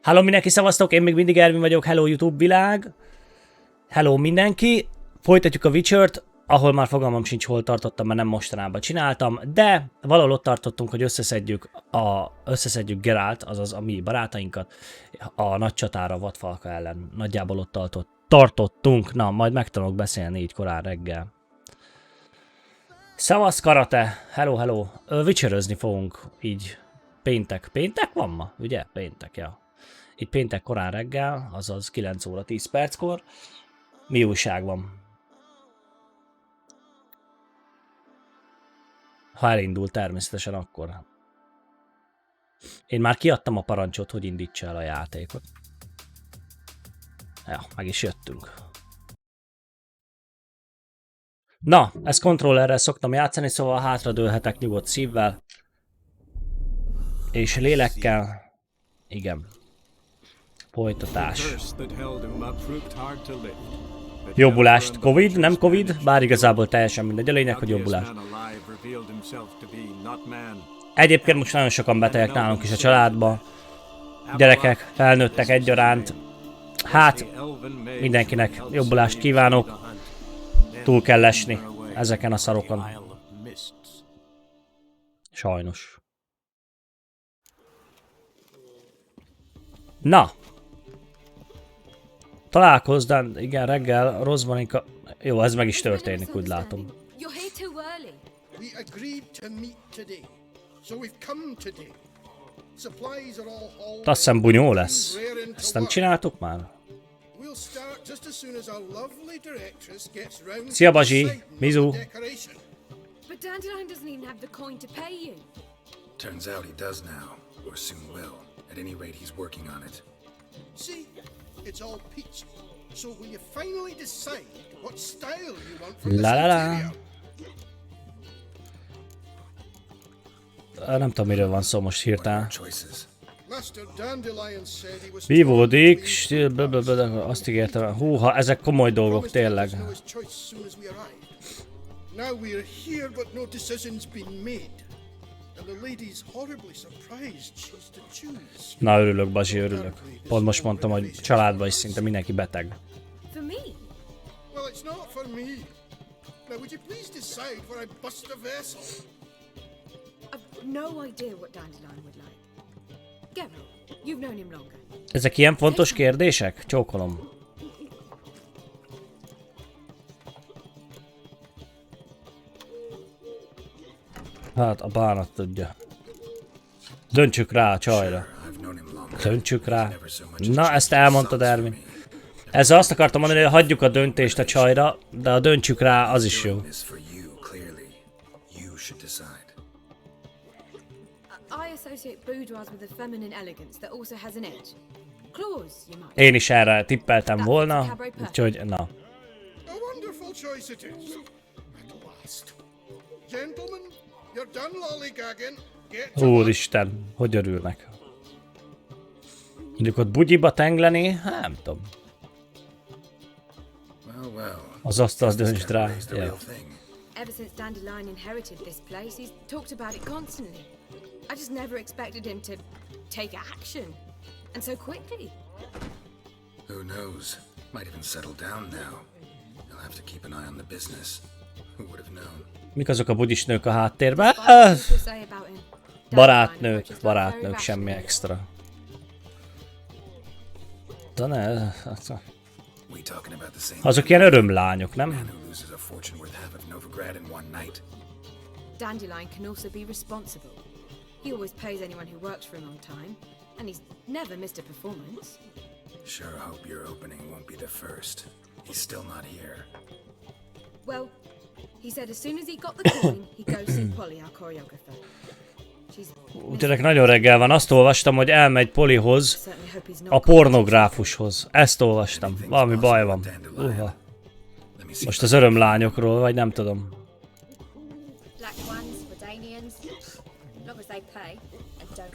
Hello mindenki, szevasztok, én még mindig Ervin vagyok, hello YouTube világ. Hello mindenki. Folytatjuk a Witchert, ahol már fogalmam sincs hol tartottam, mert nem mostanában csináltam, de valahol ott tartottunk, hogy összeszedjük Gerált, azaz a mi barátainkat a nagy csatára vadfalka ellen. Nagyjából ott tartottunk, na majd megtanulok beszélni így korán reggel. Szevasz karate, hello hello. Witcherözni fogunk így péntek. Péntek van ma? Ugye? Péntek, ja. Így péntek korán reggel, azaz 9 óra 10 perckor. Mi újság van? Ha elindul természetesen akkor. Én már kiadtam a parancsot, hogy indítsa el a játékot. Ja, meg is jöttünk. Na, ezt kontrollerrel szoktam játszani, szóval hátradőlhetek nyugodt szívvel. És lélekkel. Igen. Folytatás. Jobbulást. Covid? Nem Covid? Bár igazából teljesen mindegy. A lényeg, hogy jobbulás. Egyébként most nagyon sokan betegek nálunk is a családba. Gyerekek, felnőttek egyaránt. Hát, mindenkinek jobbulást kívánok. Túl kell esni ezeken a szarokon. Sajnos. Na. Találkozzál, igen, reggel Rozmarinka... Jó, ez meg is történik, úgy látom. Azt hiszem bunyó lesz. Ezt nem csináltuk már? Szia Bazsi, Mizu. Turns out he does now, or soon will. At any rate, he's working on it. See, it's all peachy. So will you finally decide what style you want for this interior? Nem tudom, miről van szó most hirtelen. Vívódik, azt ígértem, húha, ezek komoly dolgok, tényleg. Na, örülök, Bazsi, örülök. Pont most mondtam, hogy családban is szinte mindenki beteg. Ezek ilyen fontos kérdések? Csókolom. Hát a bánat tudja. Döntsük rá a csajra. Döntsük rá. Na, ezt elmondtad, Ervin. Ezzel azt akartam mondani, hogy hagyjuk a döntést a csajra, de a döntsük rá, az is jó. Én is erre tippeltem volna, úgyhogy na. Úristen, hogy örülnek. Mondjuk ott bugyiba tengleni, nem tudom. Az asztalhoz döntsd rá. Yeah. Ever since Dandelion inherited this place, he's talked about it constantly. I just never expected him to take action. And so quickly. Who knows? Might even settle down now. You'll have to keep an eye on the business. Who would have known? Mik azok a buddhist a háttérben? Barátnők, semmi extra. De ne... Azok ilyen örömlányok, nem? Dandelion can also be responsible. He always pays anyone who works for him on time, and he's never missed a performance. Sure hope your opening won't be the first. He's still not here. Well, he said as soon as he got the coin, he'd go see Polly, our choreographer. Tényleg nagyon reggel van. Azt olvastam, hogy elmegy Polihoz, a pornográfushoz. Ezt olvastam. Valami baj van. Most az örömlányokról, vagy nem tudom.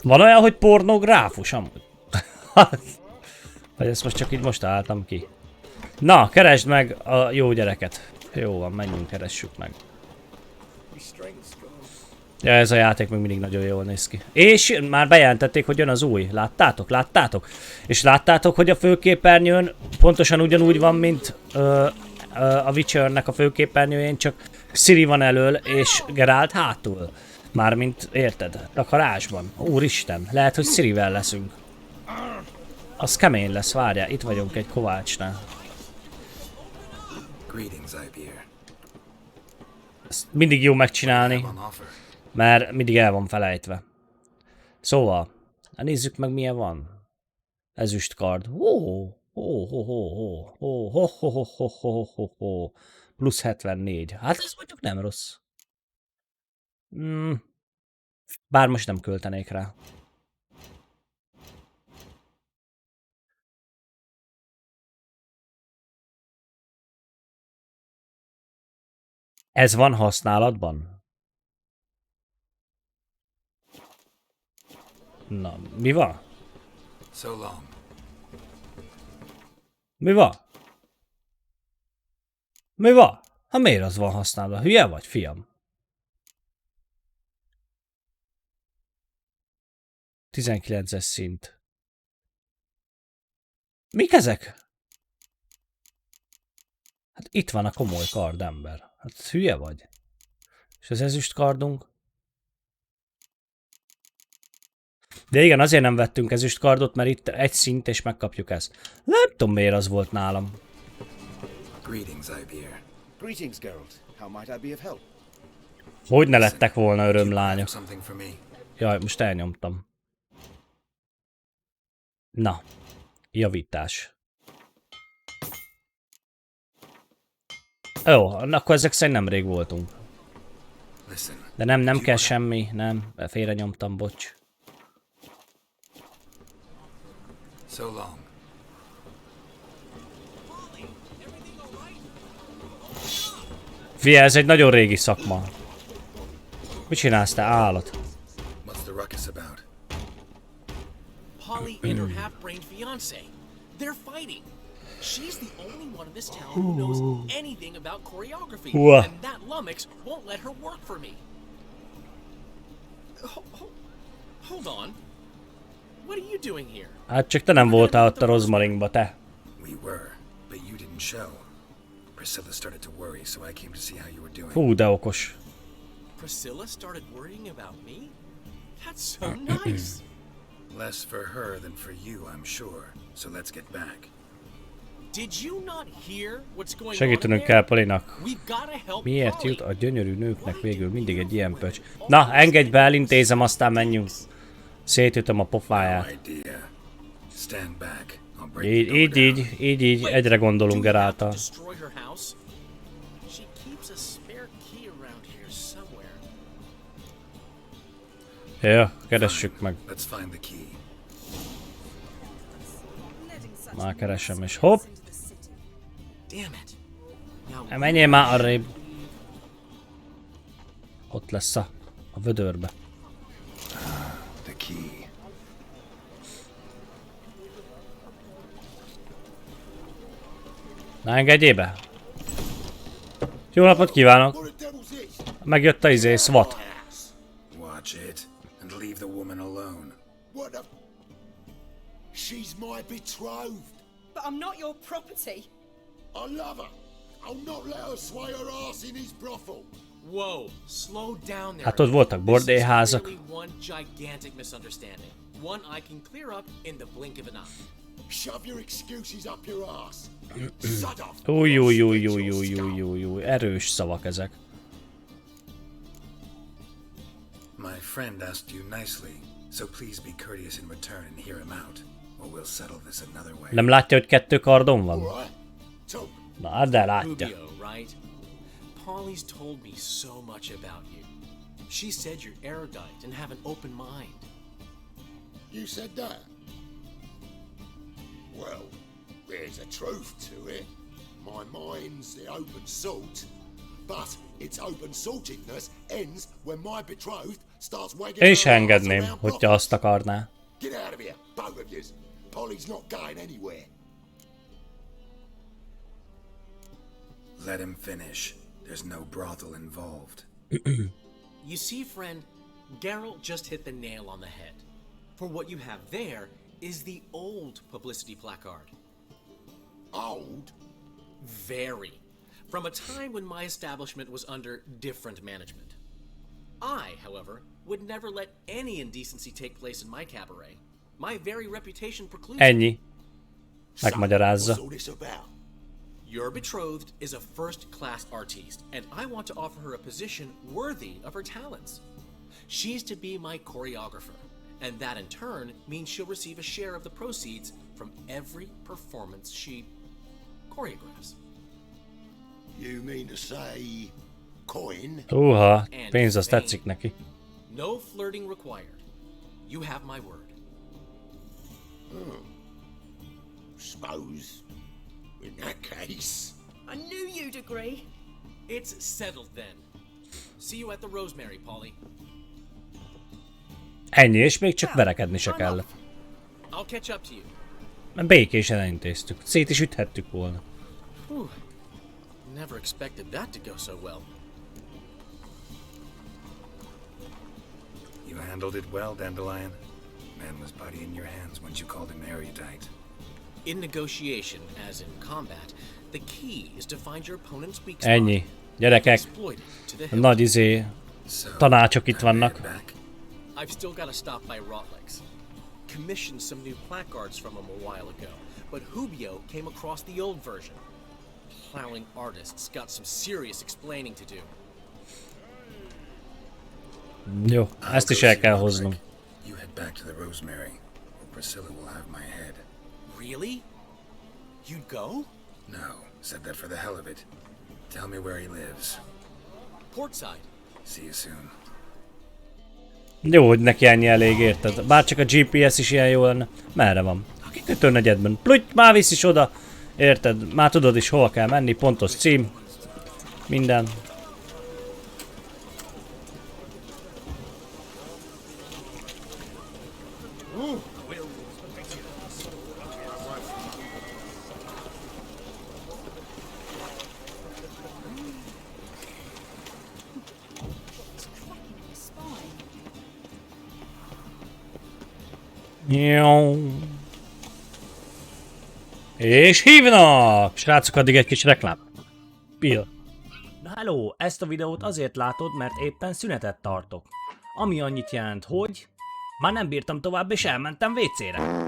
Van olyan, hogy pornográfus amúgy? Vagy ezt most csak így most álltam ki. Na, keresd meg a jó gyereket. Jó van, menjünk, keressük meg. Ja, ez a játék még mindig nagyon jól néz ki. És már bejelentették, hogy jön az új. Láttátok? Láttátok? És láttátok, hogy a főképernyőn pontosan ugyanúgy van, mint a Witchernek a főképernyőjén, csak Ciri van elől, és Geralt hátul. Mármint, érted? A garázsban. Úristen, lehet, hogy Cirivel leszünk. Az kemény lesz, várjál, itt vagyunk egy kovácsnál. Ezt mindig jó megcsinálni, mert mindig el van felejtve. Szóval, nézzük meg milyen van. Ezüstkard. Plusz 74. Hát ez mondjuk nem rossz. Bár most nem költenék rá. Ez van használatban? Na, mi van? Mi van? Mi van? Ha miért az van használatban? Hülye vagy, fiam? 19-es szint. Mik ezek? Hát itt van a komoly kardember. Hát hülye vagy. És az ezüst kardunk? De igen, azért nem vettünk ezüst kardot, mert itt egy szint és megkapjuk ezt. Nem tudom miért az volt nálam. Greetings, Geralt. How might I be of help? Hogy ne lettek volna örömlányok. Jaj, most elnyomtam. Na, javítás. Jó, akkor ezek szerint nemrég voltunk. De nem kell semmi, nem, félre nyomtam, bocs. Fia, ez egy nagyon régi szakma. Mit csinálsz te, állat? Holly and her half-brained fiance. They're fighting. She's the only one in this town who knows anything about choreography, and that lummox won't let her work for me. Hold on. What are you doing here? Hát csak te nem voltál ott a rozmaringba, te. We were, but you didn't show. Priscilla started to worry, so I came to see how you were doing. Fú, de okos. Priscilla started worrying about me? That's so nice. Less for her than for you, I'm sure. So let's get back. Did you not hear what's going on? Segítenünk kell Polinak. Miért jut a gyönyörű nőknek végül mindig egy ilyen pöcs? Na, engedj be, elintézem, aztán menjünk. Szétütöm a pofáját. Így, egyre gondolunk Geráltal. Ja, keressük meg. Már keresem, és hopp! Menjél már arrébb! Ott lesz a vödörbe. Na, engedjél be! Jó napot kívánok! Megjött a SWAT. She's my betrothed. But I'm not your property. I love her. I'll not let her sway her ass in his brothel. Whoa, slow down there. Hát ott voltak bordélyházak. One gigantic misunderstanding. One I can clear up in the blink of an eye. Shove your excuses up your ass. Új, erős szavak ezek. My friend asked you nicely, so please be courteous in return and hear him out. Nem látja, hogy 2 kardon van? Na, de látja. Polly's told me so much about you. She said you're erudite and have an open mind. You said that? Well, there's a truth to it. My mind's the open salt, but its open saltedness ends when my betrothed starts wagging. Én is engedném, hogyha azt akarná. Get out of here, both of yous. Polly's not going anywhere. Let him finish. There's no brothel involved. You see, friend, Geralt just hit the nail on the head. For what you have there is the old publicity placard. Old? Very. From a time when my establishment was under different management. I, however, would never let any indecency take place in my cabaret. My very reputation precludes it. Ennyi. Megmagyarázza. What's all this about? Your betrothed is a first-class artiste, and I want to offer her a position worthy of her talents. She's to be my choreographer, and that in turn means she'll receive a share of the proceeds from every performance she choreographs. You mean to say coin? Húha, And pénz az fame. tetszik neki. No flirting required. You have my word. Suppose. In that case. I knew you'd agree. It's settled then. See you at the Rosemary, Polly. Ennyi, és még csak verekedni se kellett. I'll catch up to you. Mert békésen elintéztük. Szét is üthettük volna. Whew. Never expected that to go so well. You handled it well, Dandelion. Man was body in your hands once you called him erudite. In negotiation, as in combat, the key is to find your opponent's weak spot. Ennyi. Gyerekek, Exploit it to the a hilt. nagy So, tanácsok itt I made vannak. it back. I've still got to stop by Rotlex. Commissioned some new placards from him a while ago, but Hubio came across the old version. Plowing artists got some serious explaining to do. Jó, I'll ezt go is el see kell Roderick. hoznom. You head back to the Rosemary, or Priscilla will have my head. Really? You'd go? No, said that for the hell of it. Tell me where he lives. Portside. See you soon. Jó, hogy neki ennyi elég, érted? Bárcsak a GPS is ilyen jó lenne. Merre van? A kikötőnegyedben. Plüty, már visz is oda. Érted? Már tudod is hova kell menni, pontos cím. Minden. Jó. És hívnak! Srácok, addig egy kis reklám. Bill. Na hello, ezt a videót azért látod, mert éppen szünetet tartok. Ami annyit jelent, hogy már nem bírtam tovább, és elmentem WC-re.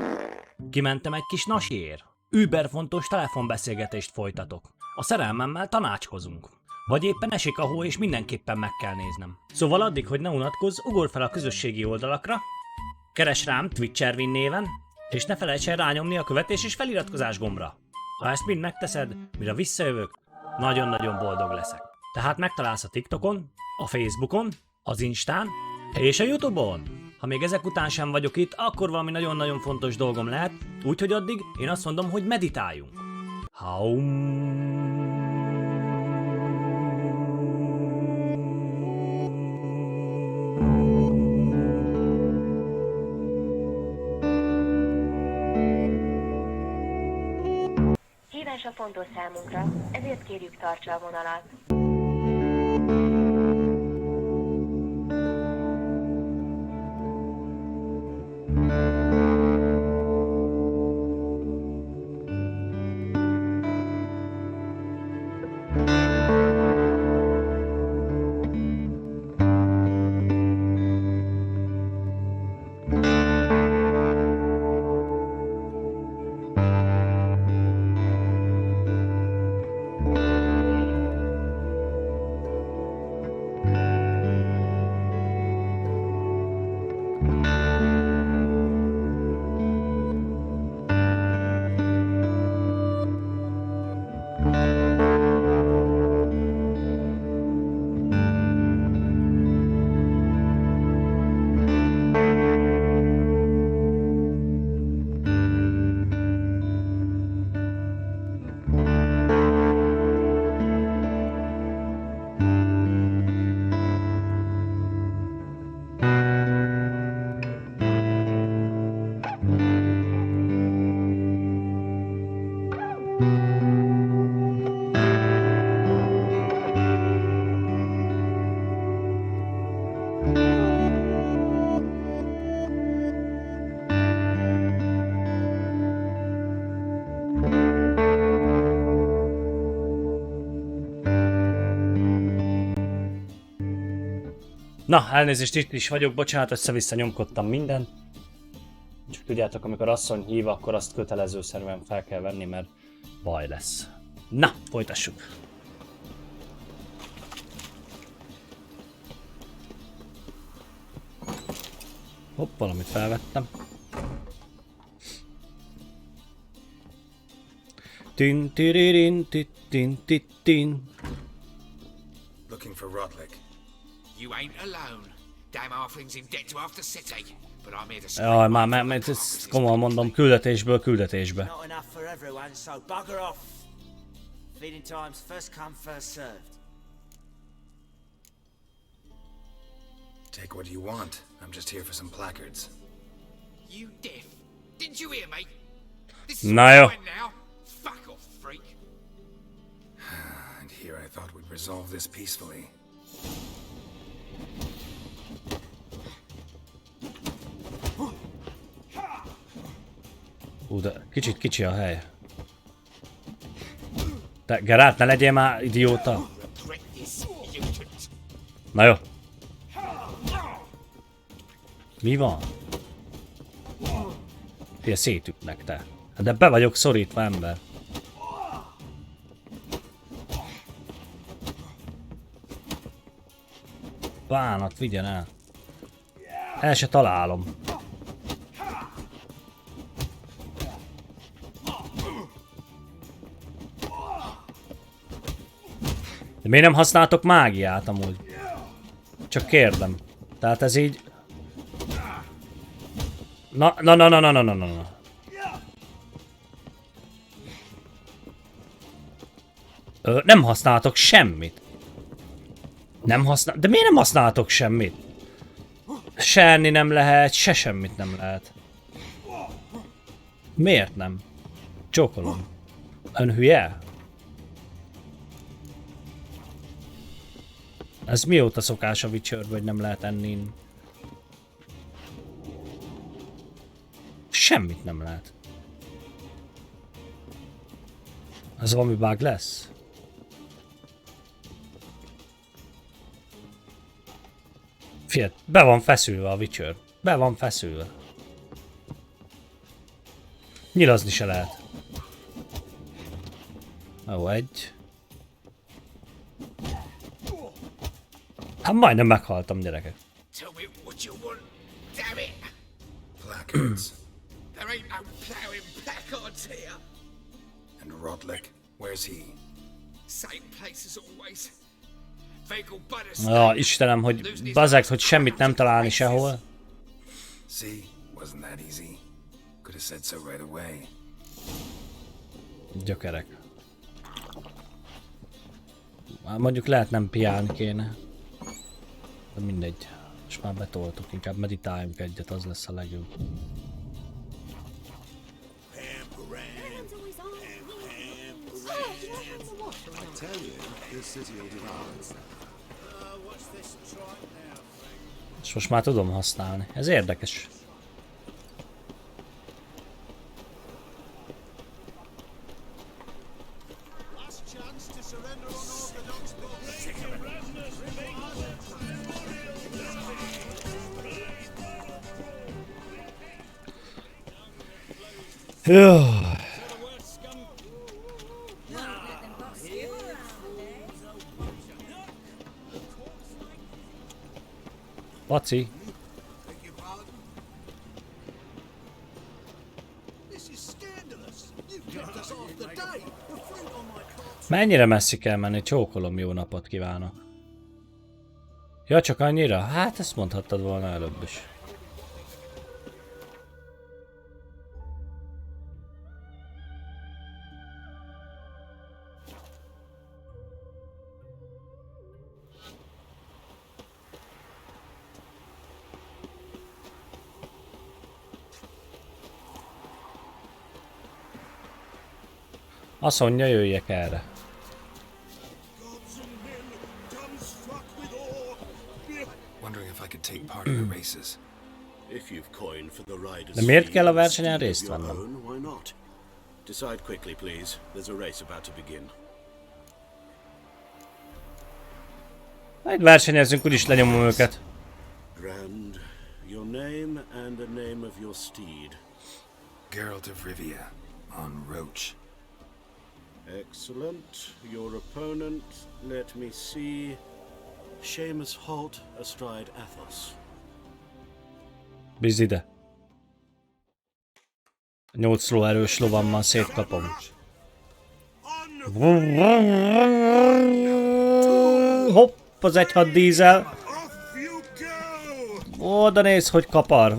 Kimentem egy kis nasiért. Überfontos telefonbeszélgetést folytatok. A szerelmemmel tanácskozunk. Vagy éppen esik a hó, és mindenképpen meg kell néznem. Szóval addig, hogy ne unatkozz, ugorj fel a közösségi oldalakra, keresd rám Witcherek néven, és ne felejts el rányomni a követés és feliratkozás gombra. Ha ezt mind megteszed, mire visszajövök, nagyon-nagyon boldog leszek. Tehát megtalálsz a TikTokon, a Facebookon, az Instán és a Youtube-on. Ha még ezek után sem vagyok itt, akkor valami nagyon-nagyon fontos dolgom lehet, úgyhogy addig én azt mondom, hogy meditáljunk. Haum. Hívása fontos számunkra, ezért kérjük tartsa a vonalat. Na, elnézést, itt is vagyok, bocsánat, össze-vissza nyomkodtam mindent. Csak tudjátok, amikor asszony hív, akkor azt kötelezőszerűen fel kell venni, mert baj lesz. Na, folytassuk. Hopp, valamit felvettem. Tin tiririn tin tin. Looking for Rodlick. You ain't alone. Damn halflings in debt to half the city. But I'm here to Jaj, már ezt komolyan mondom, küldetésből küldetésbe. Not enough for everyone, so bugger off. Feeding time's first come, first served. Take what you want. I'm just here for some placards. You deaf? Didn't you hear me? This Na is jó. mine now. Fuck off, freak. And here I thought we'd resolve this peacefully. De kicsit kicsi a hely. Te, Gerát, ne legyél már idióta. Regret this, mutant. Na jó. Mi van? Fia, szétütnek te. De be vagyok szorítva, ember. Bánat, vigyen el. El se találom. De miért nem használtok mágiát amúgy? Csak kérdem. Tehát ez így... Na. Nem használtok semmit. Nem használ... De miért nem használtok semmit? Se enni nem lehet, se semmit nem lehet. Miért nem? Csókolom. Ön hülye? Ez mióta szokás a Witcherben, hogy nem lehet enni? Semmit nem lehet. Ez valami bug lesz? Fiat, be van feszülve a Witcher. Be van feszülve. Nyilazni se lehet. Jó, egy. Hát majdnem meghaltam, gyerekek. Tell me what you want, damn it. Placards. There ain't no ploughing placards here. And Rodlick, where's he? Same place as always. Vehicle butter Ja, Istenem, hogy bazeg, hogy semmit nem találni sehol. See, wasn't that easy? Could have said so right away. Gyökerek. Mondjuk lehet nem piálni kéne. De mindegy. És már betoltuk, inkább meditáljunk egyet, az lesz a legjobb. És most már tudom használni. Ez érdekes. Jó. Paci. Mennyire messzi kell menni? Csókolom, jó napot kívánok. Ja, csak annyira? Hát ezt mondhattad volna előbb is. Azt mondja, jöjjek erre. Wondering if I could take part in the races. De miért kell a versenyen részt vennem? Decide quickly, please. There's a race about to begin. Egy versenyezzünk, úgyis lenyomom őket. Grand. Your name and the name of your steed. Geralt of Rivia, on Roach. Excellent. Your opponent, let me see. Seamus Holt astride Athos. Bízd ide. 8 lóerős lovammal szétkapom. Hopp, az 1.6 dízel. Oda néz, hogy kapar.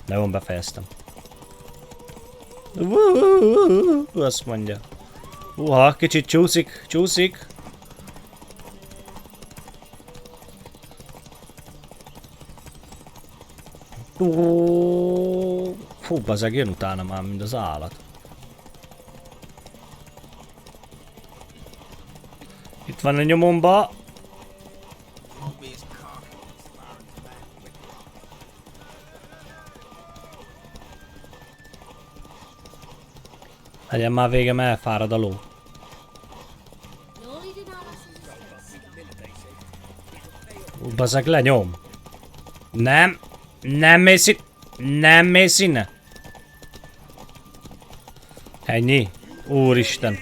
De van, befejeztem. Azt mondja. Kicsit csúszik, csúszik. Fú, bazeg, jön utána már, mint az állat. Itt van a nyomomba. Legyen már vége, mert elfárad a ló. Bazeg, lenyom. Nem. Nem mész itt. Nem mész innen. Ennyi. Úristen.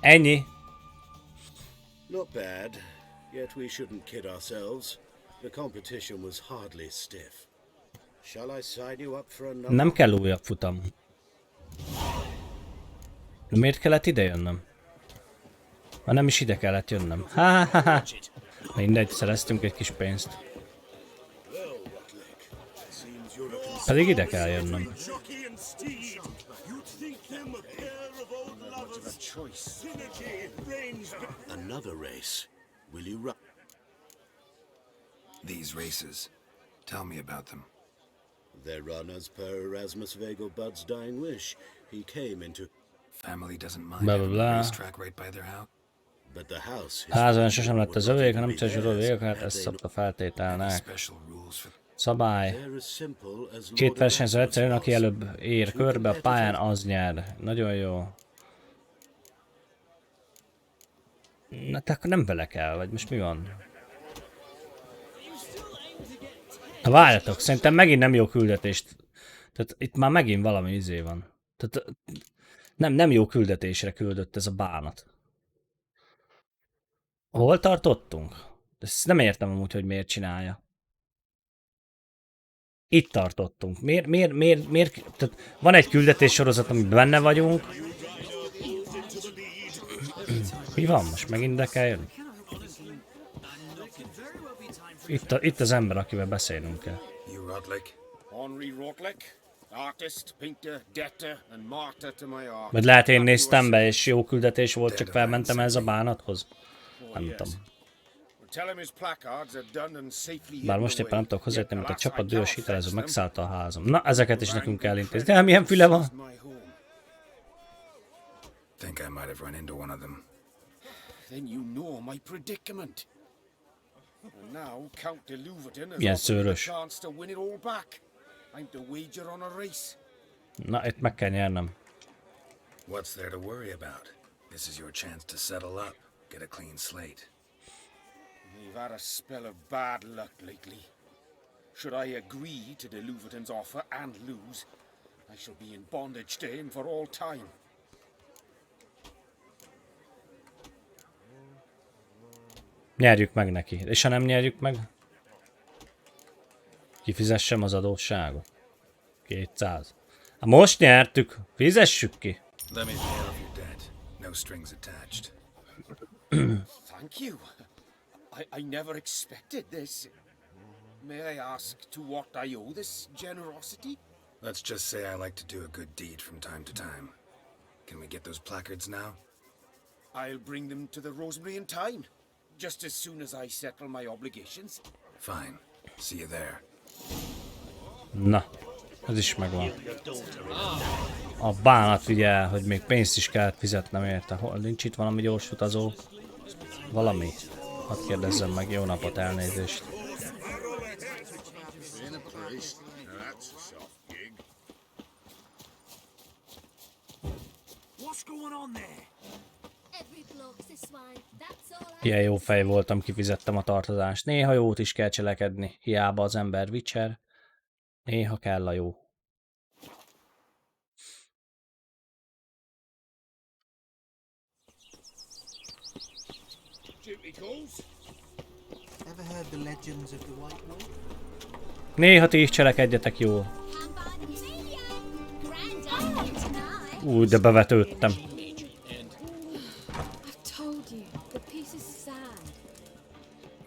Ennyi. Not bad. Yet we shouldn't kid ourselves. The competition was hardly stiff. Shall I sign you up for another? Nem kell újabb futam. De miért kellett ide jönnöm? Már nem is ide kellett jönnöm. Ha. Mindegy, szereztünk egy kis pénzt. Pedig ide kell jönnöm. Another race. Will you run? These races. Tell me about them. They run as per Erasmus Vegelbud's dying wish. He came into... Family doesn't mind Blah, blah, having blah. a racetrack right by their house. But the house... Házon sosem lett az övék, ha nem csinálja a végeket, ezt szabta feltételnek. Special rules for Szabály. They're as simple as Két Lord versenyző egyszerűen, aki Erasmus előbb ér körbe a pályán, az nyer. Nagyon jó. Na te akkor nem vele kell, vagy most mi van? Na várjatok, szerintem megint nem jó küldetést. Tehát itt már megint valami izé van. Tehát nem jó küldetésre küldött ez a bánat. Hol tartottunk? Ezt nem értem amúgy, hogy miért csinálja. Itt tartottunk. Miért? Tehát van egy küldetés sorozat, amiben benne vagyunk. Mi van most? Megint ide kell jönni? Itt az ember, akivel beszélnünk kell. you, Rodlick. Henry Rodlick, artist, painter, debtor and martyr to my art. Vagy lehet én néztem be, és jó küldetés volt, csak felmentem ez a bánathoz? Nem tudom. Bár most éppen nem tudok hozzáérteni, mert a csapat dühös hitelező megszállta a házam. Na, ezeket is nekünk kell intézni. De milyen füle van? Think I might have run into one of them. Then you know my predicament. And now Count de Louverton has Milyen offered me the szőrös. chance to win it all back. I'm to wager on a race. Na, itt meg kell nyernem. What's there to worry about? This is your chance to settle up, get a clean slate. We've had a spell of bad luck lately. Should I agree to de Louverton's offer and lose, I shall be in bondage to him for all time. Nyerjük meg neki. És ha nem nyerjük meg? Kifizessem az adósságot. 200. Ha most nyertük, fizessük ki. Let me pay off your debt. No strings attached. Thank you. I never expected this. May I ask to what I owe this generosity? Let's just say I like to do a good deed from time to time. Can we get those placards now? I'll bring them to the Rosemary in time, just as soon as I settle my obligations. Fine. See you there. Na, ez is megvan. A bánat figyel, hogy még pénzt is kellett fizetnem érte. Hol nincs itt valami gyors utazó? Valami? Hadd kérdezzem meg, jó napot, elnézést. Ilyen jó fej voltam, kifizettem a tartozást. Néha jót is kell cselekedni. Hiába az ember Witcher. Néha kell a jó. Néha ti is cselekedjetek jól. Úgy, de bevetődtem.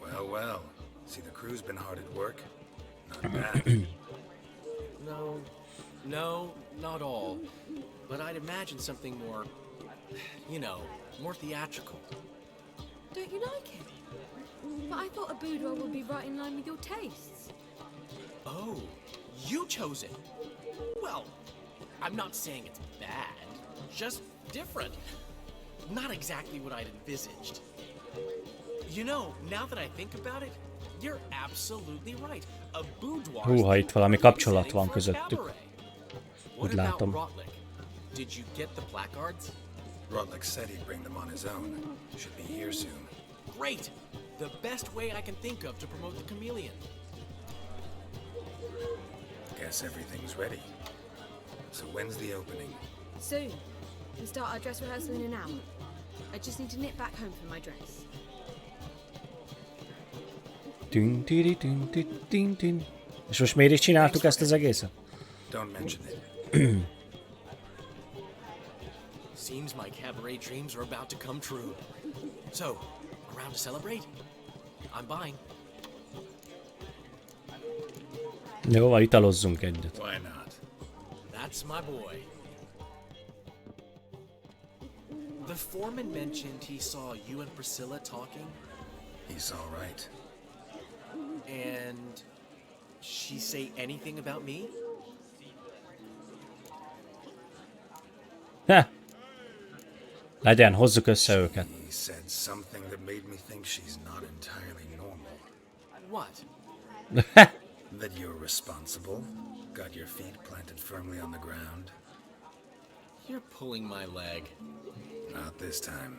Well, well. See, the crew's been hard at work. Not bad. No, not all. But I'd imagine something more, you know, more theatrical. Don't you like it? But I thought a boudoir would be right in line with your tastes. Oh, you chose it. Well, I'm not saying it's bad, just different. Not exactly what I'd envisaged. You know, now that I think about it, you're absolutely right. A boudoir. Húha, itt valami kapcsolat van közöttük. Úgy látom. Did you get the placards? Rotlick said he'd bring them on his own. Should be here soon. Great! The best way I can think of to promote the chameleon. Guess everything's ready. So when's the opening? Soon. We'll start our dress rehearsal in an hour. I just need to nip back home for my dress. És most miért is csináltuk ezt az egészet? Don't mention it. Seems my cabaret dreams are about to come true. So, around to celebrate? I'm buying. Jó, italozzunk egyet. Why not? That's my boy. The foreman mentioned he saw you and Priscilla talking. He's all right. And she say anything about me? Legyen, hozzuk össze őket. He said something that made me think she's not entirely normal. What? That you're responsible, got your feet planted firmly on the ground. You're pulling my leg. Not this time.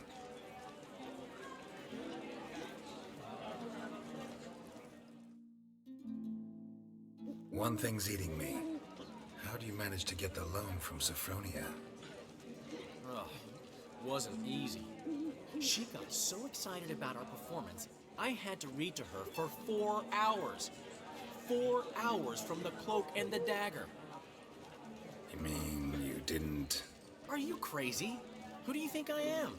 One thing's eating me. How do you manage to get the loan from Sophronia? Oh, wasn't easy. She got so excited about our performance, I had to read to her for 4 hours. 4 hours from the cloak and the dagger. You mean you didn't... Are you crazy? Who do you think I am?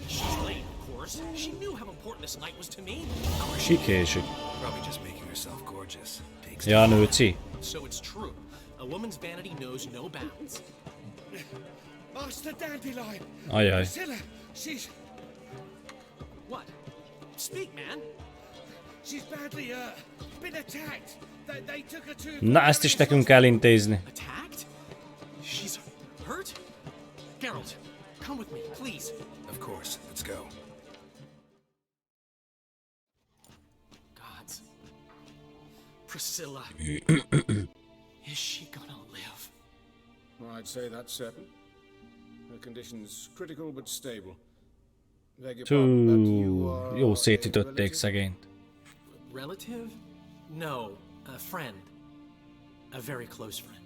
She's late, of course. She knew how important this night was to me. She késik. Probably just making herself gorgeous. Takes Ja, nőci. So it's true. A woman's vanity knows no bounds. Master Dandelion! Ajaj. Priscilla, she's... What? Speak, man. She's badly, been attacked. They took her to... Na, ezt is nekünk kell intézni. Attacked? She's hurt? Geralt, come with me, please. Of course, let's go. Gods. Priscilla. Is she gonna live? I'd say that's certain. Her condition's critical but stable. Beg your pardon, but you are Jó a szétütötték relative? szegényt. Relative? No, a friend. A very close friend.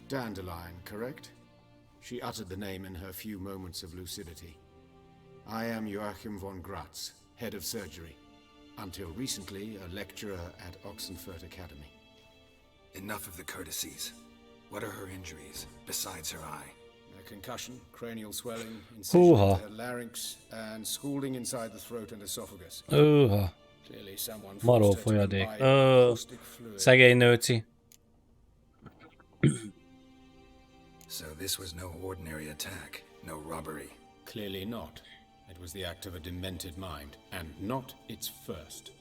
Dandelion, correct? She uttered the name in her few moments of lucidity. I am Joachim von Gratz, head of surgery. Until recently, a lecturer at Oxenfurt Academy. Enough of the courtesies. What are her injuries, besides her eye? A concussion, cranial swelling, incision Húha. to her larynx, and scalding inside the throat and esophagus. Őha. Clearly someone Maró forced her to folyadék. imbibe caustic fluid. Szegény nőci. So this was no ordinary attack, no robbery. Clearly not. It was the act of a demented mind, and not its first.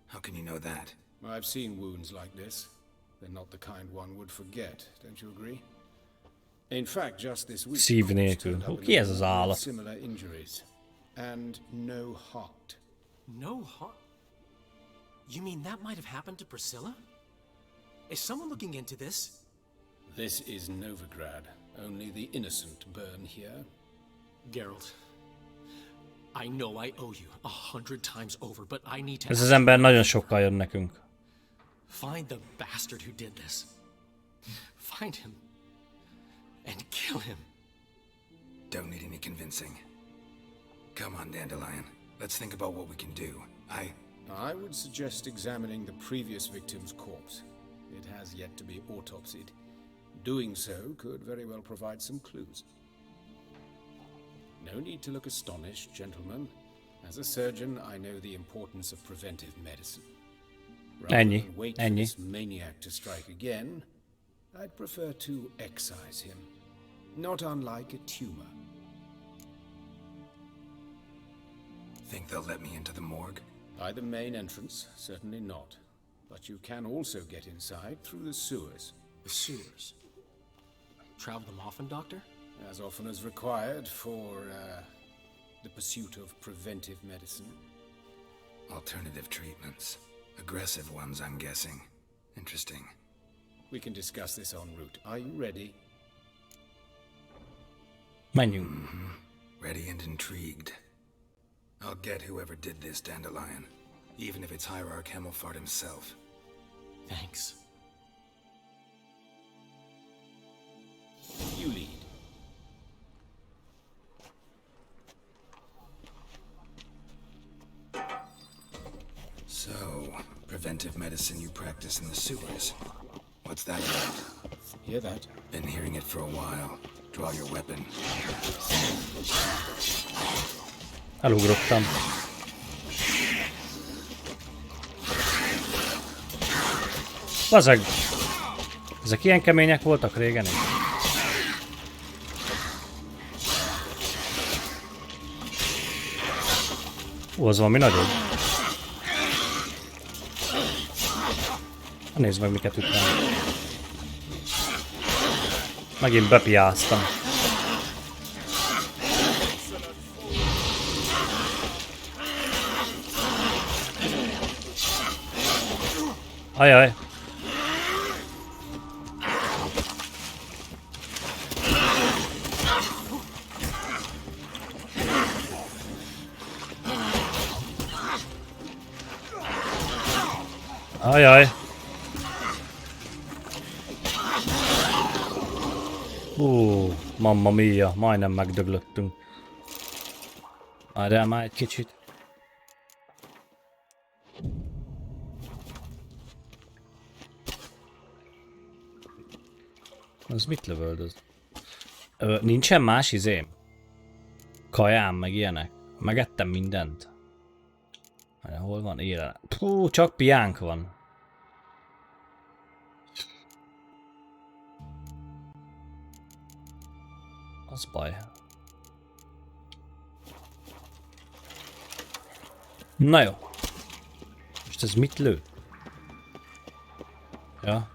How can you know that? I've seen wounds like this. They're not the kind one would forget, don't you agree? In fact, just this week, Szív Cox nélkül. turned up Ki ez in az a állat? similar injuries, and no heart. No heart? You mean that might have happened to Priscilla? Is someone looking into this? This is Novigrad. Only the innocent burn here. Geralt, I know I owe you 100 times over, but I need to... Ez az ember nagyon sokkal jön nekünk. Find the bastard who did this. Find him. And kill him. Don't need any convincing. Come on, Dandelion. Let's think about what we can do. I would suggest examining the previous victim's corpse. It has yet to be autopsied. Doing so could very well provide some clues. No need to look astonished, gentlemen. As a surgeon, I know the importance of preventive medicine. Rather than wait for this maniac to strike again, I'd prefer to excise him. Not unlike a tumor. Think they'll let me into the morgue? By the main entrance, certainly not. But you can also get inside through the sewers. The sewers? Travel them often, Doctor? As often as required for, the pursuit of preventive medicine. Alternative treatments. Aggressive ones, I'm guessing. Interesting. We can discuss this en route. Are you ready? Menjünk. Ready and intrigued. I'll get whoever did this, Dandelion. Even if it's Hierarch Hemmelfart himself. Thanks. You lead. So, preventive medicine you practice in the sewers. What's that about? Hear that? Been hearing it for a while. Draw your weapon. Elugrottam. Bazeg! Ezek ilyen kemények voltak régen is. Az valami nagyobb. Nézd meg, miket üttem. Megint bepiáztam. Ajaj. Ajaj. Mamma mia, majdnem megdöglöttünk. Várjál már egy kicsit. Az mit lövöldöz? Nincsen más izém? Kajám, meg ilyenek. Megettem mindent. Hol van élet? Csak piánk van. Az baj. Na jó. Most ez mit lő? Ja.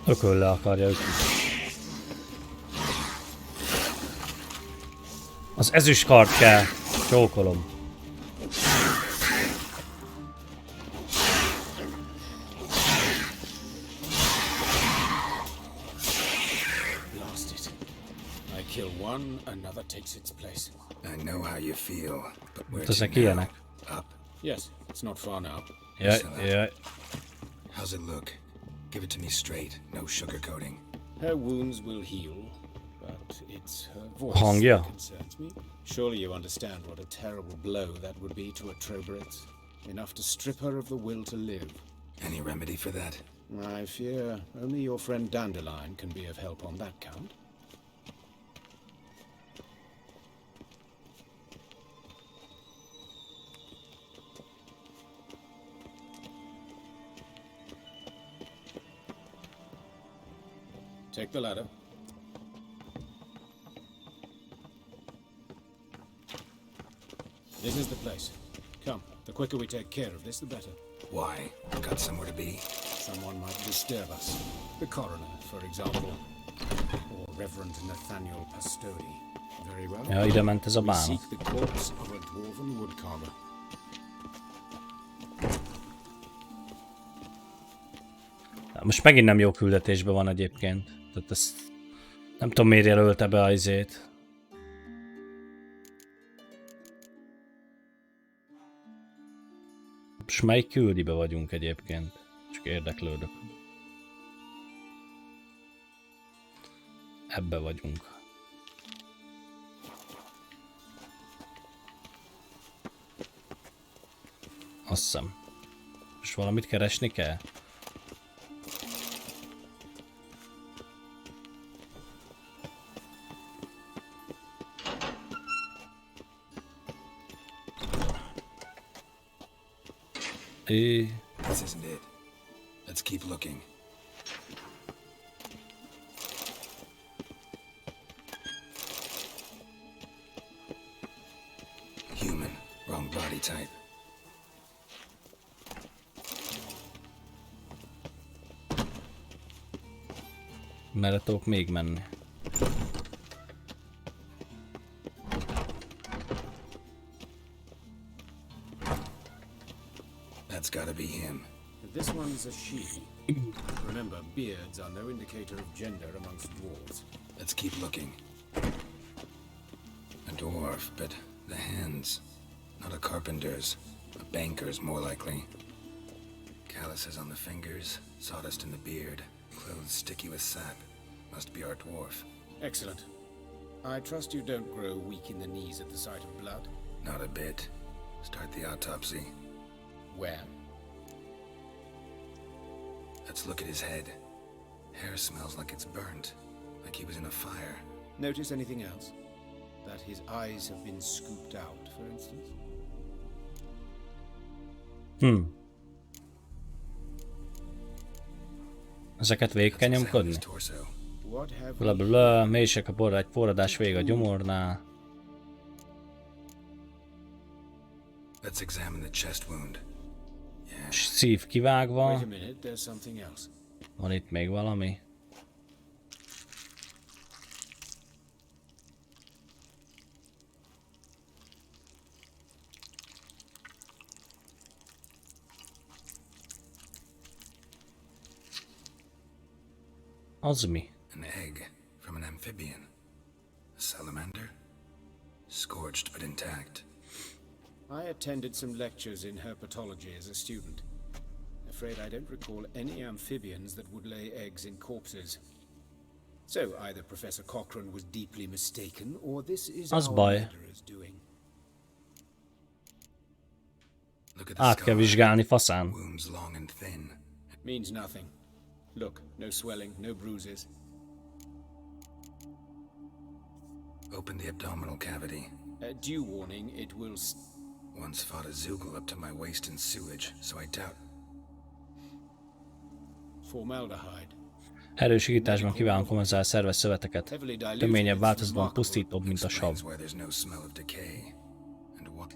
Ökölle akarja ütni. Az ezüstkard kell. Csókolom. Blast it. I kill one, another takes its place. I know how you feel, but where Ezek to now? ilyenek. Up. Yes, it's not far now. Jaj, jaj. How's it look? Give it to me straight, no sugarcoating. Her wounds will heal, but it's her voice Hangja. that concerns me. Surely you understand what a terrible blow that would be to a Trobritz. Enough to strip her of the will to live. Any remedy for that? I fear only your friend Dandelion can be of help on that count. Take the ladder. This is the place. Come, the quicker we take care of this, the better. Why? Got somewhere to be? someone might disturb us. The coroner, for example. Or Reverend Nathaniel Pastodi. Very well. Ja, ide ment ez a We bána. seek the corpse of a dwarven woodcarver. Most megint nem jó küldetésben van egyébként. Tehát ezt nem tudom miért jelölte be a izét. Most melyik küldibe vagyunk egyébként? Csak érdeklődök. Ebbe vagyunk. Azt hiszem. Most valamit keresni kell? This isn't it. Let's keep looking. Human, wrong body type. Merre tudok még menni? That's gotta be him. This one's a she. Remember, beards are no indicator of gender amongst dwarves. Let's keep looking. A dwarf, but the hands. Not a carpenter's. A banker's, more likely. Calluses on the fingers, sawdust in the beard, clothes sticky with sap. Must be our dwarf. Excellent. I trust you don't grow weak in the knees at the sight of blood. Not a bit. Start the autopsy. Where? Let's look at his head. Hair smells like it's burnt, like he was in a fire. Notice anything else? That his eyes have been scooped out, for instance? Ezeket végig kell nyomkodni? What have Blablabla, mélysek a borra, egy forradás vég a gyomornál. Let's examine the chest wound. Szív kivágva. Wait a minute, there's something else. Van itt még valami? Az mi? An egg from an amphibian. A salamander? Scorched but intact. I attended some lectures in herpetology as a student. Afraid I don't recall any amphibians that would lay eggs in corpses. So either Professor Cochrane was deeply mistaken, or this is Az our baj. murderer's doing. Look at the Át kell vizsgálni faszán. wounds long and thin. Means nothing. Look, no swelling, no bruises. Open the abdominal cavity. Due warning, it will Once fought a zoogle up to my waist in sewage, so I doubt. formaldehyde. Erősításban kívánok hozzá a szerves szöveteket. Töményebb változatban pusztítóbb, mint a sav. Explains why there's no smell of decay. And what?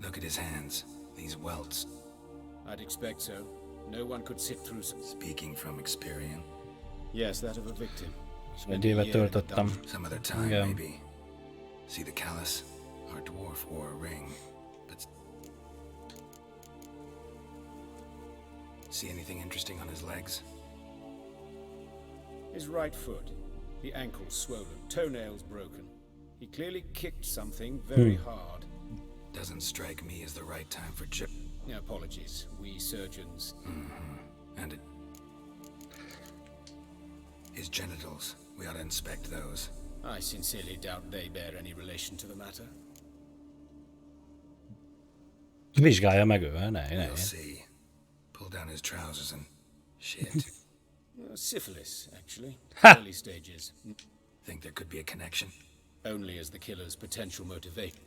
Look at his hands. These welts. I'd expect so. No one could sit through some... Speaking from experience. Yes, that of a victim. Egy évet töltöttem. Some other time, Igen. maybe. See the callus? Our dwarf wore a ring. But see anything interesting on his legs? His right foot. The ankle swollen, toenails broken. He clearly kicked something very hard. Doesn't strike me as the right time for Apologies. We surgeons... And his genitals. We ought to inspect those. I sincerely doubt they bear any relation to the matter. Vizsgálja meg ő, ne. We'll see. Pull down his trousers and shit. Syphilis, actually. Ha! Early stages. Think there could be a connection? Only as the killer's potential motivation.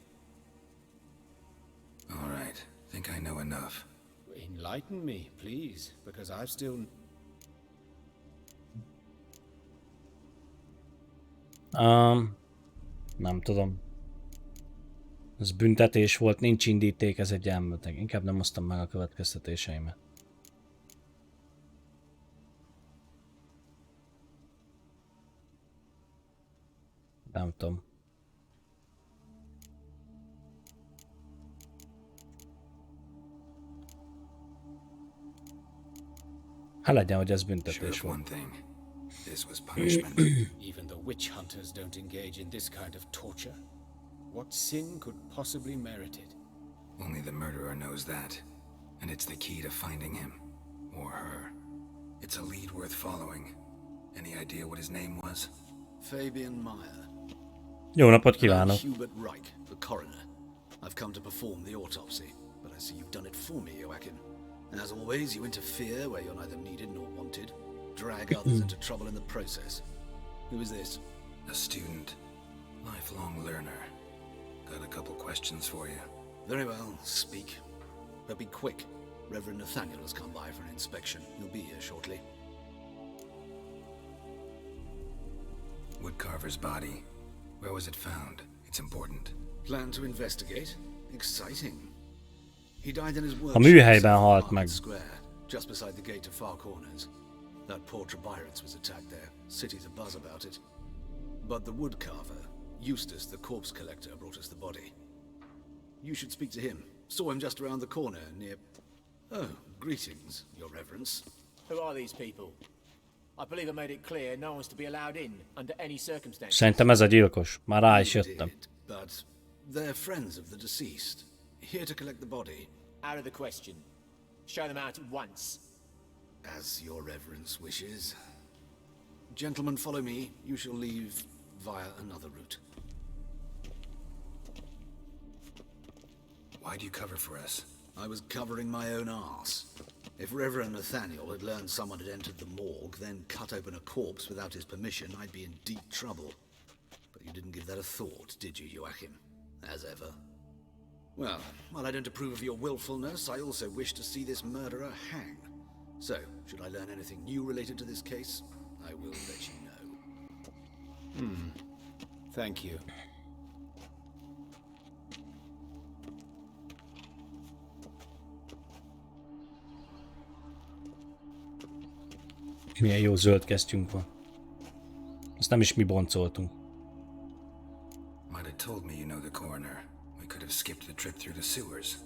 All right. Think I know enough. Enlighten me, please, because I've still... Nem tudom. Ez büntetés volt, nincs indíték, ez egy elmebeteg. Inkább nem hoztam meg a következtetéseimet. Nem tudom. Hát legyen, hogy ez büntetés volt. This was punishment. Even the witch hunters don't engage in this kind of torture. What sin could possibly merit it? Only the murderer knows that, and it's the key to finding him. Or her. It's a lead worth following. Any idea what his name was? Fabian Meyer. Jó napot kívánok! Hubert Reich, the coroner. I've come to perform the autopsy, but I see you've done it for me, Joachim. As always, you interfere where you're neither needed nor wanted. Drag others into trouble in the process. Who is this? A student. Lifelong learner. Got a couple questions for you. Very well, speak. But be quick. Reverend Nathaniel has come by for an inspection. He'll be here shortly. Woodcarver's body. Where was it found? It's important. Plan to investigate? Exciting. He died in his A workshop műhelyben halt meg. Square, just beside the gate to Far Corners. That poor Trebirets was attacked there. City's abuzz about it. But the woodcarver, Eustace, the corpse collector, brought us the body. You should speak to him. Saw him just around the corner near... Oh, greetings, your reverence. Who are these people? I believe I made it clear no one's to be allowed in under any circumstances. Szerintem ez a gyilkos. Már rá is jöttem. But they're friends of the deceased. Here to collect the body. Out of the question. Show them out once. As your reverence wishes. Gentlemen, follow me. You shall leave via another route. Why'd you cover for us? I was covering my own arse. If Reverend Nathaniel had learned someone had entered the morgue, then cut open a corpse without his permission, I'd be in deep trouble. But you didn't give that a thought, did you, Joachim? As ever. Well, while I don't approve of your willfulness, I also wish to see this murderer hang. So, should I learn anything new related to this case, I will let you know. Thank you. Milyen jó zöld kesztyünk van. Azt nem is mi boncoltunk. Might have told me you know the coroner. We could have skipped the trip through the sewers.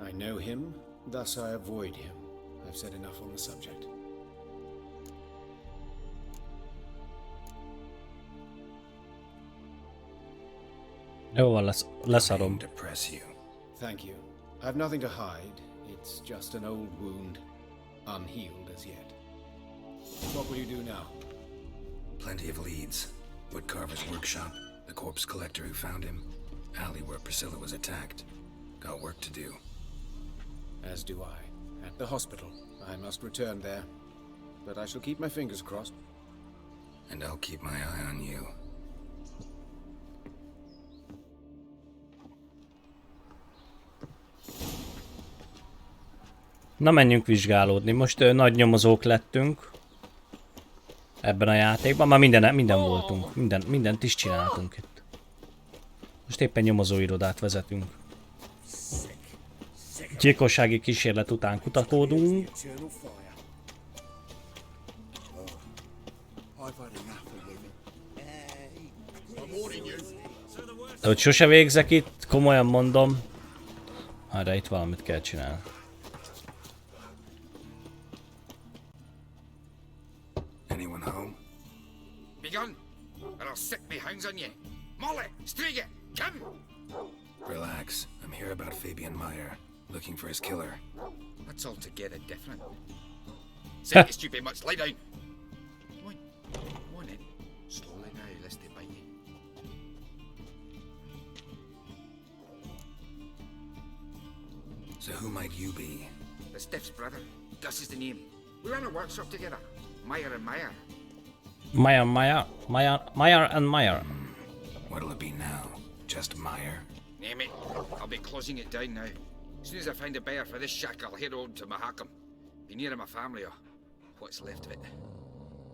I know him, thus I avoid him. I've said enough on the subject. Jó van, leszarom. Depress you. Thank you. I've nothing to hide. It's just an old wound, unhealed as yet. What will you do now? Plenty of leads. Woodcarver's workshop, the corpse collector who found him, alley where Priscilla was attacked. Got work to do. As do I. At the hospital. I must return there. But I shall keep my fingers crossed. And I'll keep my eye on you. Na menjünk vizsgálódni. Most nagy nyomozók lettünk. Ebben a játékban. Már minden voltunk. Mindent is csináltunk itt. Most éppen nyomozóirodát vezetünk. Gyilkossági kísérlet után kutatódunk. De hogy sose végzek itt, komolyan mondom. De itt valamit kell csinálni. Anyone home? Be gone, or I'll sick me hounds on you. Molly, Striga, come! Relax. I'm here about Fabian Meyer. Looking for his killer. That's altogether different. Say you stupid much, lie down. Come on in. Slowly now, lest they bite you. So who might you be? The Stiff's brother. Gus is the name. We ran a workshop together. Meyer and Meyer. Meyer and Meyer. What'll it be now? Just Meyer? Name it. I'll be closing it down now. As soon as I find a buyer for this shack, I'll head on to Mahakam. Be near my family, or what's left of it.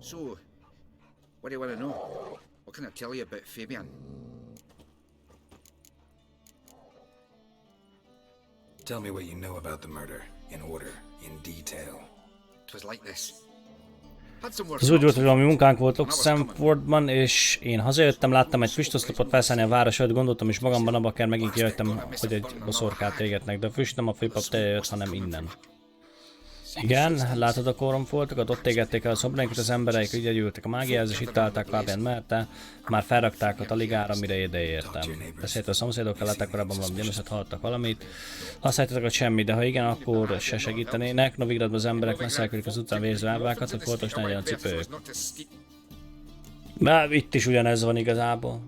So, what do you want to know? What can I tell you about Fabian? Tell me what you know about the murder, in order, in detail. It was like this. Ez úgy volt, hogy valami munkánk volt Oxenfordban, és én hazajöttem, láttam egy füstoszlopot felszállni a város előtt, gondoltam is magamban, abba kell megint kijöttem, hogy egy boszorkát égetnek, de a füst nem a főpap teje jött, hanem innen. Igen, látod a koromfoltokat, ott égették el a szobránkat, az embereik így gyűltek a mágiához, és itt állták lábján merte, már felrakták a taligára, mire ide értem. Beszélt a szomszédokkal, látták korábban valami gyanúsat, hallottak valamit. Használtatok, hogy semmi, de ha igen, akkor se segítenének. Novigradban az emberek messze elküldik az utcán vérző árvákat, hogy foltos ne legyen a cipőjük. De itt is ugyanez van igazából.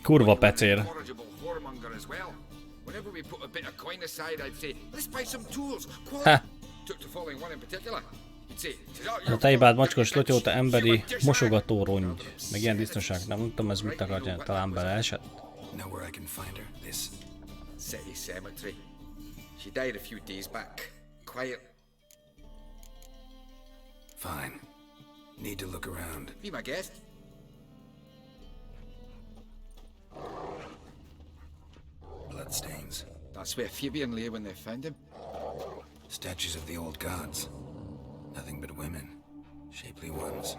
Kurva pecér. Ha. A tejbád macskos lotyó, te emberi mosogató rongy. Meg ilyen biztonság, nem tudom ez mit akarja, talán beleesett. Fine. Need to look around. Be my guest. Bloodstains. That's where Fabian lay when they found him. Statues of the old gods. Nothing but women. Shapely ones.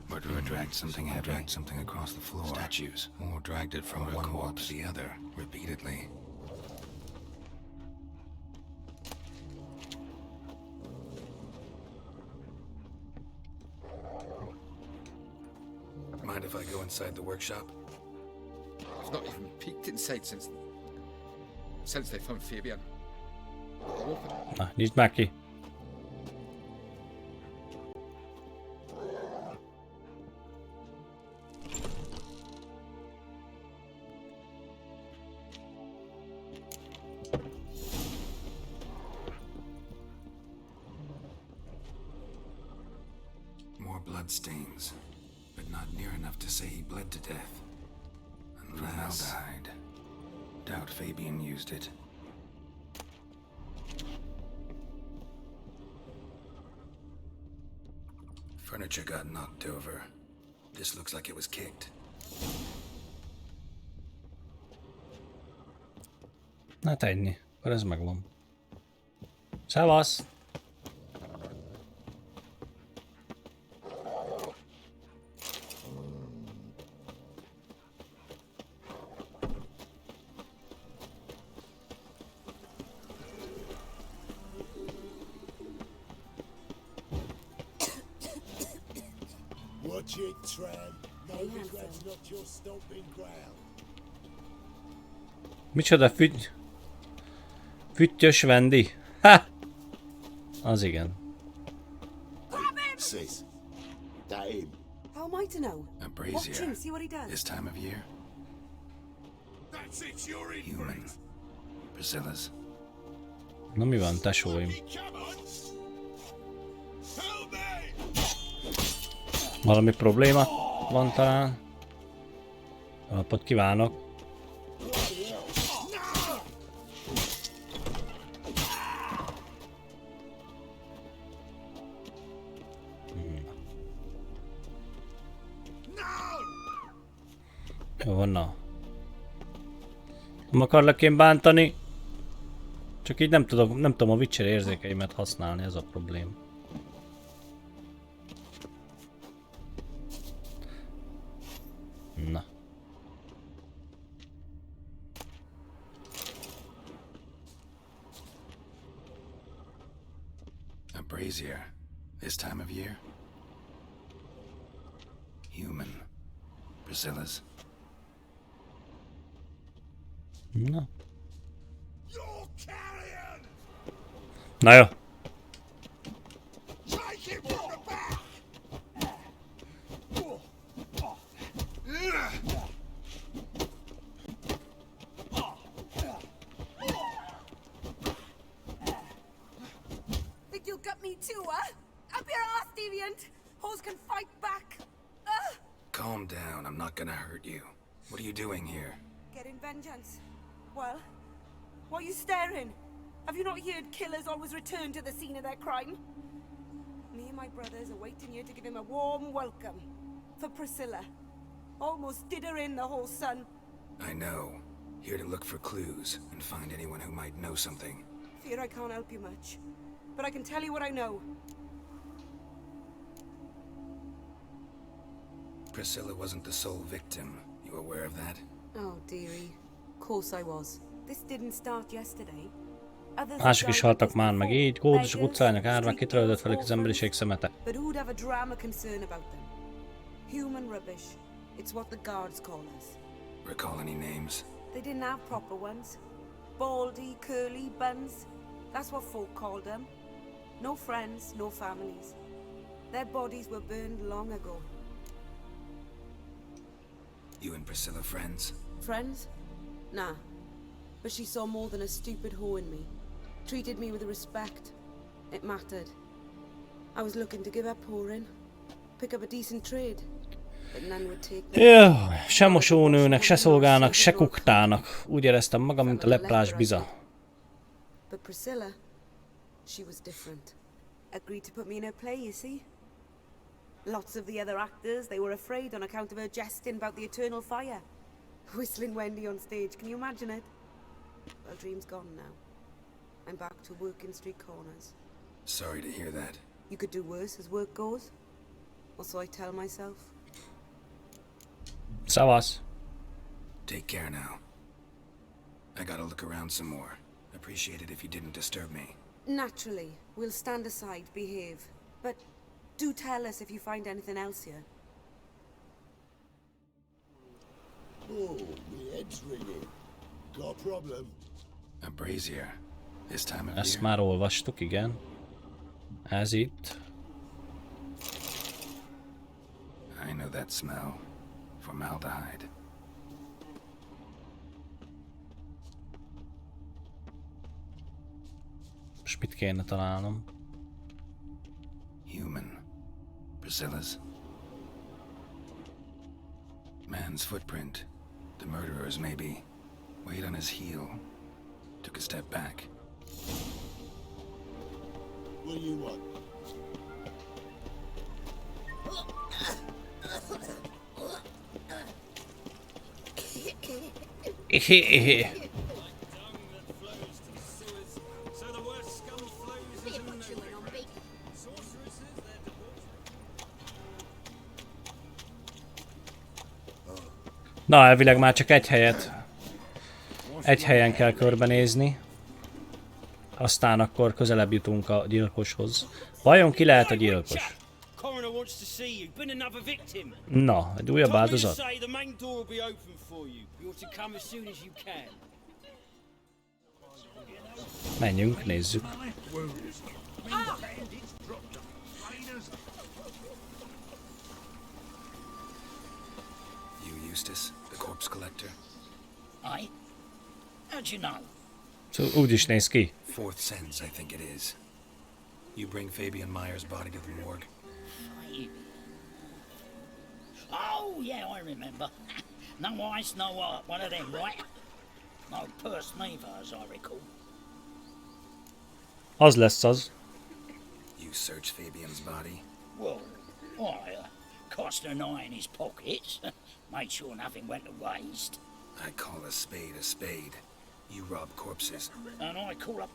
Murderer dragged something across the floor. Statues. Or dragged it from one wall to the other, repeatedly. Mind if I go inside the workshop? I've not even peeked inside since they found Fabian. I'll open it. Na, nyisd már ki. More bloodstains. Not near enough to say he bled to death. Formaldehyde. Doubt Fabian used it. Furniture got knocked over. This looks like it was kicked. Hát ennyi. Akkor ez megvan. Szevasz! Micsoda füttyös Vendi? Ha! Az igen. Sis, that him. How am I to know? A brazier. Watch him, see what he does. This time of year. That's it, you're in. Human. Priscilla's. Na mi van, tesóim? Valami probléma van talán? Napot kívánok! Jó van, na. Nem akarlak én bántani. Csak így nem tudom a Witcher érzékeimet használni, ez a probléma. Na. A brazier. This time of year. Human. Priscilla's. Na. Na jó. Think you'll get me too, huh? Up your ass, deviant! Hoes can fight back! Calm down, I'm not gonna hurt you. What are you doing here? Getting vengeance. Well, why are you staring? Have you not heard killers always return to the scene of their crime? Me and my brothers are waiting here to give him a warm welcome. For Priscilla. Almost did her in, the whole son. I know. Here to look for clues and find anyone who might know something. Fear I can't help you much. But I can tell you what I know. Priscilla wasn't the sole victim. You aware of that? Oh, dearie. Of course I was. This didn't start yesterday. Mások is haltak már meg így, kódusok utcának árvák, kitörődött velük az emberiség szemete. But who'd have a drama concern about them? Human rubbish. It's what the guards call us. Recall any names? They didn't have proper ones. Baldy, curly, buns. That's what folk called them. No friends, no families. Their bodies were burned long ago. You and Priscilla friends? Friends? Nah. But she saw more than a stupid hoe in me. Treated me with respect. It mattered. I was looking to give up whoring. Pick up a decent trade. But none would take them. Jó, se mosónőnek, se szolgának, se kuktának. Úgy éreztem magam, mint a leprás biza. But Priscilla, she was different. Agreed to put me in her play, you see? Lots of the other actors, they were afraid on account of her jesting about the eternal fire. Whistling Wendy on stage, can you imagine it? Well, dream's gone now. I'm back to working street corners. Sorry to hear that. You could do worse as work goes. Or so I tell myself. Szavasz. Take care now. I gotta look around some more. Appreciate it if you didn't disturb me. Naturally, we'll stand aside, behave. But do tell us if you find anything else here. Oh, my head's ringing. Got a problem? A brazier. This time of Ezt year. már olvastuk, igen. Ez itt. I know that smell. Formaldehyde. Most mit kéne találnom? Human. Priscilla's. Man's footprint. The murderer's maybe. Weight on his heel. Took a step back. What do you want? Na, elvileg már csak egy helyen kell körbenézni. Aztán akkor közelebb jutunk a gyilkoshoz. Vajon ki lehet a gyilkos? Na, egy újabb áldozat. Menjünk, nézzük. You, Eustace, the corpse collector? I? How'd you know? So, úgy is néz ki. Fourth sense, I think it is. You bring Fabian Meyer's body to the morgue. Oh, yeah, I remember. No ice, no art, one of them, right? No purse neither, as I recall. Az lesz az. You searched Fabian's body? Well, I cast an eye in his pockets, made sure nothing went to waste. I call a spade a spade. You rob corpses. And I call a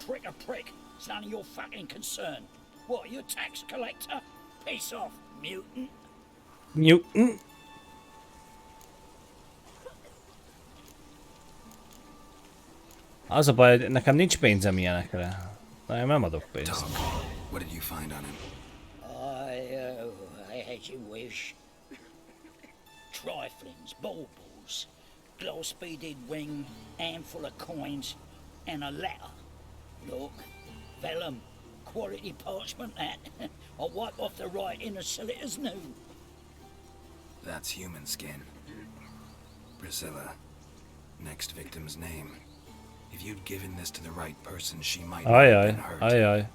prick. It's none of your fucking concern. What, you a tax collector? Piss off, mutant. Mutant? Az a baj, nekem nincs pénzem ilyenekre. Nem adok pénzt. What did you find on him? I as you wish. Triflings, baubles, glass-beaded ring, handful of coins, and a letter. Look, velum, quality parchment that. I'll wipe off the writing and sell it as new. That's human skin. Priscilla. Next victim's name. If you'd given this to the right person, she might not have been hurt. Aye.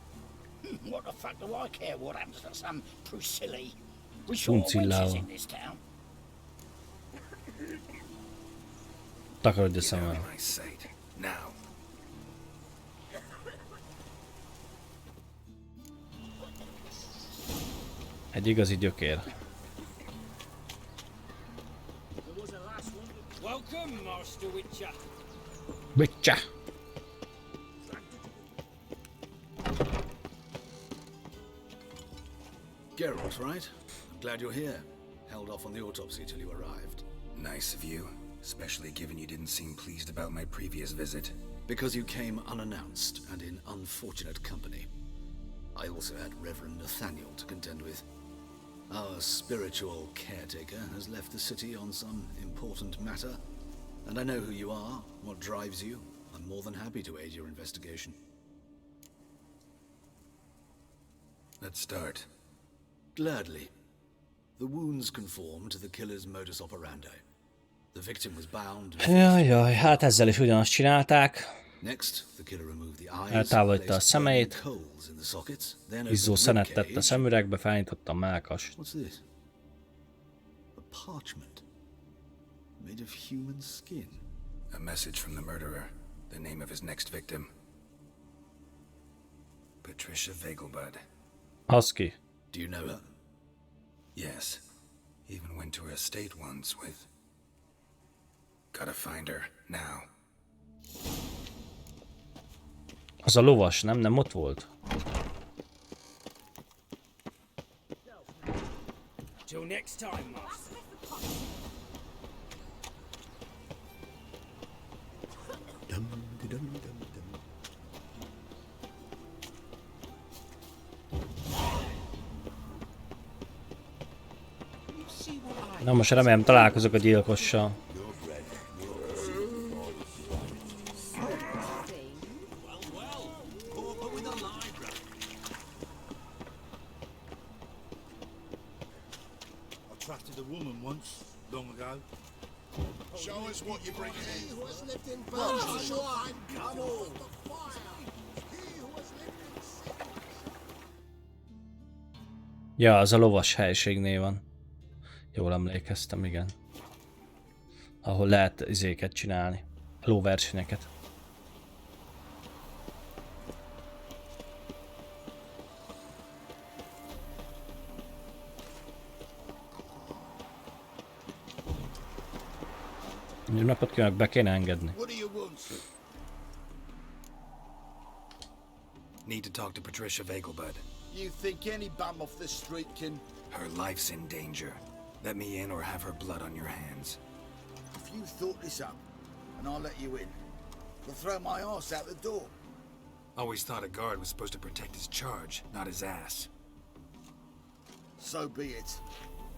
What the fuck do I care what happens to some Priscilla? We saw witches in this town. Takarodj a szemem. Now. Egy igazi gyökér. Welcome, Master Witcher. Witcher. Geralt, right? I'm glad you're here. Held off on the autopsy till you arrived. Nice of you, especially given you didn't seem pleased about my previous visit. Because you came unannounced and in unfortunate company. I also had Reverend Nathaniel to contend with. Our spiritual caretaker has left the city on some important matter, and I know who you are, what drives you. I'm more than happy to aid your investigation. Let's start. Gladly. The wounds conform to the killer's modus operandi. The victim was bound. Jaj, hát ezzel is ugyanazt csinálták. Next, the killer removed the eyes, Eltávolítta a szemeit, coals in the sockets, then izzó szenet tett a szemüregbe, felnyitotta a mellkast. What's this? A parchment made of human skin. A message from the murderer. The name of his next victim. Patricia Vegelbud. Husky. Do you know her? Yes. Even went to her estate once with... Gotta find her, now. Az a lovas, nem? Nem ott volt? Till next time, Master. Na most remélem találkozok a gyilkossal. Show us what you bring in. He who has lived in Belgium shall find come on the fire. He who has lived in Ja, az a lovas helységnél van. Jól emlékeztem, igen. Ahol lehet izéket csinálni. Lóversenyeket. Egy napot kívánok, be kéne engedni. Need to talk to Patricia Vegelbud. You think any bum off the street can... Her life's in danger. Let me in or have her blood on your hands. If you thought this up, and I'll let you in, I'll throw my ass out the door. Always thought a guard was supposed to protect his charge, not his ass. So be it.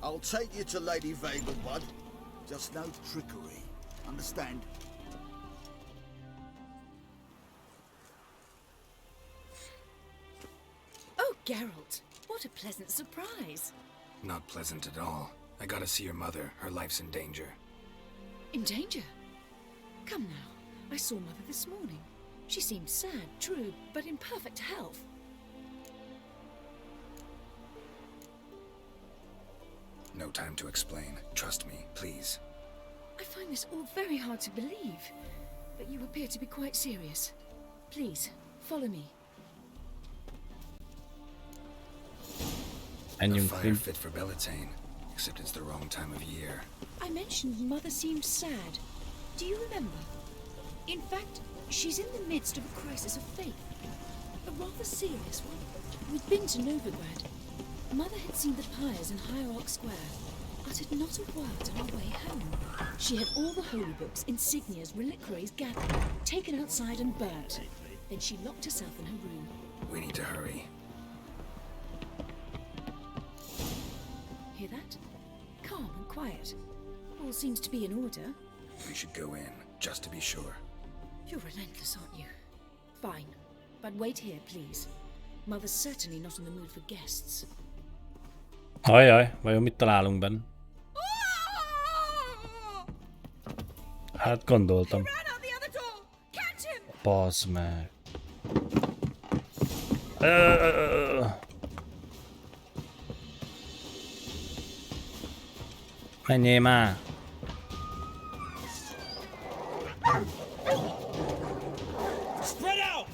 I'll take you to Lady Vegelbud. Just no trickery. Understand? Oh, Geralt, what a pleasant surprise. Not pleasant at all. I gotta see your mother. Her life's in danger. In danger? Come now, I saw Mother this morning. She seemed sad, true, but in perfect health. No time to explain. Trust me, please. I find this all very hard to believe, but you appear to be quite serious. Please, follow me. And a fire fit for Bellatane, except it's the wrong time of year. I mentioned Mother seemed sad. Do you remember? In fact, she's in the midst of a crisis of faith. A rather serious one. We'd been to Novigrad. Mother had seen the pyres in Hierarch Square, uttered not a word on our way home. She had all the holy books, insignias, reliquaries gathered, taken outside and burnt. Then she locked herself in her room. We need to hurry. Hear that? Calm and quiet. All seems to be in order. We should go in, just to be sure. You're relentless, aren't you? Fine. But wait here, please. Mother's certainly not in the mood for guests. Ajaj, vajon mit találunk benne? Hát gondoltam. Bazd meg. Menjél már!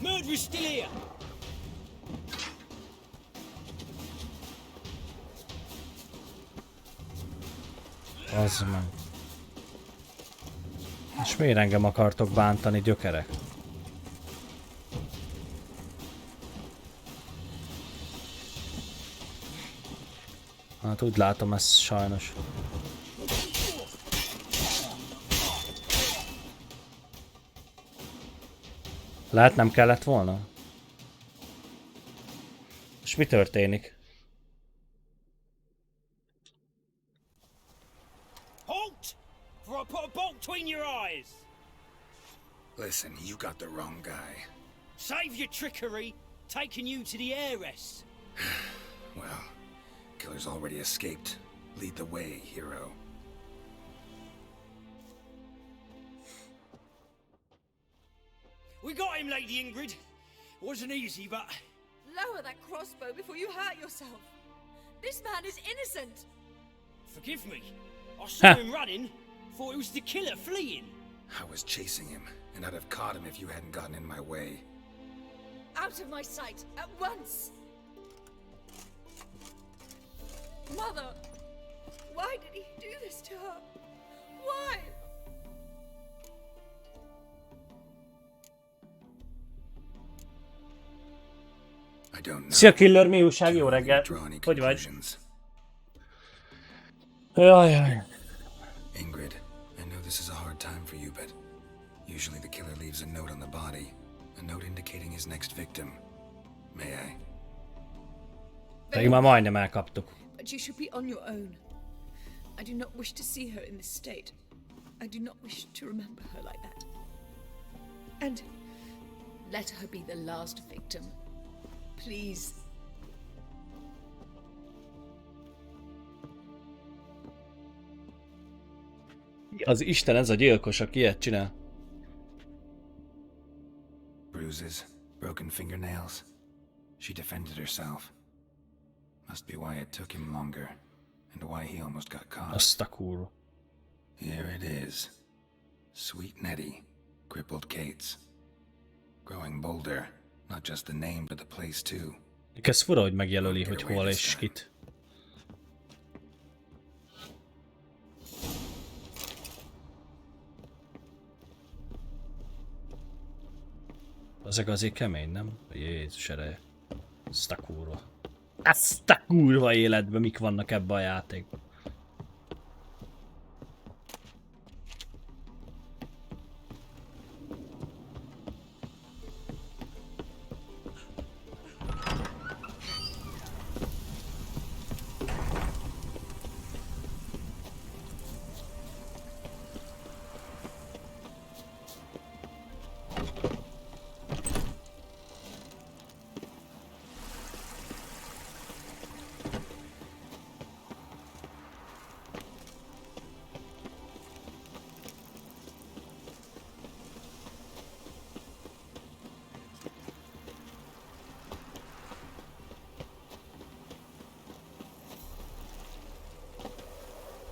Murderer's still here. Az meg. És miért engem akartok bántani, gyökerek? Hát úgy látom, ez sajnos. Lehet nem kellett volna? És mi történik? Halt! For I put a bolt between your eyes. Listen, you got the wrong guy. Save your trickery, taking you to the heiress. Well, killer's already escaped. Lead the way, hero. We got him, Lady Ingrid. Wasn't easy, but... Lower that crossbow before you hurt yourself. This man is innocent. Forgive me. I saw him running, thought it was the killer fleeing. I was chasing him, and I'd have caught him if you hadn't gotten in my way. Out of my sight, at once! Mother! Why did he do this to her? Why? Szia Killer, mi újság? Jó reggel! Hogy vagy? Jaj. Ingrid, I know this is a hard time for you, but usually the killer leaves a note on the body, a note indicating his next victim. May I? Pedig már majdnem elkaptuk. But you should be on your own. I do not wish to see her in this state. I do not wish to remember her like that. And let her be the last victim. Please. Az Isten, ez a gyilkos, aki ilyet csinál. Bruises, broken fingernails. She defended herself. Must be why it took him longer, and why he almost got caught. Azt a kurva. Here it is. Sweet Nettie, crippled Kate's. Growing bolder, not just the name but the place too. Ez fura, hogy megjelöli, hogy hol és kit. Ezek azért kemény, nem? Jézus ereje. Azt a kurva. Azt a kurva életben mik vannak ebbe a játékban.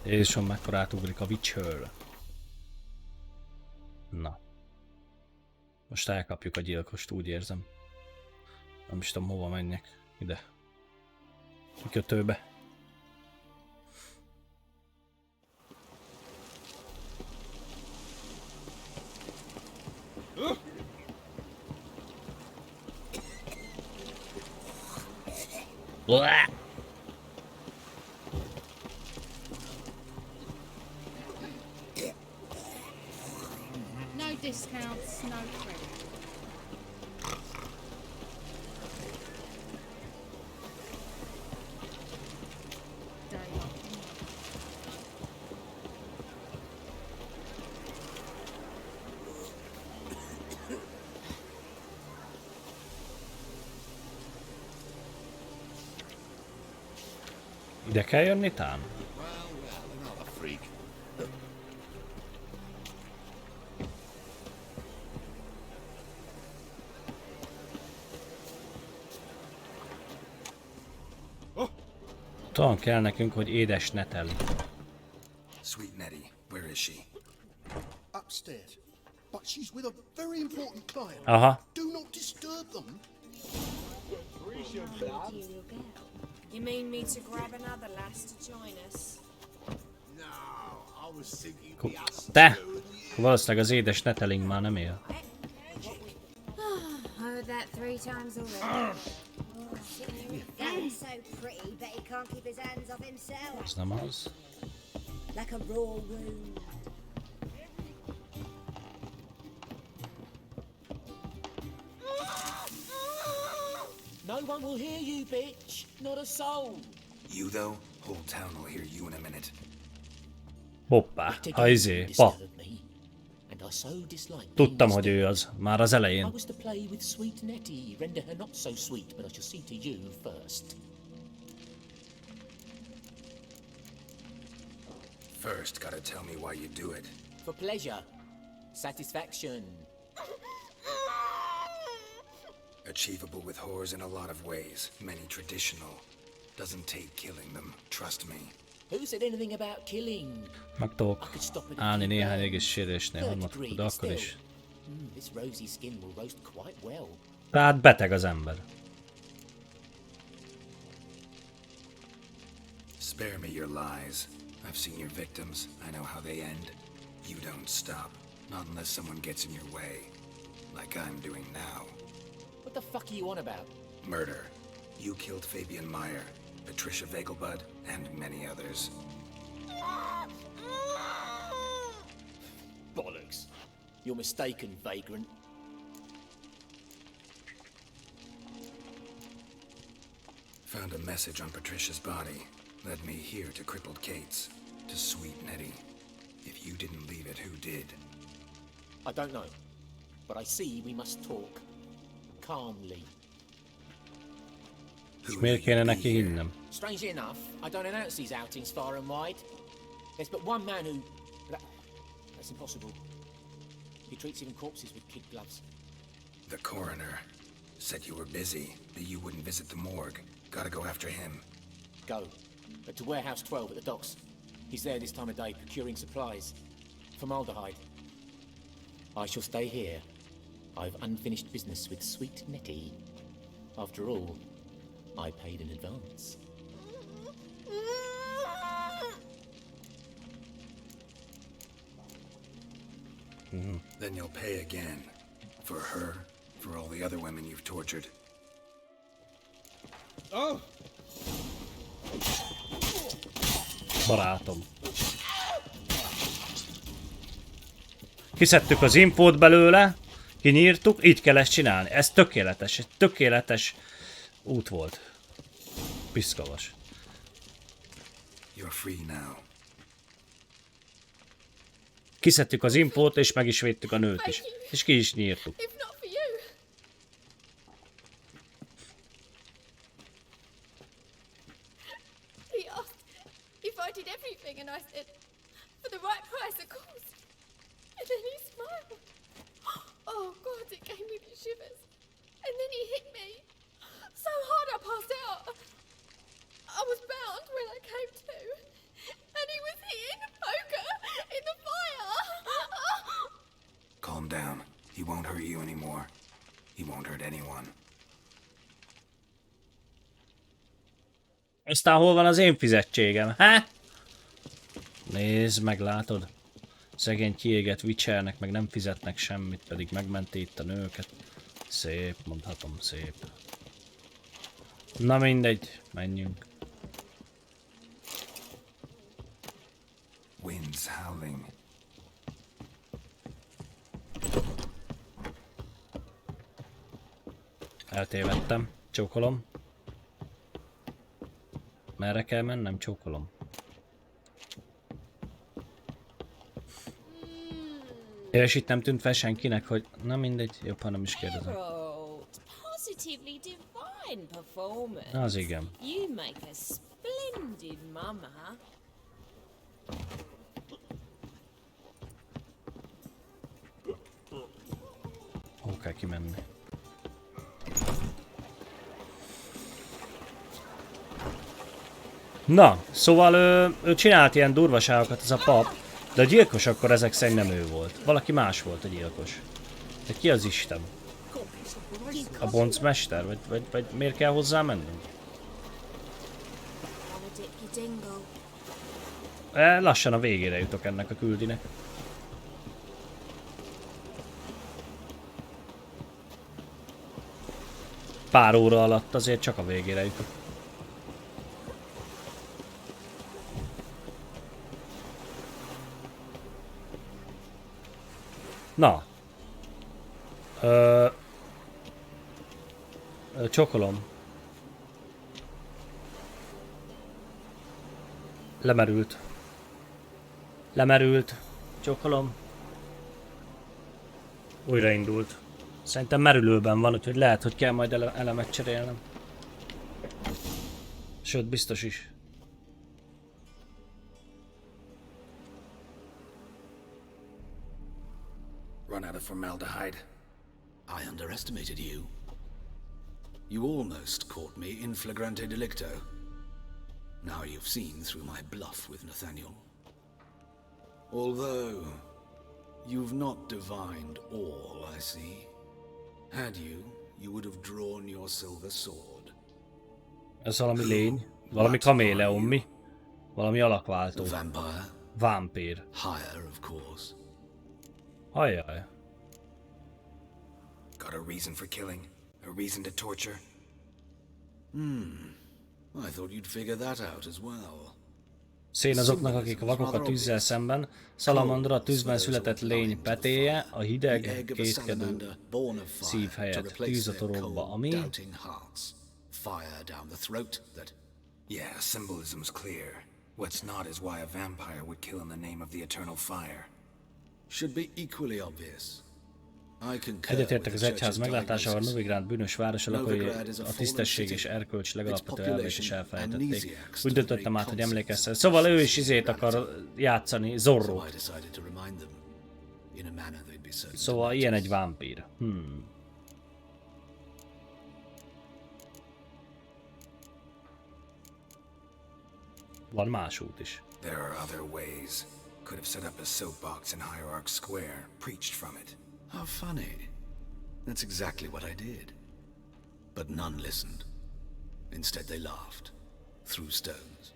Jézusom, mekkora átugrik a Witcher. Na. Most elkapjuk a gyilkost, úgy érzem. Nem is tudom, hova menjek. Ide. A kötőbe. No discounts, no credit. Ide kell jönni tán? Talán kell nekünk, hogy édes Netel. Sweet Nettie, where is she? Upstairs. but she's with a very important client. Aha. Do not disturb them. You mean me to grab another lass to join us? No, I was thinking Te! Valószínűleg az édes neteling már nem él. Heard that 3 times already. That is so pretty, but he can't keep his hands off himself. Ez nem az. Like a raw wound. No one will hear you, bitch. Not a soul. You though, whole town will hear you in a minute. Hoppá, ha izé, pa. Tudtam, hogy ő az, már az elején. I was to play with sweet Nettie, render her not so sweet, but I shall see to you first. First, gotta tell me why you do it. For pleasure, satisfaction. Achievable with whores in a lot of ways, many traditional. Doesn't take killing them, trust me. Who said anything about killing? Meg tudok állni néhány egész sérülésnél, harmadkor, de akkor is. This rosy skin will roast quite well. Tehát beteg az ember. Spare me your lies. I've seen your victims. I know how they end. You don't stop. Not unless someone gets in your way. Like I'm doing now. What the fuck are you on about? Murder. You killed Fabian Meyer, Patricia Vegelbud, and many others. Bollocks. You're mistaken, vagrant. Found a message on Patricia's body. Led me here to crippled Kate's. To sweet Nettie. If you didn't leave it, who did? I don't know. But I see we must talk. Calmly. És miért kéne neki hinnem? Strangely enough, I don't announce these outings far and wide. There's but one man who... That's impossible. He treats even corpses with kid gloves. The coroner said you were busy, that you wouldn't visit the morgue. Gotta go after him. Go. But to Warehouse 12 at the docks. He's there this time of day procuring supplies. Formaldehyde. I shall stay here. I've unfinished business with sweet Nettie. After all, I paid in advance. Then you'll pay again. For her, for all the other women you've tortured. Oh! Barátom. Kiszedtük az infót belőle, kinyírtuk, így kell ezt csinálni. Ez tökéletes, egy tökéletes út volt. Piszkavas. You're free now. Kiszedtük az infót, és meg is védtük a nőt is. És ki is nyírtuk. He asked if I did everything, and I said, for the right price, of course. And then he smiled. Oh God, it gave me the shivers. And then he hit me so hard I passed out. I was bound when I came to, and he was hitting the poker in the fire. Calm down. He won't hurt you anymore. He won't hurt anyone. Aztán hol van az én fizetségem, ha? Nézd meg, látod? Szegény kiégett Witchernek meg nem fizetnek semmit, pedig megmenti itt a nőket. Szép, mondhatom, szép. Na mindegy, menjünk. Winds howling. Eltévedtem, csókolom. Merre kell mennem? Csókolom. És itt nem tűnt fel senkinek, hogy na mindegy, jobb, ha nem is kérdezem. Positively divine performance. Az igen. You make a splendid mama. Hol kell kimenni? Na, szóval ő csinált ilyen durvaságokat, ez a pap, De a gyilkos akkor ezek szerint nem ő volt. Valaki más volt a gyilkos. De ki az Isten? A boncmester? Vagy miért kell hozzá mennünk? Lassan a végére jutok ennek a küldinek. Pár óra alatt azért csak a végére jutok. Na. Csokolom. Lemerült. Lemerült. Csokolom. Újraindult. Szerintem merülőben van, úgyhogy lehet, hogy kell majd elemet cserélnem. Sőt, biztos is. Run out of formaldehyde. I underestimated you. You almost caught me in flagrante delicto. Now you've seen through my bluff with Nathaniel. Although, you've not divined all, I see. Had you, you would have drawn your silver sword. Ez valami lény, valami kaméleon, mi? Valami alakváltó. Vampire? Vámpír. Higher, of course. Ajjaj. Got a reason for killing? A reason to torture? I thought you'd figure that out as well. Szén azoknak, akik vakok a tűzzel szemben, Szalamandra a tűzben született lény petéje, a hideg, kétkedő szív helyett tűz a torokba, ami... Yeah, symbolism's clear. What's not is why a vampire would kill in the name of the eternal fire. Should be equally obvious. Egyetértek az egyház meglátásával, Novigrád bűnös városa lakói a tisztesség és erkölcs legalapvető elveit is elfelejtették. Úgy döntöttem át, hogy emlékeztet. Szóval ő is izét akar játszani, Zorrót. Szóval ilyen egy vámpír. Van más út is. There are other ways. Could have set up a soapbox in Hierarch Square, preached from it. How funny. That's exactly what I did. But none listened. Instead they laughed. Threw stones.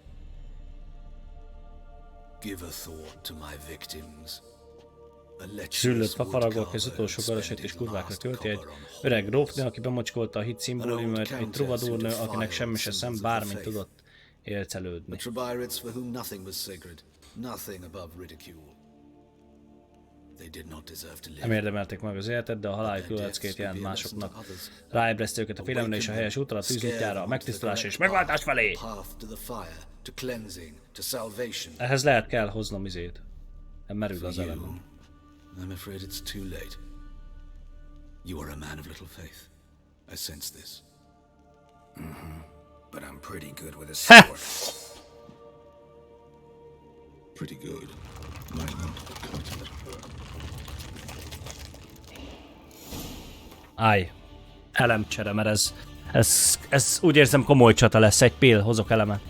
Give a thought to my victims. Zsüllött fafaragok az utolsó galasait és kurvákra költi egy öreg grófnő, aki bemocskolta a hit szimbólumot, egy truvadúrnő, akinek semmi se szem, bármint tudott élcelődni. Nem érdemelték meg az életet, de a halál külleckét jelent másoknak. Ráébreszti őket a félelemre és a helyes útra, a tűz útjára, a megtisztulás és megváltás felé! Ehhez lehet kell hoznom izét. Nem merül az elem. I'm afraid it's too late. You are a man of little faith. I sense this. But I'm pretty good with a sword. Pretty good. Állj. Elemcsere, mert ez úgy érzem komoly csata lesz. Egy pill, hozok elemet.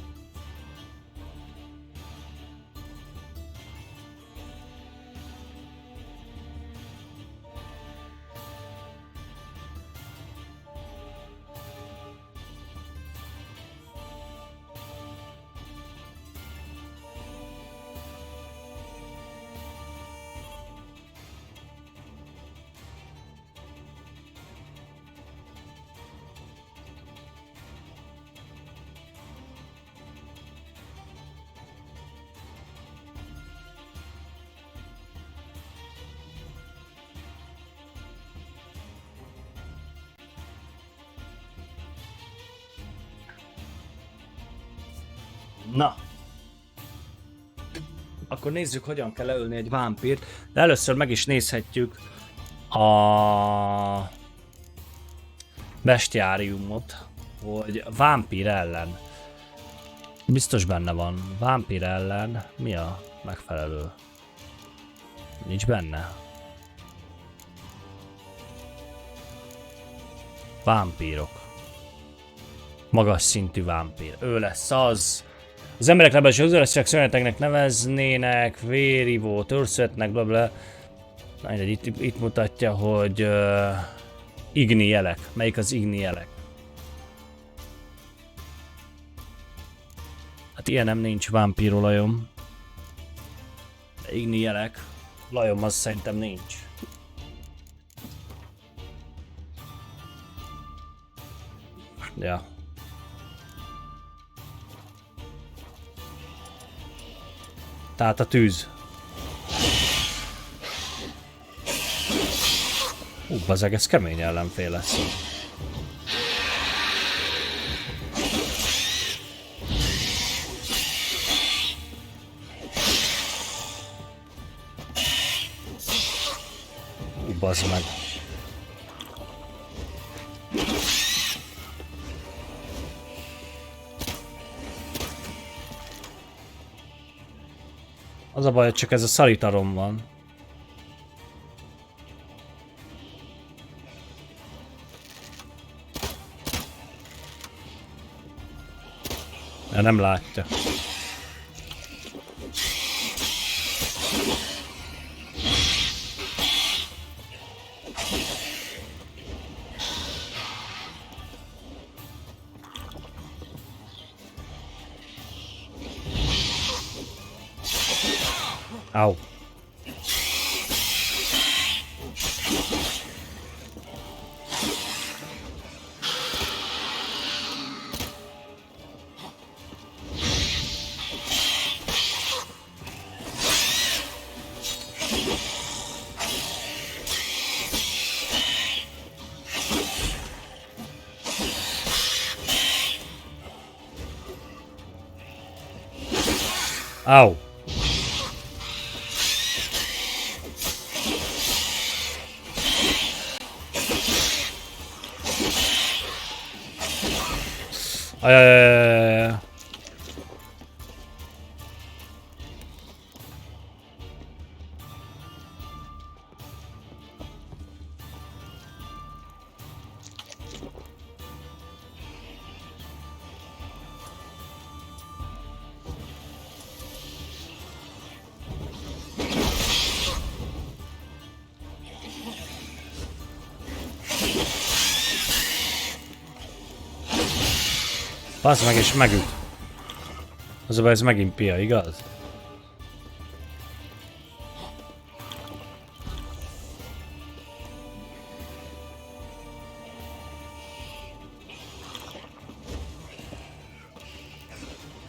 Na. Akkor nézzük, hogyan kell leölni egy vámpírt. De először meg is nézhetjük a bestiáriumot, hogy vámpír ellen. Biztos benne van. Vámpír ellen mi a megfelelő? Nincs benne. Vámpírok. Magas szintű vámpír. Ő lesz az. Az emberek legalábbis özöleszek szörnyeteknek neveznének, vérivó, törszötnek, blablabla. Itt mutatja, hogy igni jelek. Melyik az igni jelek? Hát ilyenem nincs, vámpírolajom. De igni jelek. Lajom az szerintem nincs. Ja. Tehát a tűz. Bazeg, ez kemény ellenfél lesz. Bazd meg. Az a baj, hogy csak ez a szaritarom van. De nem látja. Au. Au. Basz meg és megüt. Az a baj, ez megint pia, igaz?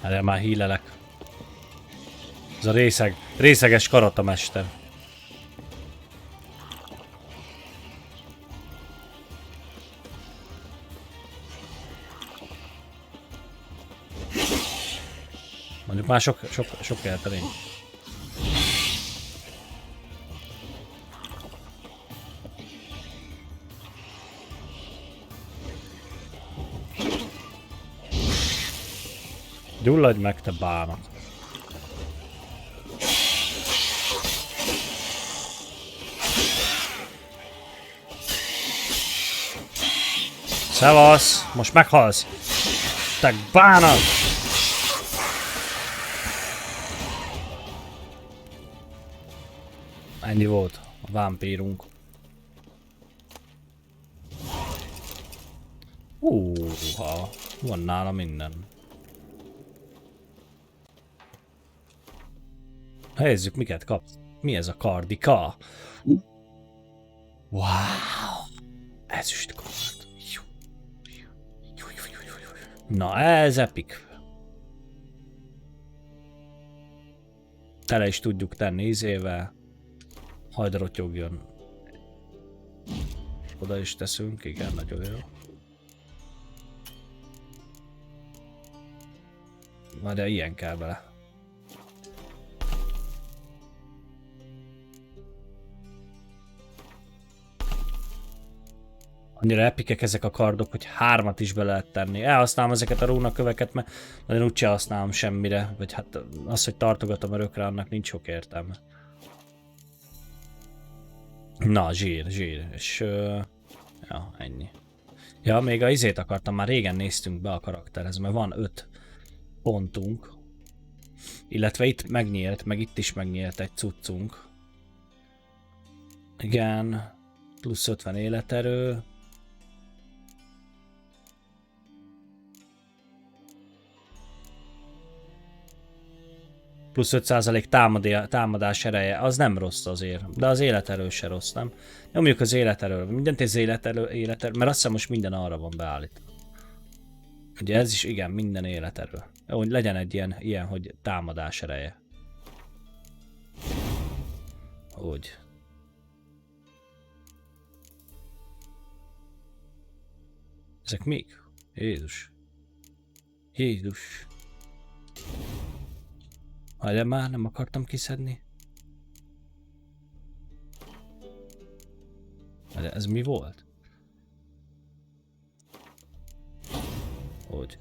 Erre már hílelek. Ez a részeges karatamester. Mondjuk már sok elterény. Gyulladj meg, te bánat! Szevasz! Most meghalsz! Te bánat! Ennyi volt a vámpírunk. Húha, van nála minden. Helyezzük, miket kapsz. Mi ez a kardika? Wow! Ezüst kard. Na, ez epic. Tele is tudjuk tenni izével. Hajdarottyogjon. Oda is teszünk, igen, nagyon jó. Na de ilyen kell bele. Annyira epikek ezek a kardok, hogy 3-at is be lehet tenni. Elhasználom ezeket a rúnaköveket, mert én úgyse használom semmire. Vagy hát az, hogy tartogatom örökre, annak nincs sok értelme. Na, zsír. És... ja, ennyi. Ja, még a izét akartam, már régen néztünk be a karakterhez, mert van 5 pontunk. Illetve itt megnyílt, meg itt is megnyílt egy cuccunk. Igen, plusz 50 életerő. Plusz 5% támadás ereje, az nem rossz azért, de az életerő se rossz, nem? Nyomjuk az életerő, mindent ez életerő, mert azt hiszem most minden arra van beállítva. Ugye ez is, igen, minden életerő. Jó, hogy legyen egy ilyen, hogy támadás ereje. Úgy. Ezek mik? Jézus. Jézus. Hagyja már, nem akartam kiszedni. De ez mi volt? Hogy?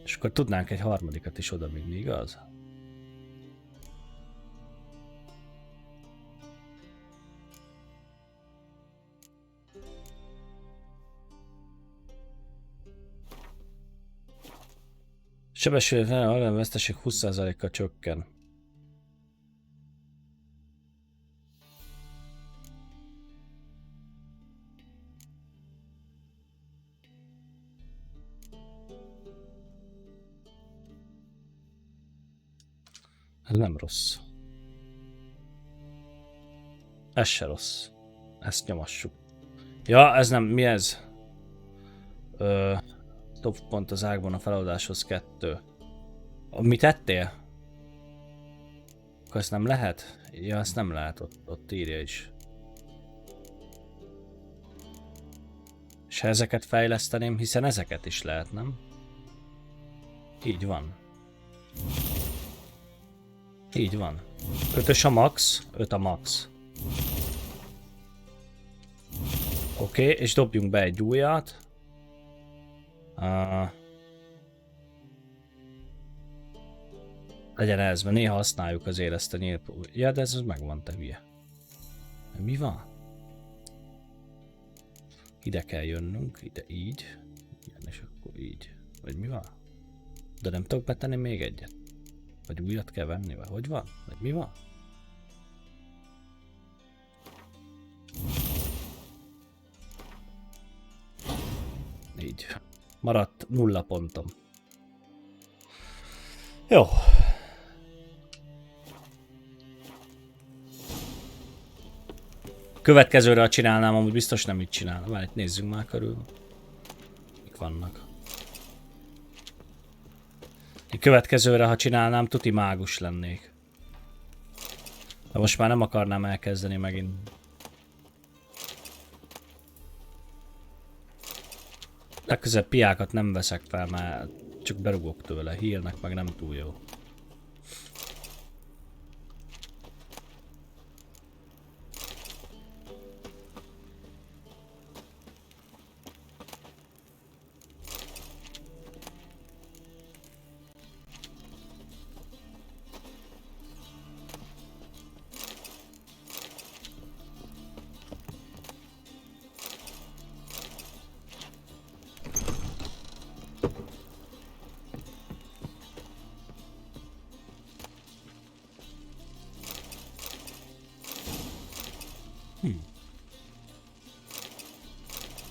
És akkor tudnánk egy harmadikat is oda vinni, igaz? Sebesülés a veszteség 20%-kal csökken. Ez nem rossz. Ez se rossz. Ezt nyomassuk. Ja, ez nem, mi ez? Top pont az ágban a feloldáshoz 2. Mit tettél? Akkor ezt nem lehet? Ja, ezt nem lehet, ott írja is. És ha ezeket fejleszteném, hiszen ezeket is lehet, nem? Így van. Így van. 5-ös a max, 5 a max. Oké, és dobjunk be egy újat. Legyen ez, mert néha használjuk azért ezt a nyílt. Ja, de ez megvan, te hülye. Mi van? Ide kell jönnünk, ide így. Igen, és akkor így. Vagy mi van? De nem tudok betenni még egyet? Vagy újat kell venni, vagy hogy van? Vagy mi van? Így. Maradt 0 pontom. Jó. Következőre, ha csinálnám, amúgy biztos nem így csinálnám. Várj, nézzünk már körül. Mik vannak. Következőre, ha csinálnám, tuti mágus lennék. De most már nem akarnám elkezdeni megint. Legközelebb piákat nem veszek fel, mert csak berugok tőle. Hírnek meg nem túl jó.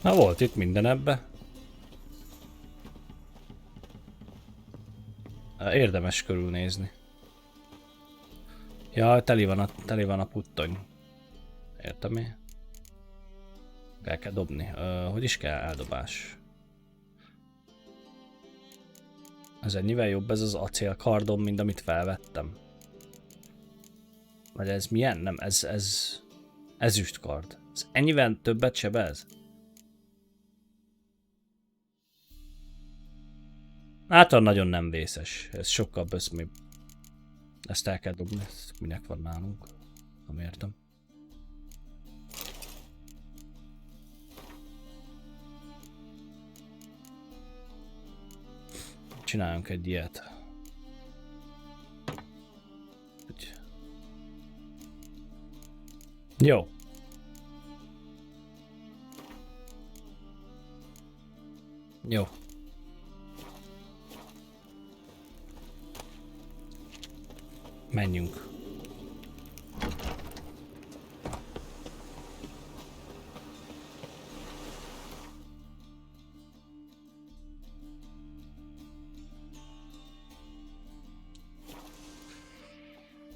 Na, volt itt minden ebbe. Érdemes körülnézni. Ja, teli van a puttony. Értem én? El kell dobni. Hogy is kell eldobás? Ez ennyivel jobb ez az acélkardom, mint amit felvettem. Vagy ez milyen? Nem, ez ezüstkard. Ez ennyivel többet sebez? Által nagyon nem vészes. Ez sokkal böszmébb. Ezt el kell dobni. Ezt minek van nálunk? Nem értem. Csináljunk egy ilyet. Jó. Jó. Menjünk.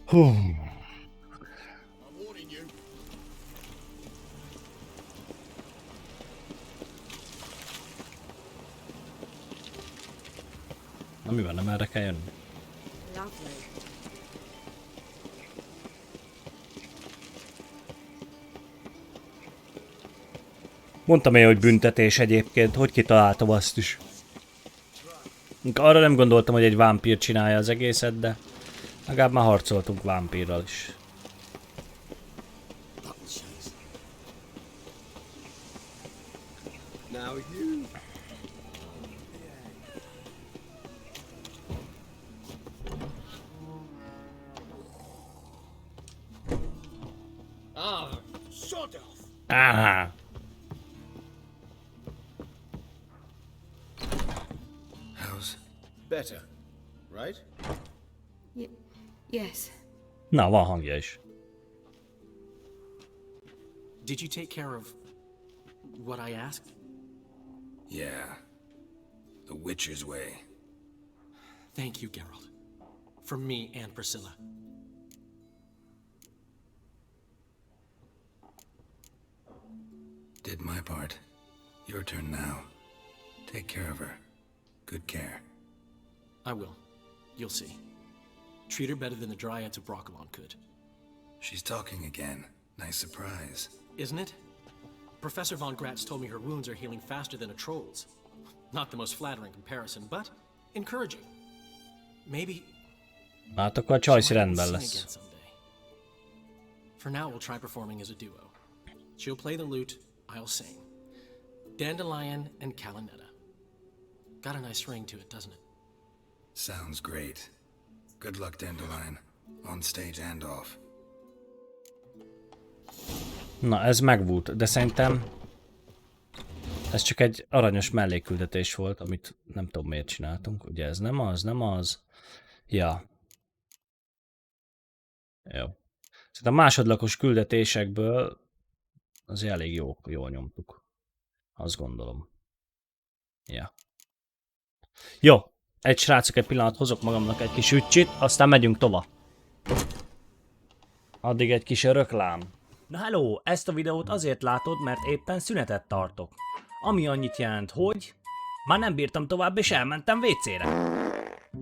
Hú. Na mi van, nem erre kell jönni? Mondtam én, hogy büntetés egyébként, hogy kitaláltam azt is. Arra nem gondoltam, hogy egy vámpír csinálja az egészet, de legalább már harcoltunk vámpírral is. Aha. How's better, right? Yes. Na, van hangja is. Did you take care of what I asked? Yeah. The Witcher's way. Thank you, Geralt. From me and Priscilla. Did my part. Your turn now. Take care of her. Good care. I will. You'll see. Treat her better than the Dryads of Broccolon could. She's talking again. Nice surprise. Isn't it? Professor von Gratz told me her wounds are healing faster than a troll's. Not the most flattering comparison, but encouraging. Maybe... Hát akkor a Csajci rendben lesz. For now, we'll try performing as a duo. She'll play the lute, I'll sing. Dandelion and Calinetta. Got a nice ring to it, doesn't it? Sounds great. Good luck, Dandelion. On stage and off. Na, ez megvolt, de szerintem ez csak egy aranyos mellékküldetés volt, amit nem tudom miért csináltunk. Ugye ez nem az, nem az. Ja. Jó. Szerintem a másodlagos küldetésekből azért elég jól nyomtuk. Azt gondolom. Ja. Jó. Egy srácok, egy pillanat, hozok magamnak egy kis üccsit, aztán megyünk tovább. Addig egy kis öröklám. Na hello, ezt a videót azért látod, mert éppen szünetet tartok. Ami annyit jelent, hogy már nem bírtam tovább és elmentem WC-re.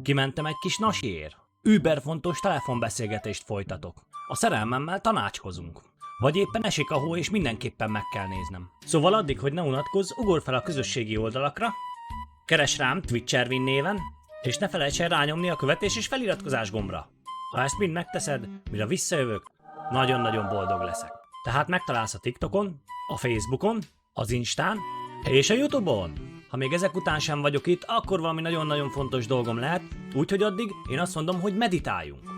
Kimentem egy kis nasiért. Überfontos telefonbeszélgetést folytatok. A szerelmemmel tanácskozunk. Vagy éppen esik a hó és mindenképpen meg kell néznem. Szóval addig, hogy ne unatkozz, ugorj fel a közösségi oldalakra, keresd rám Witcherek néven, és ne felejts el rányomni a követés és feliratkozás gombra. Ha ezt mind megteszed, mire visszajövök, nagyon-nagyon boldog leszek. Tehát megtalálsz a TikTokon, a Facebookon, az Instán és a YouTube-on. Ha még ezek után sem vagyok itt, akkor valami nagyon-nagyon fontos dolgom lehet, úgyhogy addig én azt mondom, hogy meditáljunk.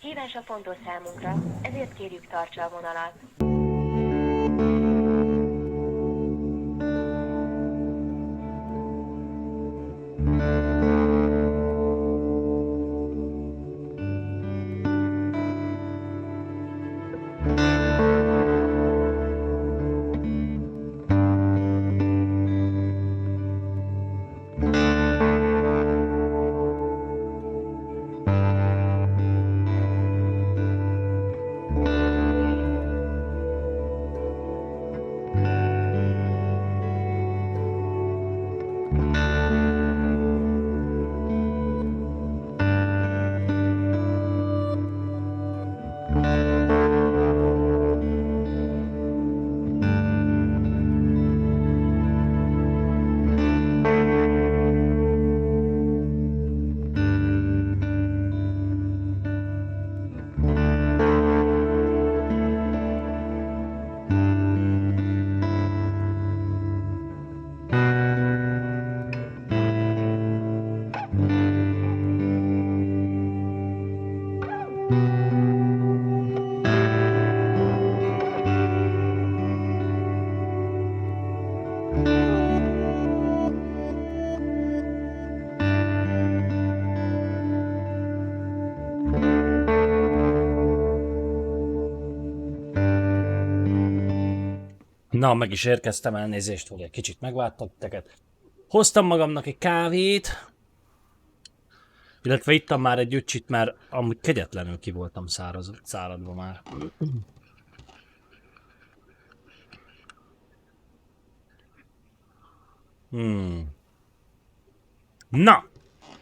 Hívása fontos számunkra, ezért kérjük tartsa a vonalat. Na, meg is érkeztem, elnézést, hogy egy kicsit megvártak titeket. Hoztam magamnak egy kávét, illetve ittam már egy ücsit, mert amúgy kegyetlenül ki voltam száradva már. Na,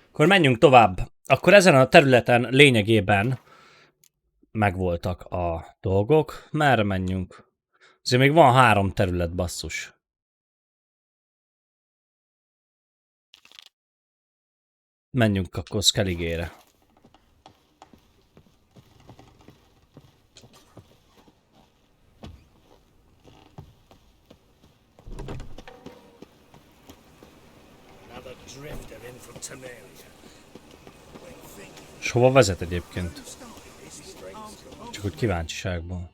akkor menjünk tovább. Akkor ezen a területen lényegében megvoltak a dolgok. Merre menjünk? Azért még van 3 terület, basszus. Menjünk akkor Skelligére. És hova vezet egyébként? Csak úgy kíváncsiságból.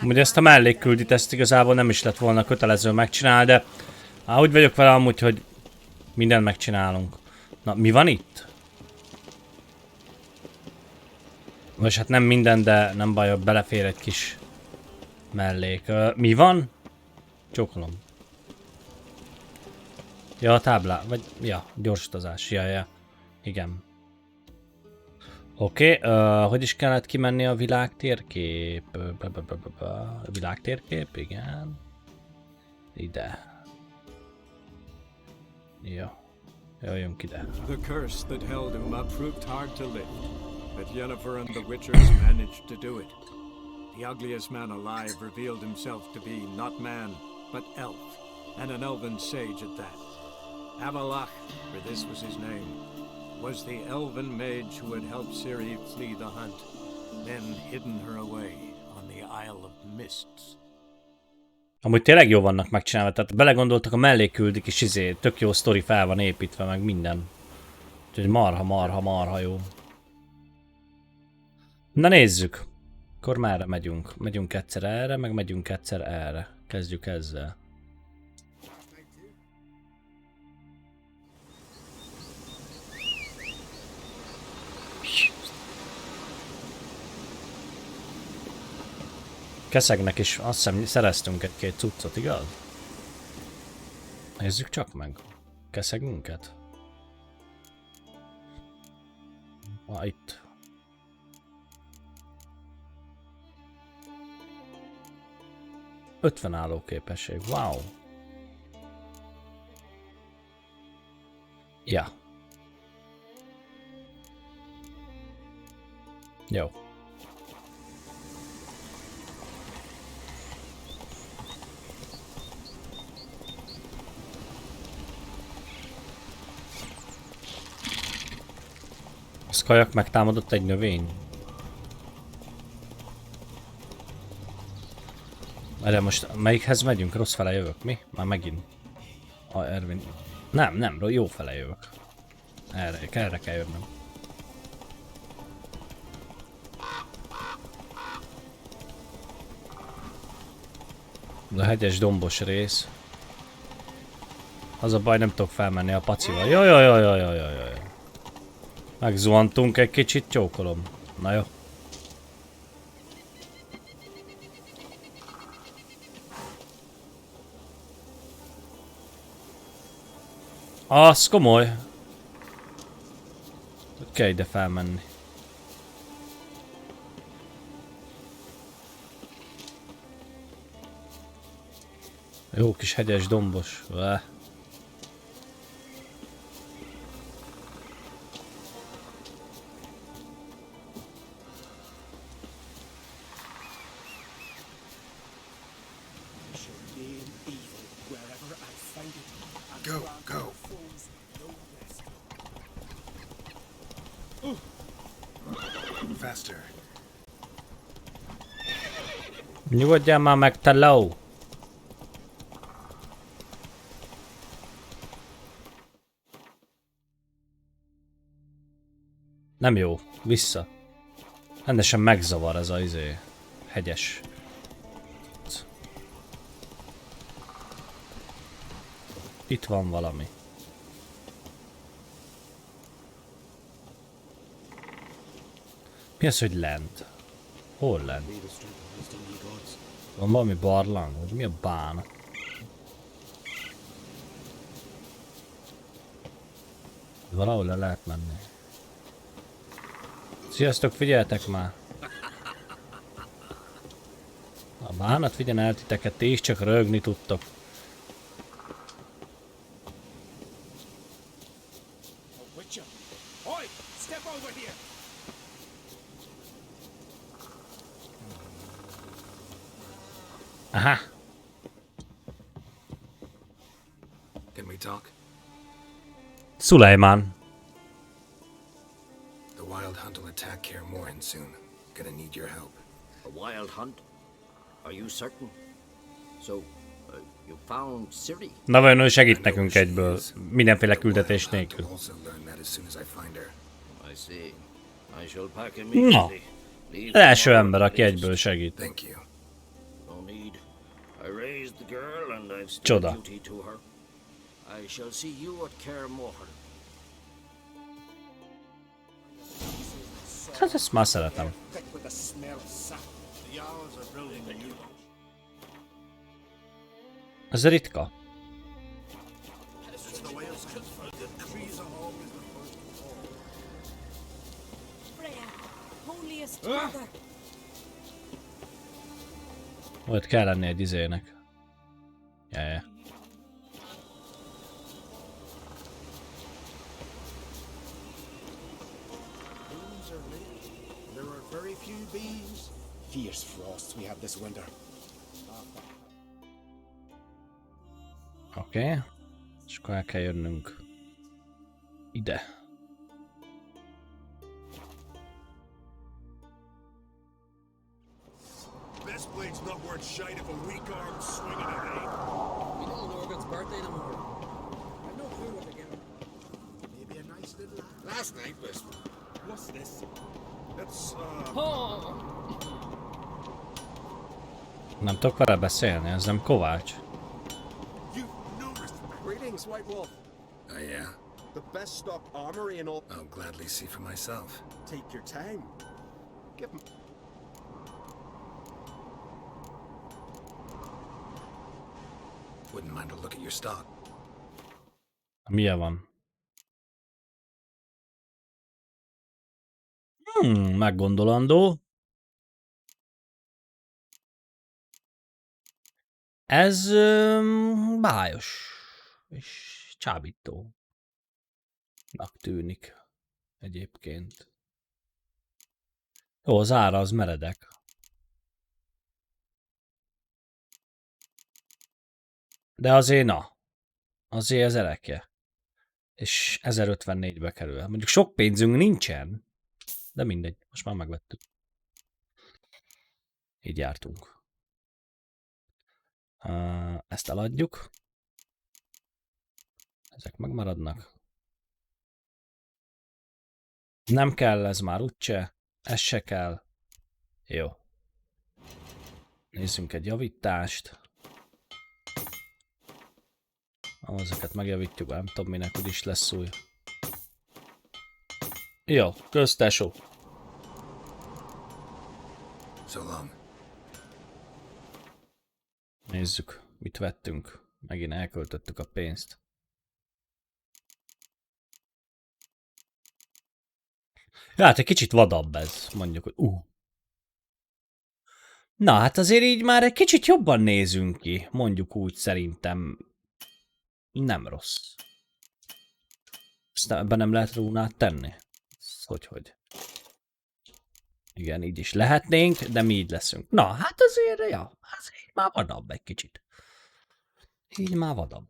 Amúgy ezt a mellékküldit, ezt igazából nem is lett volna kötelező megcsinálni, de úgy vagyok vele amúgy, hogy mindent megcsinálunk. Na, mi van itt? Most hát nem minden, de nem baj, hogy belefér egy kis mellék. Mi van? Csókolom. Ja, a táblá, vagy ja, gyorsítozás. Ja. Igen. Oké, hogy is kellett kimenni a világtérkép? A világtérkép, igen. Ide. Jó. Jöjjünk ide. The curse that held him up proved hard to lift, but Yennefer and the Witchers managed to do it. The ugliest man alive revealed himself to be not man, but elf, and an elven sage at that. Avalach, for this was his name, was the elven mage who had helped Ciri flee the hunt, then hidden her away on the Isle of Mists. Amúgy tényleg jó vannak megcsinálva, tehát belegondoltak a mellékküldik is tök jó sztori fel van építve, meg minden. Úgyhogy marha jó. Na nézzük. Akkor merre megyünk? Megyünk egyszer erre, meg megyünk egyszer erre. Kezdjük ezzel. Keszegnek is, azt hiszem szereztünk egy-két cuccot, igaz? Nézzük csak meg. Keszegünket. Itt. ...50 állóképesség, wow! Ja. Jó. Az kajak megtámadott egy növény. Erre most melyikhez megyünk? Rossz fele jövök, mi? Már megint. Ervin. Nem, jó fele jövök. Erre kell jönnöm. A hegyes dombos rész. Az a baj, nem tudok felmenni a pacival. Jaj. Megzuhantunk egy kicsit, csókolom. Na jó. Az komoly. Hogy kell ide felmenni. Jó kis hegyes dombos. Go. Faster. Nyugodjál már meg, te ló! Nem jó. Vissza. Rendesen megzavar ez a hegyes. Itt van valami. Mi az, hogy lent? Hol lent? Van valami barlang? Vagy mi a bán? Valahol le lehet menni. Sziasztok, figyeltek már! A bánat vigyen el titeket, ti is csak rögni tudtok. Aha. Can we talk? Szulajmán. The wild hunt will attack Kaer Morhen soon. Gonna need your help. A wild hunt? Are you certain? So, you found Ciri? Na vajon ő segít nekünk egyből, mindenféle küldetés nélkül. Na, az első ember, aki egyből segít. Csoda. Hát ezt már szeretem. Ez ritka. Ott kell lenni egy izének. Jajjá. Fierce frosts we have this winter. Oké. És akkor el kell jönnünk ide. Best blade's not worth shite if a weak arm swinging at eight. We know Morgan's birthday tomorrow. I've no clue what to get him. Maybe a nice little last night was. What's this? That's Nem tudok vele beszélni, ez nem Kovács. Greetings, White Wolf. Oh yeah? The best stock armory in all. I'll gladly see for myself. Take your time. Give him. Wouldn't mind a look at your stock. Milyen van? Meggondolandó. Ez bájos és csábítónak tűnik egyébként. Jó, az ára az meredek. De azért na, azért ez erekje. És 1054-be kerül. Mondjuk sok pénzünk nincsen, de mindegy, most már megvettük. Így jártunk. Ezt eladjuk. Ezek megmaradnak. Nem kell ez már úgyse. Ez se kell. Jó. Nézzünk egy javítást. Ezeket megjavítjuk, nem tudom minek, úgyis lesz új. Jó, köztesó. So long. Nézzük, mit vettünk. Megint elköltöttük a pénzt. Ja, hát egy kicsit vadabb ez, mondjuk, hogy Na, hát azért így már egy kicsit jobban nézünk ki, mondjuk úgy szerintem. Nem rossz. Aztán ebben nem lehet rúnát tenni. Hogy. Igen, így is lehetnénk, de mi így leszünk. Na, hát azért, ja, azért már vadabb egy kicsit. Így már vadabb.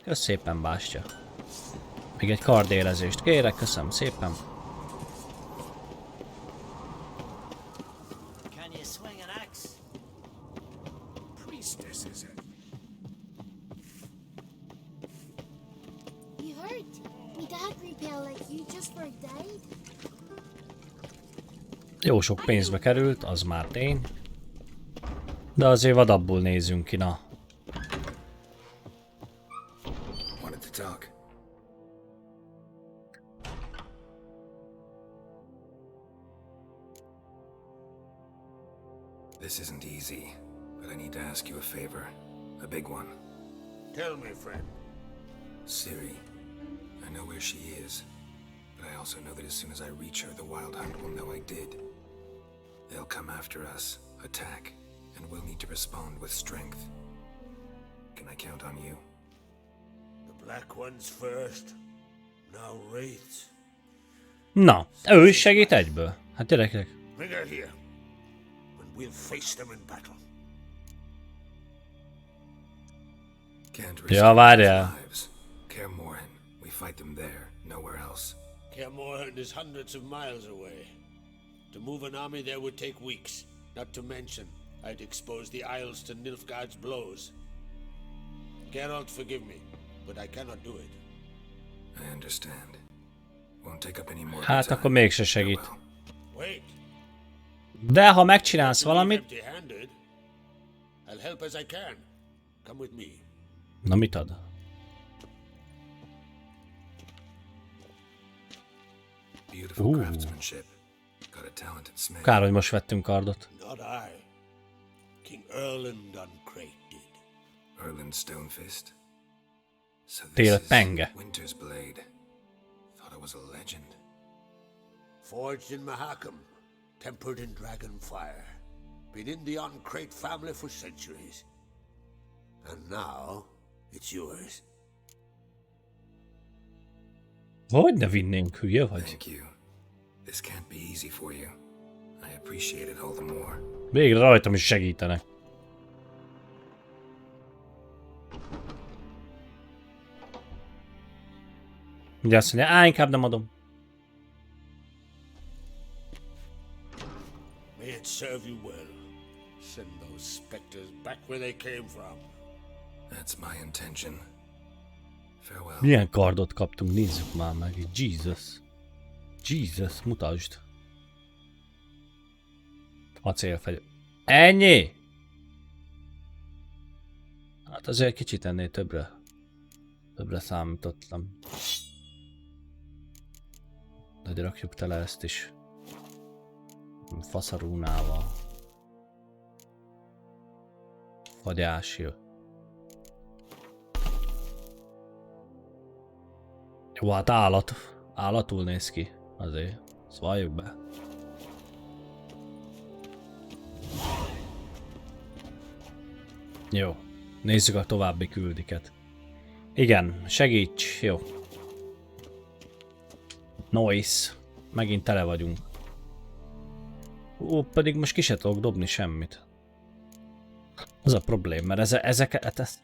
Kösz szépen, bástya. Még egy kardélezést kérek, köszönöm szépen. hurt. My dad rebelled like you just for a day. Jó sok pénzbe került, az már tény. De azért vadabbul nézzünk ki, na. Wanted to talk. This isn't easy, but I need to ask you a favor. A big one. Tell me, friend. Ciri. I know where she is, but I also know that as soon as I reach her, the Wild Hunt will know I did. They'll come after us, attack, and we'll need to respond with strength. Can I count on you? The black ones first. Now wraiths. Na, ő is segít egyből. Hát gyerekek. Bring her here, and we'll face them in battle. Ja, várjál. Kaer Morhen. We fight them there, nowhere else. Kaer Morhen is hundreds of miles away. To move an army there would take weeks. Not to mention, I'd expose the Isles to Nilfgaard's blows. Geralt, forgive me, but I cannot do it. I understand. Won't take up any more. Hát akkor mégse segít. Wait. De ha megcsinálsz valamit... Empty-handed. I'll help as I can. Come with me. Na mit ad? Kár, hogy most vettünk kardot. Not I. King Erland Uncrate did. Erland Stonefist. So Tél penge. Winter's blade. Thought it was a legend. Forged in Mahakam, tempered in dragon fire. Been in the Uncrate family for centuries. And now it's yours. Hogy ne vinnénk, hülye vagy? Thank you. This can't be easy for you. I appreciate it all the more. Végre rajtam is segítenek. Ugye azt mondja, inkább nem adom. May it serve you well. Send those specters back where they came from. That's my intention. Farewell. Milyen kardot kaptunk, nézzük már meg. Jesus. Jesus, mutasd. Acélfegyver. Ennyi? Hát azért kicsit ennél többre számítottam. De rakjuk tele ezt is. Faszarúnával. Fagyás jö. Jó, hát állatul néz ki. Azért, ezt valljuk be. Jó, nézzük a további küldiket. Igen, segíts, jó. Noise. Megint tele vagyunk. Ó, pedig most ki se tudok dobni semmit. Az a probléma, mert ezeket...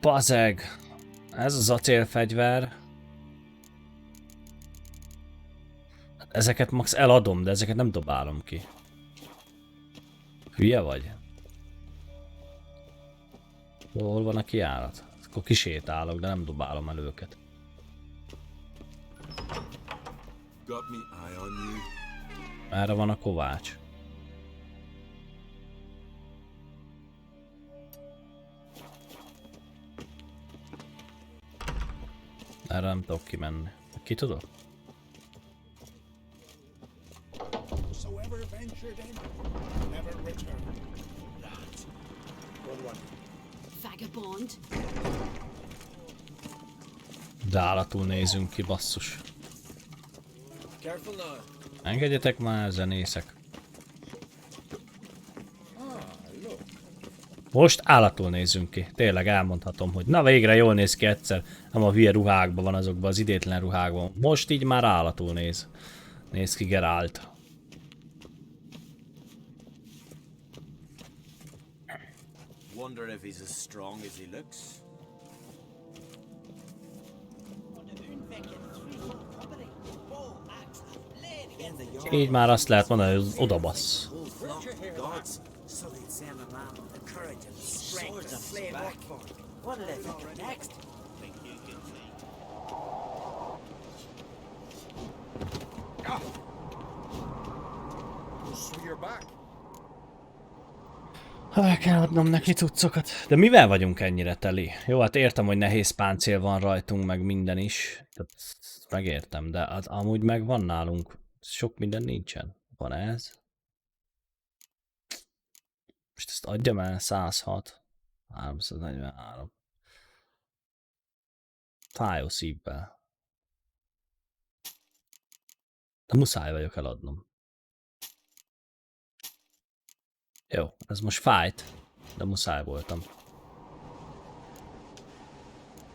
Bazeg. Ez az acélfegyver. Ezeket max eladom, de ezeket nem dobálom ki. Hülye vagy? Hol van a kijárat? Akkor kisétálok, de nem dobálom el őket. Erre van a kovács. Erre nem tudok kimenni. Ki tudok? Vagabond. De állatul nézünk ki, basszus. Engedjetek már, zenészek. Most állatul nézzünk ki. Tényleg elmondhatom, hogy na végre jól néz ki egyszer. Nem a hülye ruhákban van, azokban az idétlen ruhákban. Most így már állatul néz. Néz ki Geralt. Wonder if he's as strong as he looks. Így már azt lehet mondani, hogy odabasz. stay back. What'll they think of next? So you're back. Ha kell adnom neki cuccokat. De mivel vagyunk ennyire teli? Jó, hát értem, hogy nehéz páncél van rajtunk, meg minden is. Ezt megértem, de amúgy meg van nálunk. Sok minden nincsen. Van ez. Most ezt adjam el, 106. 343. Fájó szívvel. De muszáj vagyok eladnom. Jó, ez most fájt, de muszáj voltam.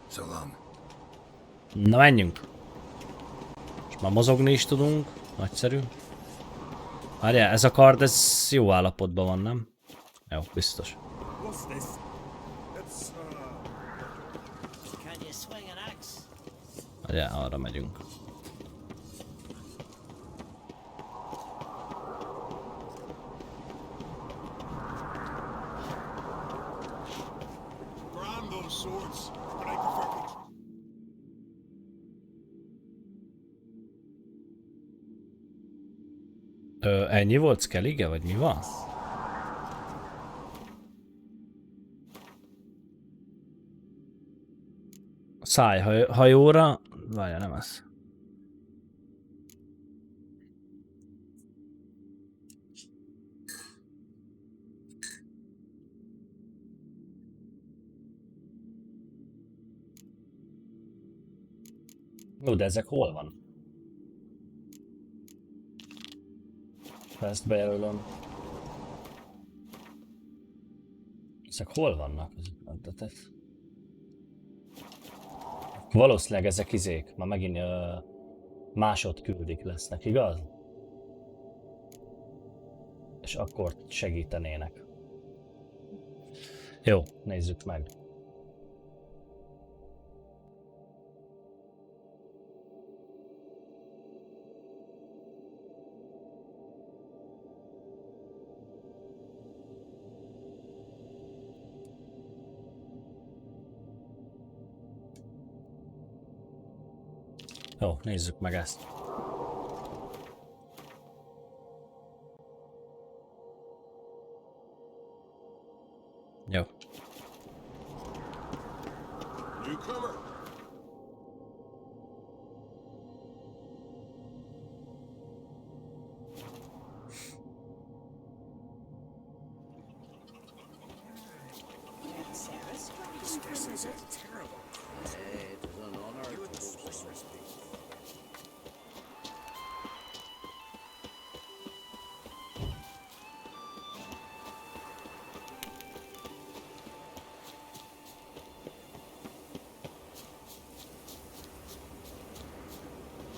So long. Na menjünk! És már mozogni is tudunk. Nagyszerű. Várjál, ez a kard, ez jó állapotban van, nem? Jó, biztos. Várjál, arra megyünk. Ennyi volt Skellige, vagy mi van? Szájhajóra... Várja, nem ez. Jó, de ezek hol van? Ezt bejelölöm. Ezek hol vannak? Valószínűleg ezek izék. Már megint másodküldik lesznek, igaz? És akkor segítenének. Jó, nézzük meg. Jó, nézzük meg ezt. Jó.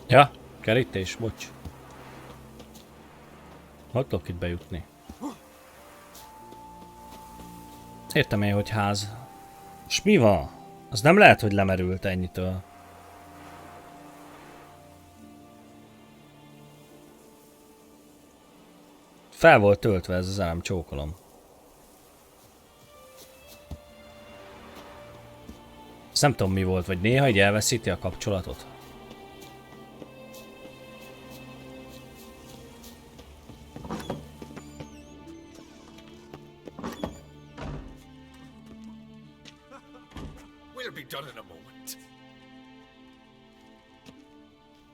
Ja, kerítés, bocs. Hogy tudok itt bejutni? Értem én, hogy ház. És mi van? Az nem lehet, hogy lemerült ennyitől. Fel volt töltve ez az elem, csókolom. Ezt nem tudom mi volt, vagy néha így elveszíti a kapcsolatot. Done in a moment.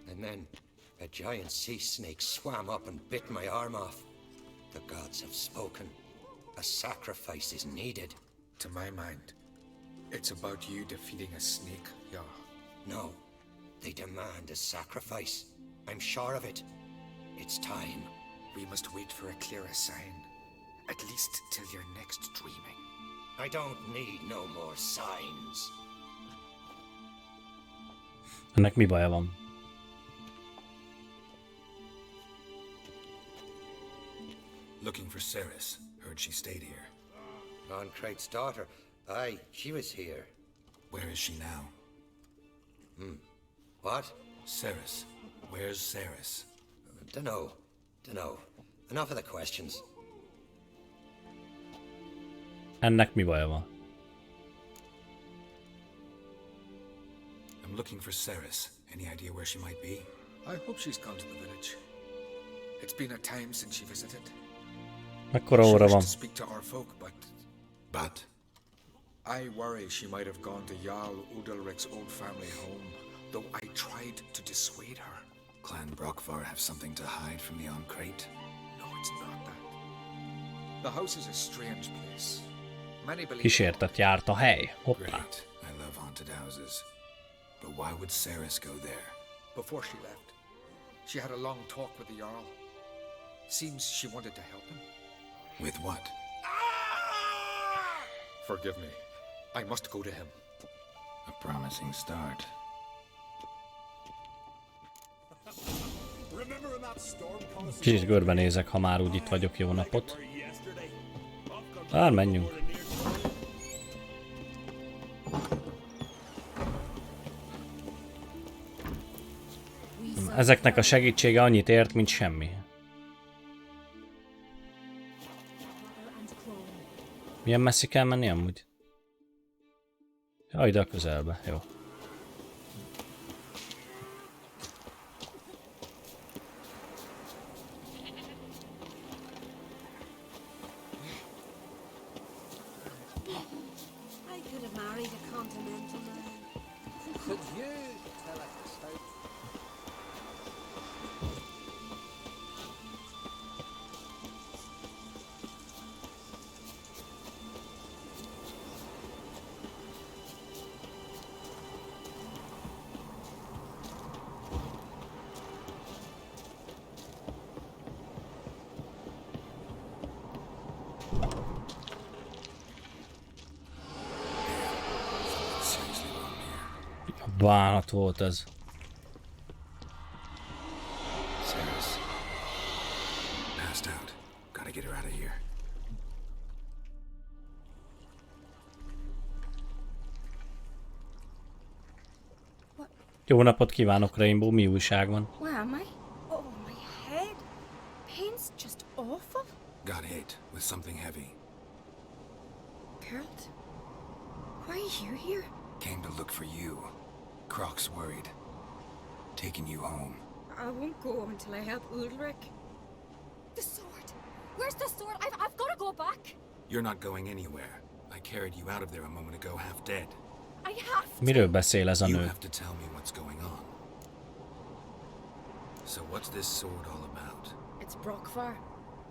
And then a giant sea snake swam up and bit my arm off. The gods have spoken. A sacrifice is needed. To my mind, it's about you defeating a snake, yeah. No, they demand a sacrifice. I'm sure of it. It's time. We must wait for a clearer sign. At least till your next dreaming. I don't need no more signs. Ennek mi baja van? Looking for Ceres. Heard she stayed here. Loncrate's daughter. Aye, she was here. Where is she now? What? Ceres. Where's Ceres? Dunno. Enough of the questions. Ennek mi baja van? I'm looking for Ceres. Any idea where she might be? I hope she's gone to the village. It's been a time since she visited. Mekkora óra van? To speak to our folk, but I worry she might have gone to Jarl Udalric's old family home, though I tried to dissuade her. Clan Brockvar have something to hide from the Crate? No, it's not that. The house is a strange place. Many believe Kísértet járt a hely. Hoppá. Great. I love haunted houses. But why would Ceres go there? Before she left, she had a long talk with the Jarl. Seems she wanted to help him. With what? Forgive me. I must go to him. A promising start. Kicsit körbenézek, ha már úgy itt vagyok. Jó napot. Már menjünk. Ezeknek a segítsége annyit ért, mint semmi. Milyen messzi kell menni amúgy? Ja, ide a közelbe, jó. Bánat volt ez. Ceres. Passed out. Gotta get her out of here. Jó napot kívánok, Rainbow, mi újság van? Where am I? Oh, my head. Pain's just awful. Got hit with something heavy. Geralt, why are you here? Came to look for you. Croc's worried. Taking you home. I won't go until I help Ulrich. The sword! Where's the sword? I've got to go back! You're not going anywhere. I carried you out of there a moment ago half dead. I have to. Miről beszél ez a You nő? have to tell me what's going on. So what's this sword all about? It's Brockvar,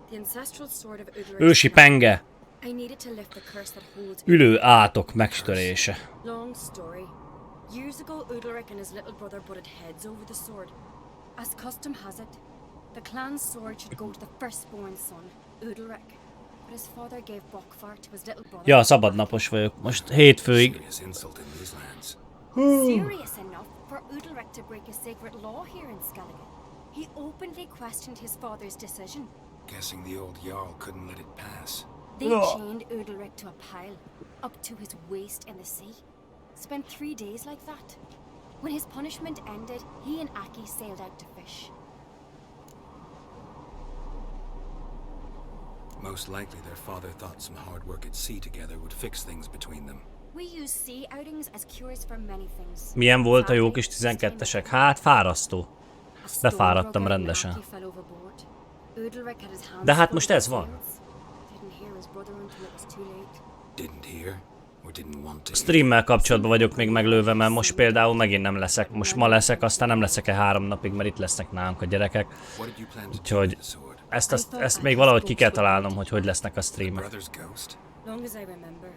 the ancestral sword of Ulrich. Ősi penge. I needed to lift the curse that holds. Ülő átok megtörése. Long story. Years ago, Ulrich and his little brother butted heads over the sword. As custom has it, the clan's sword should go to the firstborn son, Ulrich. But his father gave Brockvar to his little brother. Ja, szabadnapos vagyok. Most hétfőig. Serious enough for Ulrich to break a sacred law here in Skellige. He openly questioned his father's decision. Guessing the old Jarl couldn't let it pass. They chained Ulrich to a pile, up to his waist in the sea. Spent 3 days like that. When his punishment ended, he and Aki sailed out to fish. Most likely their father thought some hard work at sea together would fix things between them. We use sea outings as cures for many things. Milyen volt a jó kis 12-esek? Hát fárasztó. Befáradtam rendesen. De hát most ez van. Didn't hear or didn't want to. Streammel kapcsolatban vagyok még meglőve, mert most például megint nem leszek. Most ma leszek, aztán nem leszek 3 napig, mert itt lesznek nálunk a gyerekek. Úgyhogy ezt még valahogy ki kell találnom, hogy lesznek a streamek. Long as I remember,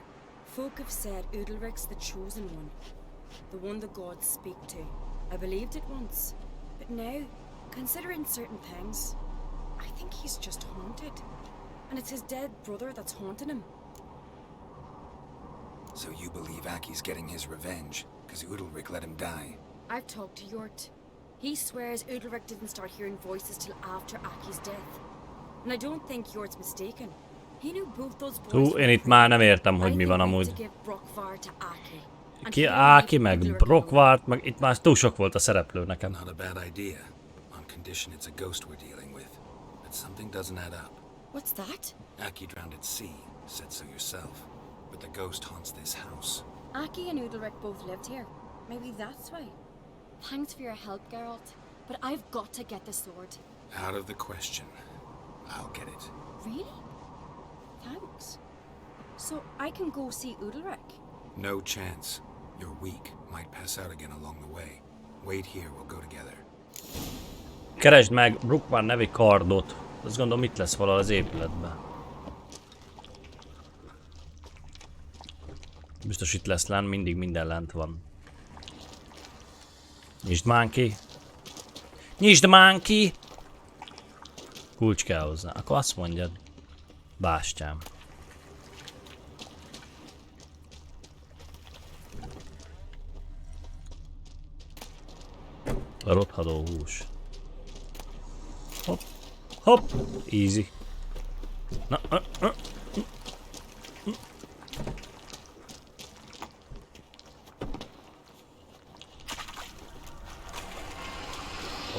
folk have said Udalric's the chosen one, the one the gods speak to. I believed it once, but now, considering certain things, I think he's just haunted, and it's his dead brother that's haunting him. So you believe Aki's getting his revenge, because Udalric let him die? I've talked to Yort. He swears Udalric didn't start hearing voices till after Aki's death. And I don't think Yort's mistaken. He knew both those boys. Én itt már nem értem, hogy mi van amúgy. Ki Aki, meg Brockvart, meg itt már túl sok volt a szereplő nekem. Not a bad idea. On condition it's a ghost we're dealing with. But something doesn't add up. What's that? Aki drowned at sea, said so yourself. But the ghost haunts this house. Aki and Udalric both lived here. Maybe that's why. Thanks for your help, Geralt. But I've got to get the sword. Out of the question. I'll get it. Really? Thanks. So I can go see Udalric? No chance. You're weak. Might pass out again along the way. Wait here, we'll go together. Keresd meg Brookman nevi kardot. Azt gondolom itt lesz valahol az épületben. Biztos itt lesz lent, mindig minden lent van. Nyisd már ki! Nyisd már ki! Kulcs kell hozzá. Akkor azt mondjad. Bástyám. A rothadó hús. Hopp, hopp, easy. Na,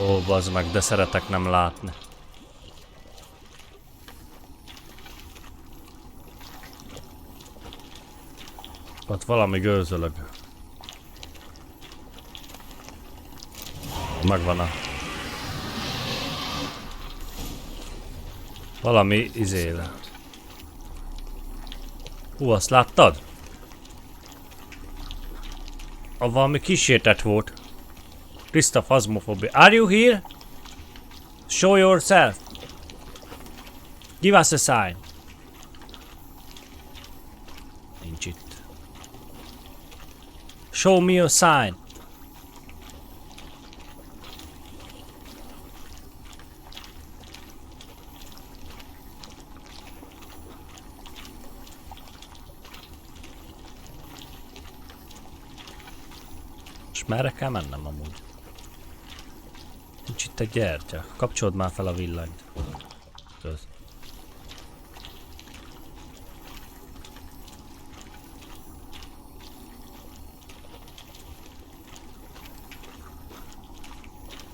Ó, bazd meg, de szeretek nem látni. Ott valami gőzölög. Megvan a... Valami izéle. Hú, azt láttad? A valami kísértet volt. Tiszta fazmofóbia. Are you here? Show yourself. Give us a sign. Nincs itt. Show me a sign. És merre kell mennem amúgy? Nincs itt egy gyertya. Kapcsold már fel a villanyt. Kösz.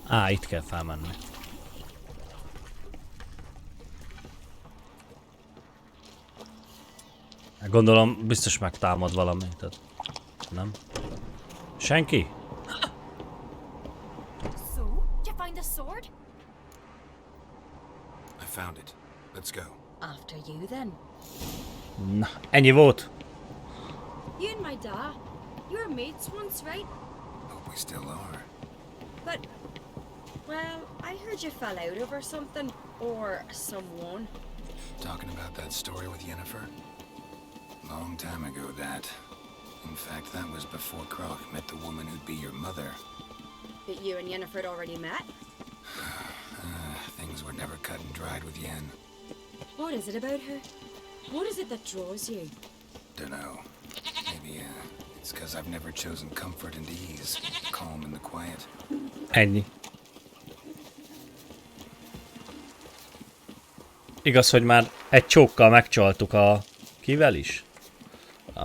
Á, itt kell felmenni. Gondolom, biztos megtámad valami. Tehát, nem? Senki? The sword? I found it. Let's go. After you then. Na, ennyi volt. You and my dad, you were mates once, right? Hope we still are. But, well, I heard you fell out over something, or someone. Talking about that story with Yennefer? Long time ago, that. In fact, that was before Croc met the woman who'd be your mother. But you and Yennefer had already met? Things were never cut and dried with Yen. What is it about her? What is it that draws you? Dunno. Maybe, it's because I've never chosen comfort and ease, calm in the quiet. Ennyi. Igaz, hogy már egy csókkal megcsaltuk a... Kivel is?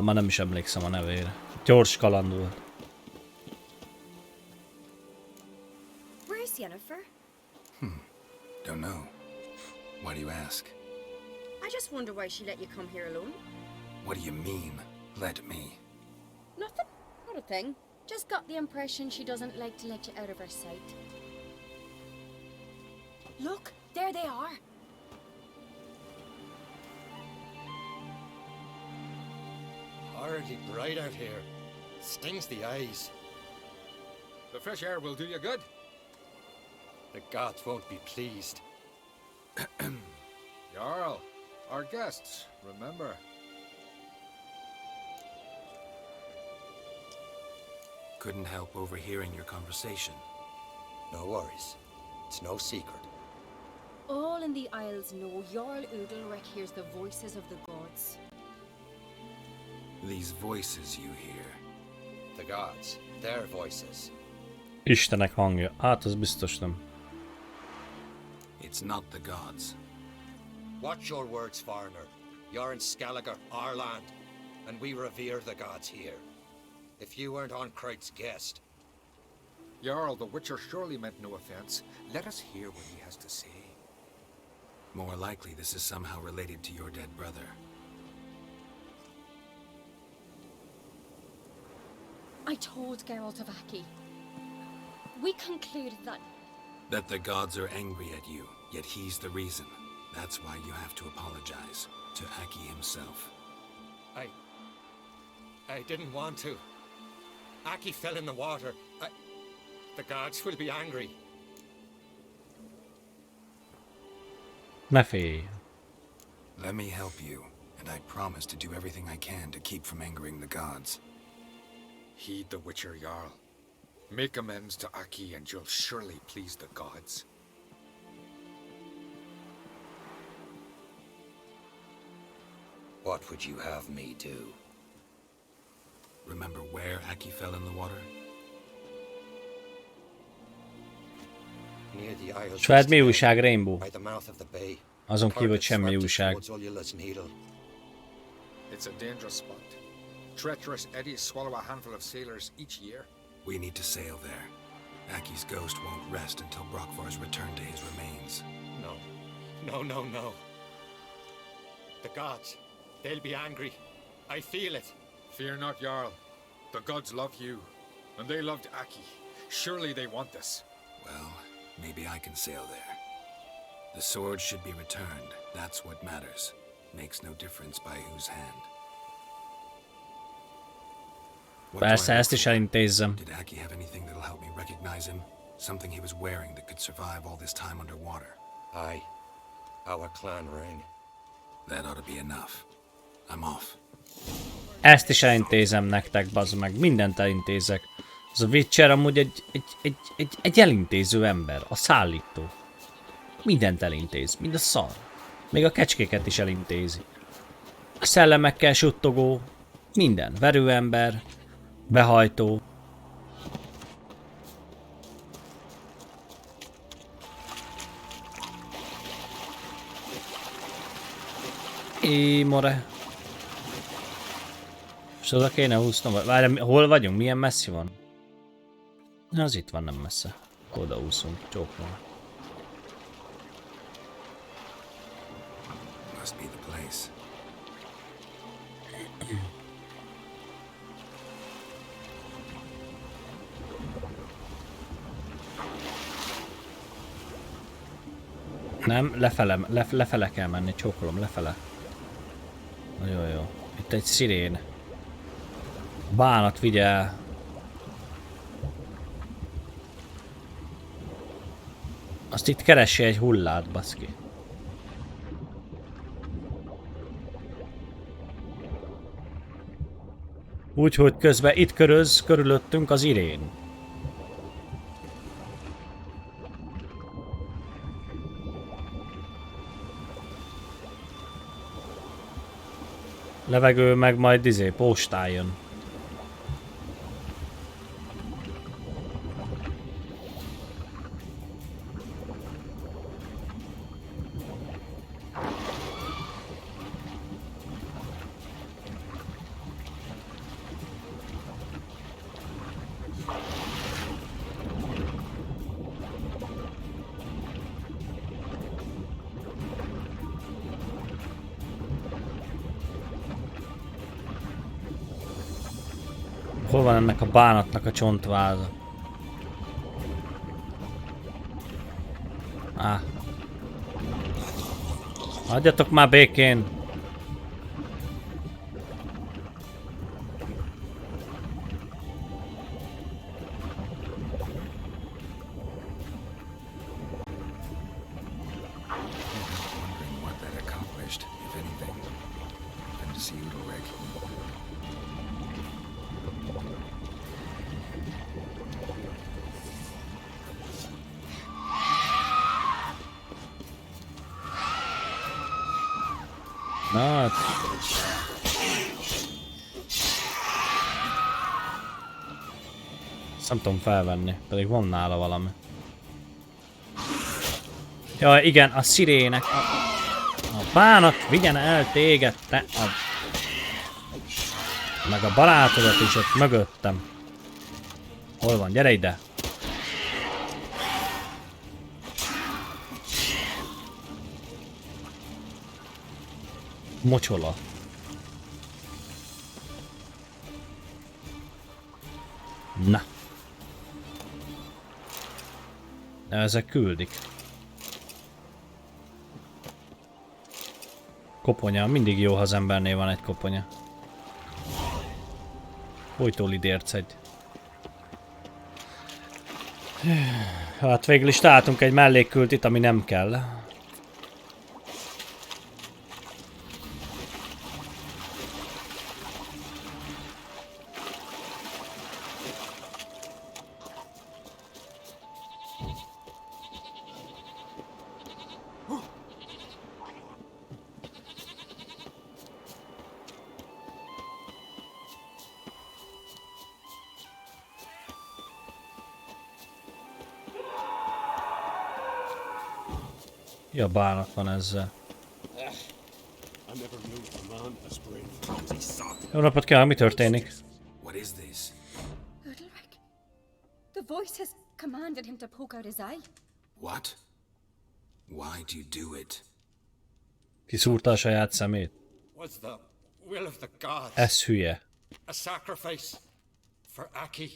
Már nem is emlékszem a nevére. Gyors kaland volt. Where's Yennefer? Don't know. Why do you ask? I just wonder why she let you come here alone. What do you mean, let me? Nothing. Not a thing. Just got the impression she doesn't like to let you out of her sight. Look, there they are. Horribly bright out here. Stings the eyes. The fresh air will do you good. The gods won't be pleased. Jarl, our guests, remember. Couldn't help overhearing your conversation. No worries. It's no secret. All in the Isles know Jarl Udalric hears the voices of the gods. These voices you hear. The gods, their voices. Istenek hangja. Hát az biztos nem. It's not the gods. Watch your words, foreigner. You're in Skelliger, our land, and we revere the gods here. If you weren't Onkreit's guest... Jarl, the Witcher surely meant no offense. Let us hear what he has to say. More likely this is somehow related to your dead brother. I told Geralt of Aki. We concluded That the gods are angry at you, yet he's the reason. That's why you have to apologize to Aki himself. I didn't want to. Aki fell in the water. The gods will be angry. Ne félj. Let me help you, and I promise to do everything I can to keep from angering the gods. Heed the Witcher Jarl. Make amends to Aki and you'll surely please the gods. What would you have me do? Remember where Aki fell in the water? Near the Isles. És veled mi újság, Rainbow? By the mouth of the bay. Azon kívül, hogy semmi újság. It's a dangerous spot. Treacherous eddies swallow a handful of sailors each year. We need to sail there. Aki's ghost won't rest until Brokvar's return to his remains. No. The gods, they'll be angry. I feel it. Fear not, Jarl. The gods love you, and they loved Aki. Surely they want this. Well, maybe I can sail there. The sword should be returned. That's what matters. Makes no difference by whose hand. Persze, ezt is elintézzem. Did Aki have anything that'll help me recognize him? Something he was wearing that could survive all this time underwater? Aye. Our clan ring. That ought to be enough. I'm off. Ezt is elintézem nektek, bazd meg. Mindent elintézek. Az a Witcher amúgy egy elintéző ember. A szállító. Mindent elintéz. Mind a szar. Még a kecskéket is elintézi. A szellemekkel suttogó. Minden. Verőember. Behajtó. More. És oda kéne úsznom. Várj, hol vagyunk? Milyen messzi van? Az itt van, nem messze. Oda úszunk. Csókolom. Must be the place. Nem, lefele kell menni, csókolom, lefele. Nagyon jó. Itt egy szirén. Bánat, vigyel. Azt itt keresi egy hullát, baszki. Úgyhogy közben itt köröz körülöttünk az irén. Levegő meg majd postán jön. Hol van ennek a bánatnak a csontváza? Hagyjatok már békén! Na, hát. Ezt nem tudom felvenni, pedig van nála valami. Jaj, igen, a szirének. A bánat vigyen el téged, te a... Meg a barátodat is ott mögöttem. Hol van? Gyere ide! Mocsola. Na. Ezek küldik. Koponya. Mindig jó, ha az embernél van egy koponya. Folytól idérc egy. Hát végül is találtunk egy mellékkültit, ami nem kell. Ja, bánat van ezzel. Jó napot kívánok, mi történik? The voice has commanded him to poke out his eye. What? Why do you do it? Kiszúrta a saját szemét. Was the will of the gods. Ez hülye. A sacrifice for Aki.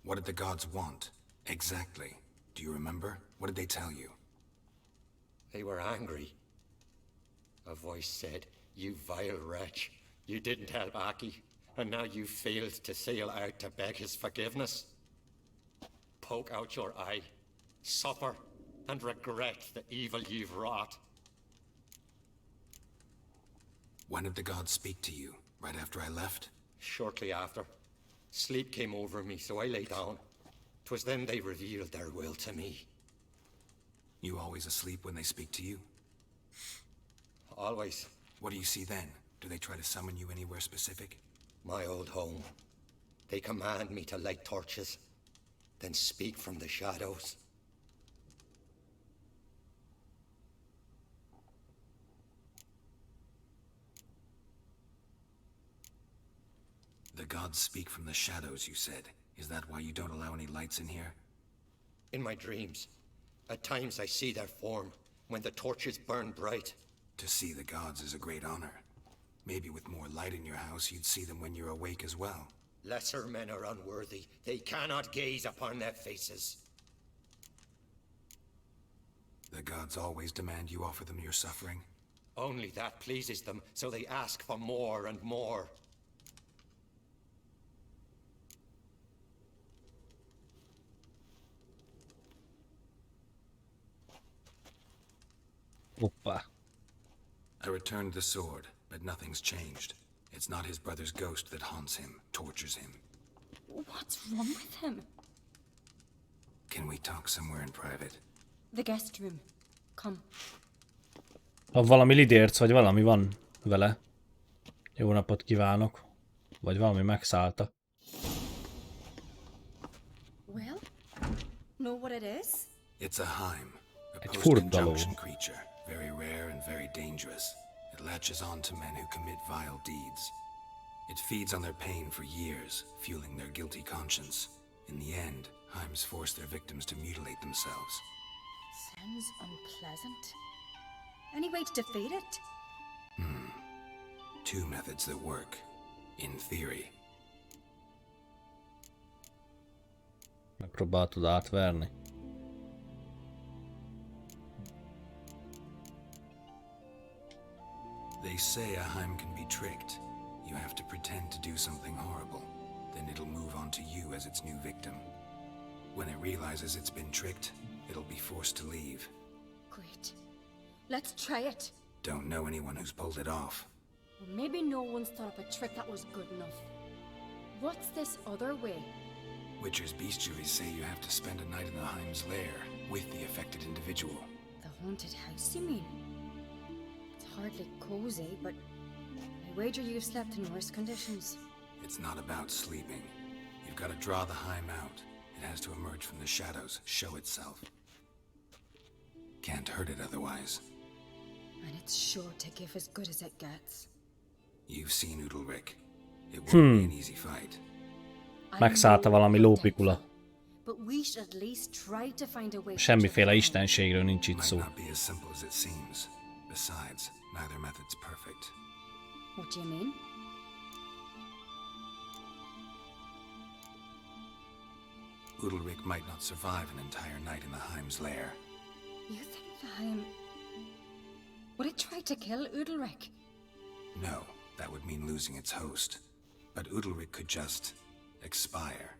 What did the gods want? Exactly. Do you remember? What did they tell you? They were angry. A voice said, "You vile wretch, you didn't help Aki, and now you failed to sail out to beg his forgiveness. Poke out your eye, suffer, and regret the evil you've wrought." When did the gods speak to you? Right after I left? Shortly after. Sleep came over me, so I lay down. 'Twas then they revealed their will to me. You always asleep when they speak to you? Always. What do you see then? Do they try to summon you anywhere specific? My old home. They command me to light torches, then speak from the shadows. The gods speak from the shadows, you said. Is that why you don't allow any lights in here? In my dreams, at times I see their form, when the torches burn bright. To see the gods is a great honor. Maybe with more light in your house, you'd see them when you're awake as well. Lesser men are unworthy. They cannot gaze upon their faces. The gods always demand you offer them your suffering? Only that pleases them, so they ask for more and more. Oppa. I returned the sword, but nothing's changed. It's not his brother's ghost that haunts him, tortures him. What's wrong with him? Can we talk somewhere in private? The guest room. Come. Ha valami lidérc, vagy valami van vele. Jó napot kívánok. Vagy valami megszállta. Well, know what it is? It's a Heim, a Egy post-conjunction creature, very rare and very dangerous. It latches on to men who commit vile deeds. It feeds on their pain for years, fueling their guilty conscience. In the end, Heims force their victims to mutilate themselves. Sounds unpleasant. Any way to defeat it? Two methods that work, in theory. Megpróbáltad átverni. They say a Heim can be tricked. You have to pretend to do something horrible. Then it'll move on to you as its new victim. When it realizes it's been tricked, it'll be forced to leave. Great. Let's try it. Don't know anyone who's pulled it off. Well, maybe no one's thought up a trick that was good enough. What's this other way? Witcher's bestiaries say you have to spend a night in the Heim's lair with the affected individual. The haunted house, you mean? It's hardly cozy, but I wager you've slept in worse conditions. It's not about sleeping. You've got to draw the Heim out. It has to emerge from the shadows, show itself. Can't hurt it otherwise. And it's sure to give as good as it gets. You've seen Udalric. It won't be an easy fight. Megszállta valami lópikula. But we should at least try to find a way. Semmiféle istenségről nincs itt szó. Might not be as simple as it seems. Besides, neither method's perfect. What do you mean? Udalric might not survive an entire night in the Heim's lair. You think the Heim... would it try to kill Udalric? No, that would mean losing its host. But Udalric could just... expire.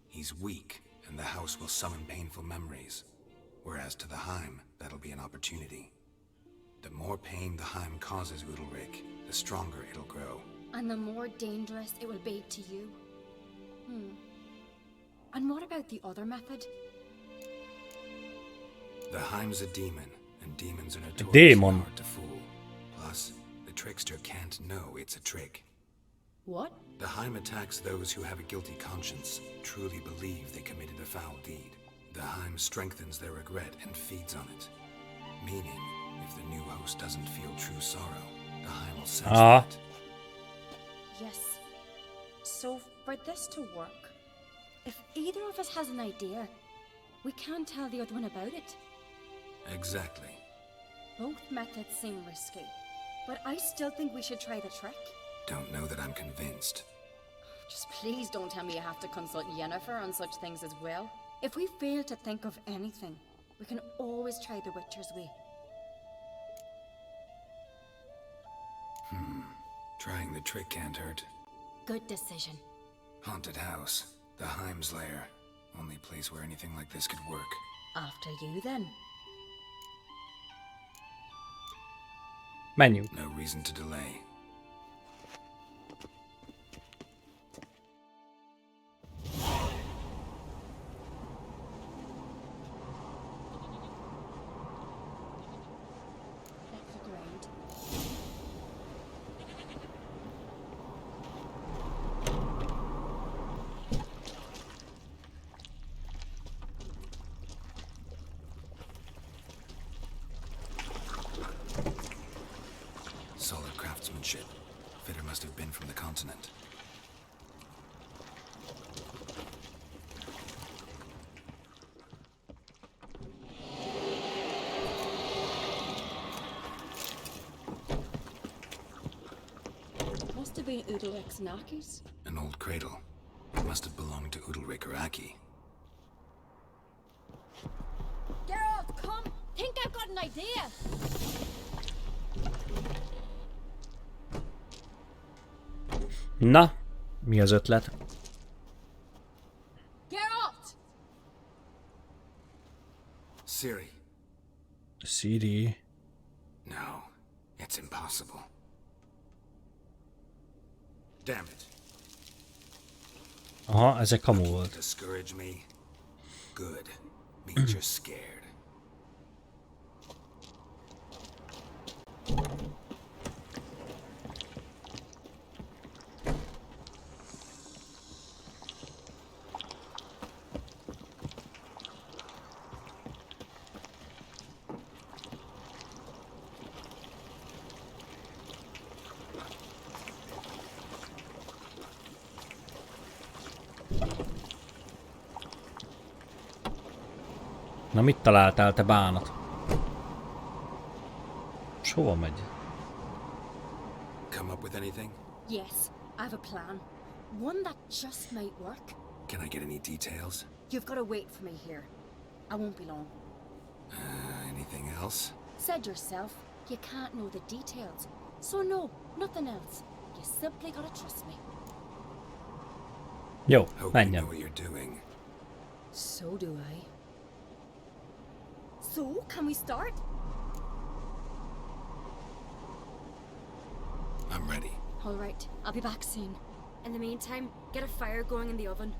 He's weak, and the house will summon painful memories. Whereas to the Heim, that'll be an opportunity. The more pain the Heim causes Udalric, the stronger it'll grow. And the more dangerous it will be to you. And what about the other method? The Heim's a demon, and demons are notoriously Demon. hard to fool. Plus, the trickster can't know it's a trick. What? The Heim attacks those who have a guilty conscience, truly believe they committed a foul deed. The Heim strengthens their regret and feeds on it. Meaning, if the new host doesn't feel true sorrow, the Heim will sense that. Yes. So, for this to work, if either of us has an idea, we can't tell the other one about it. Exactly. Both methods seem risky, but I still think we should try the trick. Don't know that I'm convinced. Just please don't tell me you have to consult Yennefer on such things as well. If we fail to think of anything, we can always try the Witcher's way. Trying the trick can't hurt. Good decision. Haunted house. The Heim's lair. Only place where anything like this could work. After you, then. Menjünk. No reason to delay. Solid craftsmanship. Fitter must have been from the continent. Must have been Udalric's knackies. An old cradle. It must have belonged to Udalric or Aki. Geralt, come! Think I've got an idea! Na, mi az ötlet? Geralt! Ciri. Ciri. No, it's impossible. Damn it. Aha, ez egy kamu volt. Discourage me? Good. Means you're scared. Na mit találtál, te bánat? S hova megy? Come up with anything? Yes, I have a plan. One that just might work. Can I get any details? You've got to wait for me here. I won't be long. Anything else? Said yourself, you can't know the details. So no, nothing else. You simply gotta trust me. Jó, Hope you know menjen. what you're doing. So do I. So, can we start? I'm ready. All right, I'll be back soon. In the meantime, get a fire going in the oven.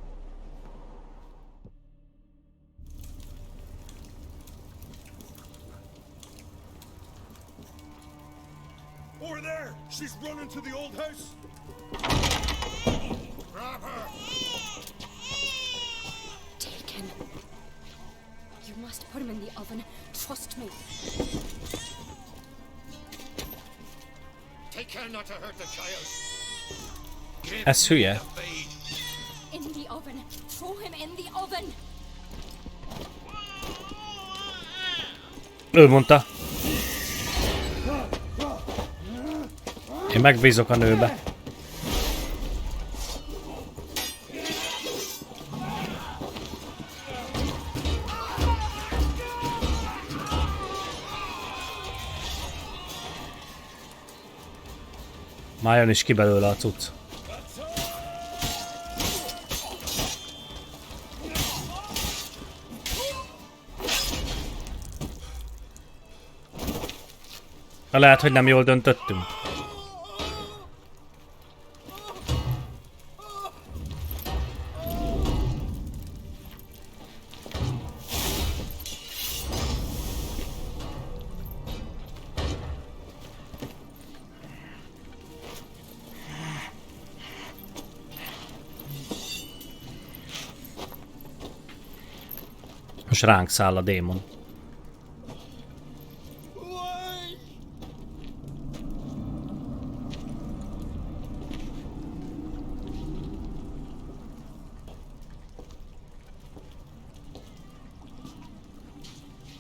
Over there! She's running to the old house! Grab her! Taken. You must put him in the oven. Trust me. Take care not to hurt the child. Ez hülye. In the oven. Throw him in the oven. Ő mondta. Én megbízok a nőbe. Már jön is ki belőle a cucc. Lehet, hogy nem jól döntöttünk. Most ránk száll a démon.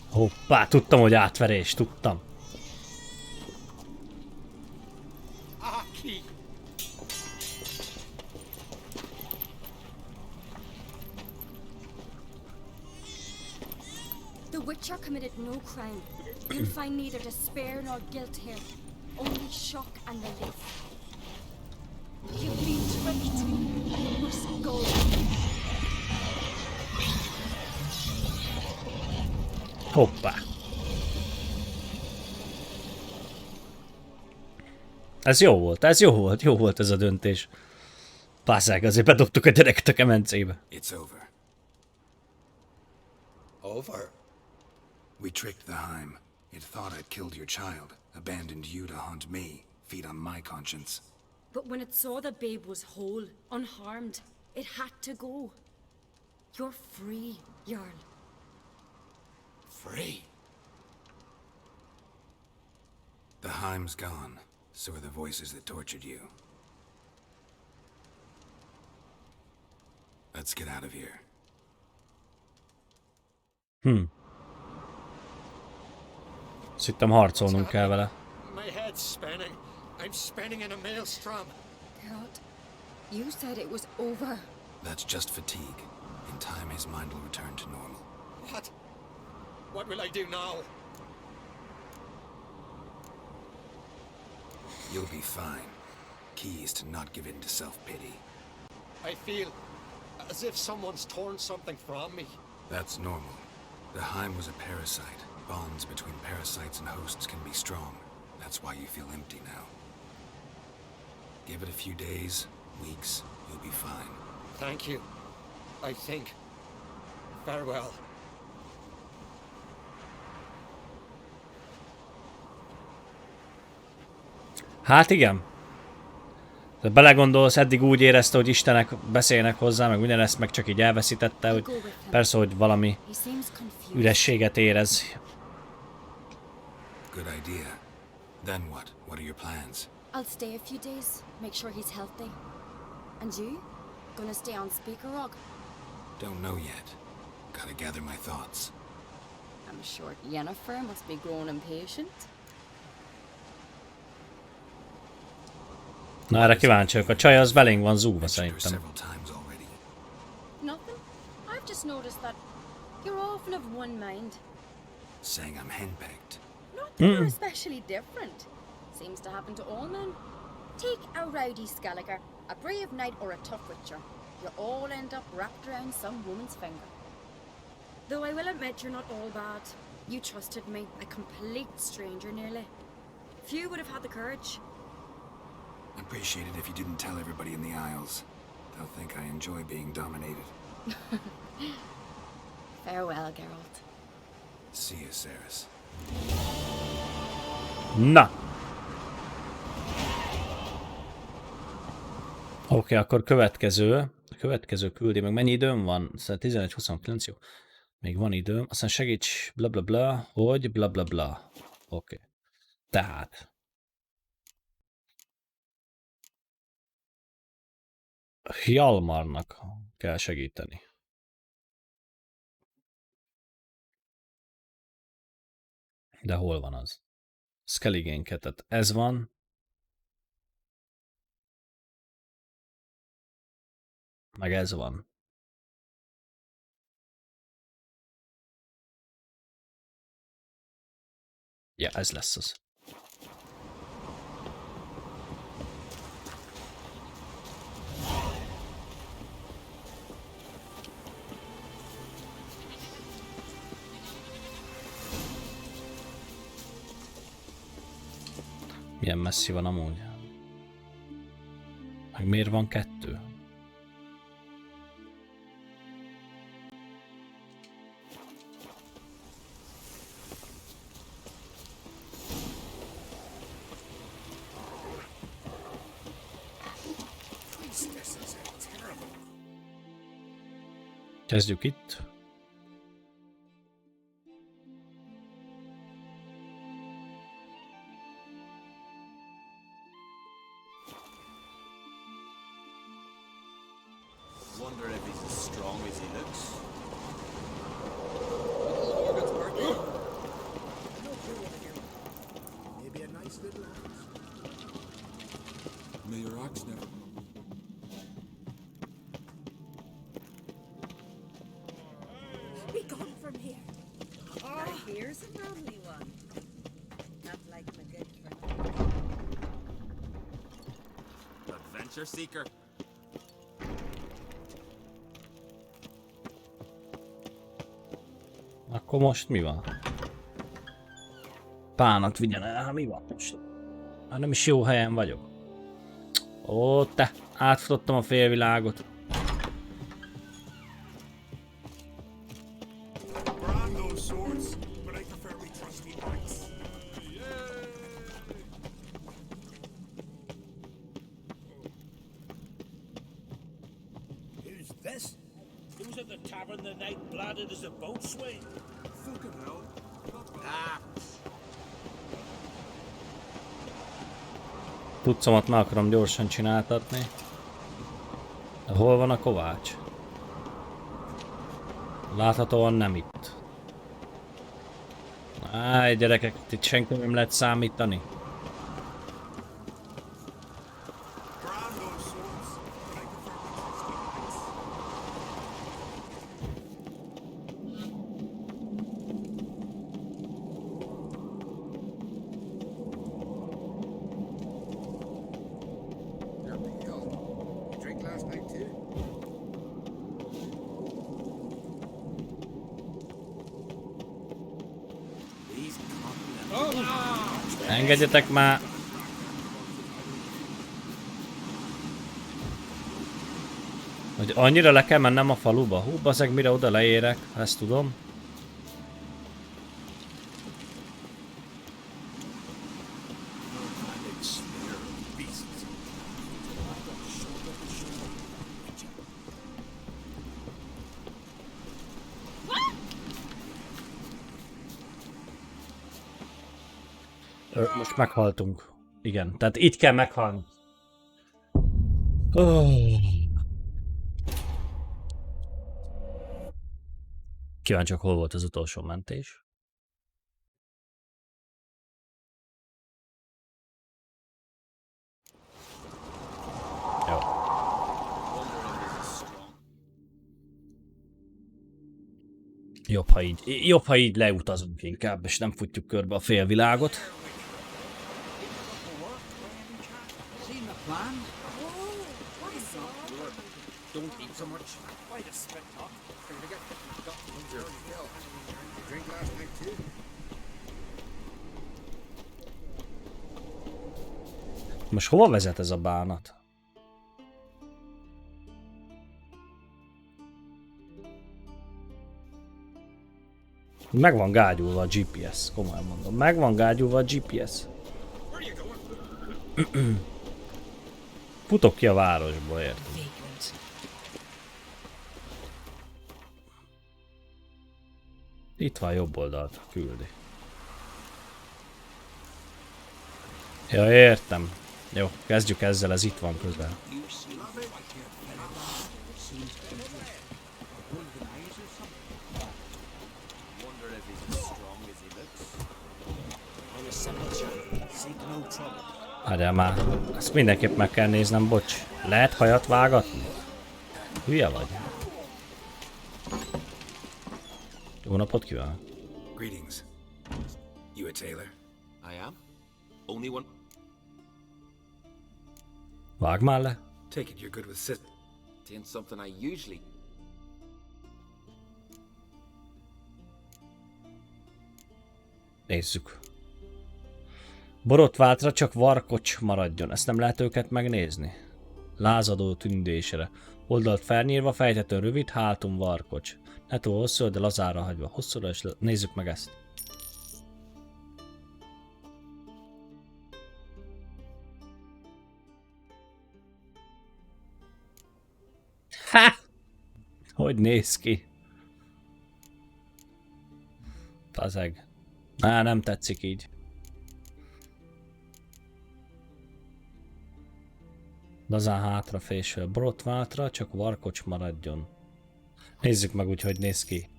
Hoppá, tudtam, hogy átverés, tudtam. The Witcher committed no crime. You'll find neither despair nor guilt here. Only shock and relief. You've been tricked. You must go. Hoppá. Ez jó volt, jó volt ez a döntés. Pászák, azért bedobtuk a gyereket a kemencébe. It's over. Over? We tricked the Heim. It thought I'd killed your child, abandoned you to haunt me, feed on my conscience. But when it saw the babe was whole, unharmed, it had to go. You're free, Jarl. Free? The Heim's gone, so are the voices that tortured you. Let's get out of here. Azt hittem harcolnunk kell vele. My head's spinning. I'm spinning in a maelstrom. Geralt, you said it was over. That's just fatigue. In time, his mind will return to normal. What? What will I do now? You'll be fine. Key is to not give in to self-pity. I feel as if someone's torn something from me. That's normal. The Heim was a parasite. Bonds between parasites and hosts can be strong. That's why you feel empty now. Give it a few days, weeks, you'll be fine. Thank you. I think. Farewell. Hát igen. De belegondolsz, eddig úgy érezte, hogy Istenek beszélnek hozzá, meg minden, ezt meg csak így elveszítette, hogy persze, hogy valami ürességet érez. Good idea. Then what? What are your plans? I'll stay a few days, make sure he's healthy. And you? Gonna stay on Speaker Rock? Don't know yet. Gotta gather my thoughts. I'm sure Yennefer must be growing impatient. Na, erre kíváncsi vagyok. A csaj az belénk van zúgva szerintem. Nothing. I've just noticed that you're often of one mind. Saying I'm henpecked. Not that you're especially different. Seems to happen to all men. Take a rowdy Skelliger, a brave knight or a tough witcher. You all end up wrapped around some woman's finger. Though I will admit you're not all bad. You trusted me, a complete stranger nearly. Few would have had the courage. I'd appreciate it if you didn't tell everybody in the Isles. They'll think I enjoy being dominated. Farewell, Geralt. See you, Ceres. Na! Oké, akkor következő küldi meg. Mennyi időm van? Szóval 11-29, jó. Még van időm. Aztán segíts bla bla bla, hogy bla bla bla. Oké. Tehát. Hjalmarnak kell segíteni. De hol van az? Skelligénket, ez van. Meg ez van. Ja, ez lesz az. Milyen messzi van amúgy? Meg miért van 2? Kezdjük itt. Wonder if he's as strong as he looks. Maybe a nice little axe. May your axe never. Be gone from here. Oh, here's a lonely one. Not like my good friend. Adventure seeker. Akkor most mi van? Pánat vigyen el, mi van most? Már nem is jó helyen vagyok. Ó, te! Átfutottam a félvilágot. Who's this? Who's at the tavern the night bladdered as a boatswain? Fucking hell. Ah! Tudszomat meg akarom gyorsan csináltatni. De hol van a kovács? Láthatóan nem itt. Áj, gyerekek, itt senki nem lehet számítani. Engedjetek már! Hogy annyira le kell mennem a faluba? Hú, bazeg, mire oda leérek, ezt tudom. Most meghaltunk. Igen, tehát itt kell meghalni. Kíváncsiak, hol volt az utolsó mentés. Jó. Jobb, ha így leutazunk inkább, és nem futjuk körbe a félvilágot. Don't eat so much. Why the spit up? Drink last night too. Most hova vezet ez a bánat? Meg van gágyulva a GPS, komolyan mondom. Meg van gágyulva a GPS. Futok ki a városból, érted? Itt van jobb oldalt, küldi. Ja, értem. Jó, kezdjük ezzel, ez itt van közel. Várjál már, ezt mindenképp meg kell néznem, bocs. Lehet hajat vágatni? Hülye vagy? Jó napot kívánok! Greetings. You a tailor? I am. Only one. Vág már le! Take it you're good with scissors. It ain't something I usually. Nézzük. Borotváltra csak varkocs maradjon. Ezt nem lehet őket megnézni? Lázadó tündésre. Oldalt felnyírva, fejtető rövid, hátun varkocs. Ne túl hosszú, de lazára hagyva. Hosszúra és nézzük meg ezt. Ha! Hogy néz ki? Fazeg. Nem tetszik így. Lazán hátrafésül. Borotváltra, csak varkocs maradjon. Nézzük meg úgy, hogy néz ki.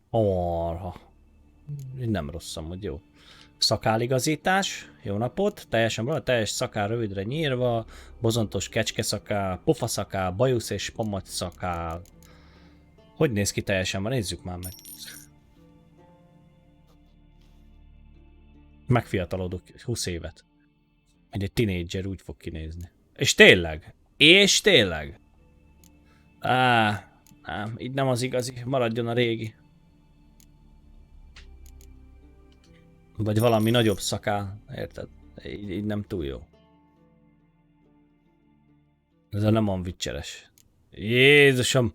Orha. Így nem rossz amúgy, jó. Szakáligazítás, jó napot, teljesen teljes szakál rövidre nyírva, bozontos kecskeszakál, pofaszakál, bajusz és pamagyszakál. Hogy néz ki teljesen? Nézzük már meg. Megfiatalodok 20 évet. Mint egy tinédzser úgy fog kinézni. És tényleg? És tényleg? Nem, így nem az igazi, maradjon a régi. Vagy valami nagyobb szakál, érted? Így nem túl jó. Ez nem van Witcheres. Jézusom!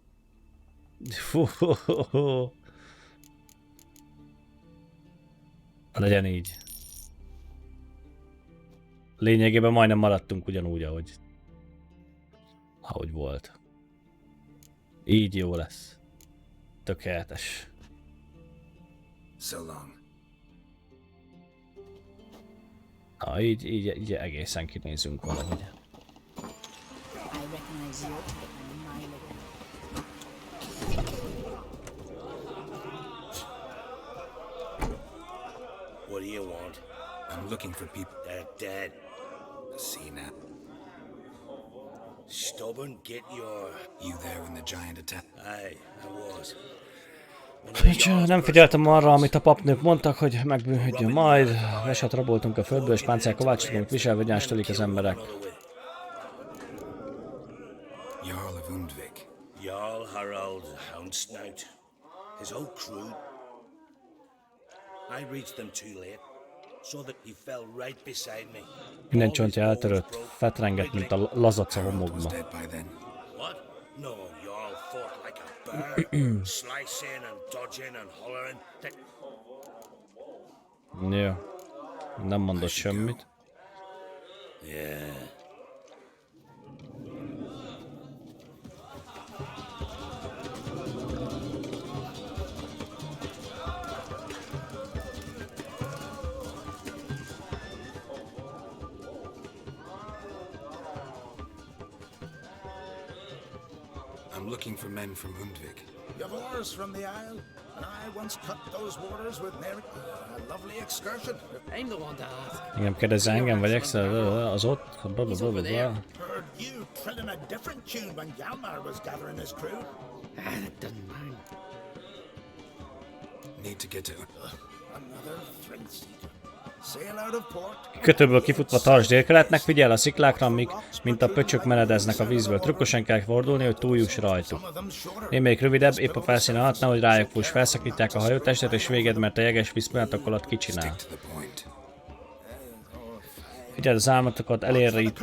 Legyen így. Lényegében majdnem maradtunk ugyanúgy, ahogy volt. Így jó lesz. Tökéletes. So long. Így egészen kinézünk valahogy. What do you want? I'm looking for people. They're dead. See now. Stubborn, get your... You there when the giant attacked? Aye, I was. Nem figyeltem arra, amit a papnők mondtak, hogy megbűnhődjön majd. Veset raboltunk a földből, és páncél kovácsot viselve gyást tölik az emberek. Jarl of Undvik. Jarl Harald Houndsnout. His whole crew. I reached them too late, so that he fell right beside me. Minden csontja eltörött, fetrengett, mint a lazaca homokba. What? No, Jarl fought like a bird, slicing and dodging and hollering. Jó. Nem mondott semmit. Yeah. I'm looking for men from Undvik. You've oars from the Isle, and I once cut those waters with Mary. A lovely excursion. I'm the one to ask. Engem kérdezze, engem vagy az ott, Heard you trilling a different tune when Hjalmar was gathering his crew. That doesn't mind. Need to get to... Another thrill-seeker. Sail out of port. Kötőből kifutva Tarts délkeletnek, figyel a sziklákra, amik, mint a pöcsök meredeznek a vízből. Trükkösen kell fordulni, hogy túljuss rajtuk. Némelyik rövidebb, épp a felszín alatt, nehogy rájuk fuss, felszakítják a hajótestet, és véged, mert a jeges víz pillanatok alatt kicsinál. Figyeld, az álmatokat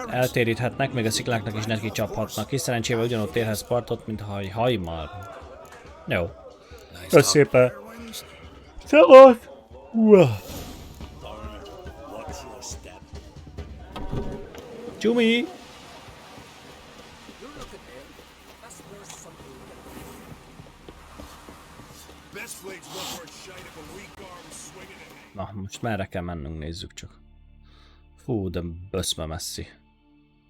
eltéríthetnek, még a szikláknak is neki csaphatnak. Kis szerencsével ugyanott érhetsz partot, mint ha egy hajmar. Jó. Kösz szépen. Szevasz! Csumi! Na, most merre kell mennünk, nézzük csak. Fú, de böszme messzi.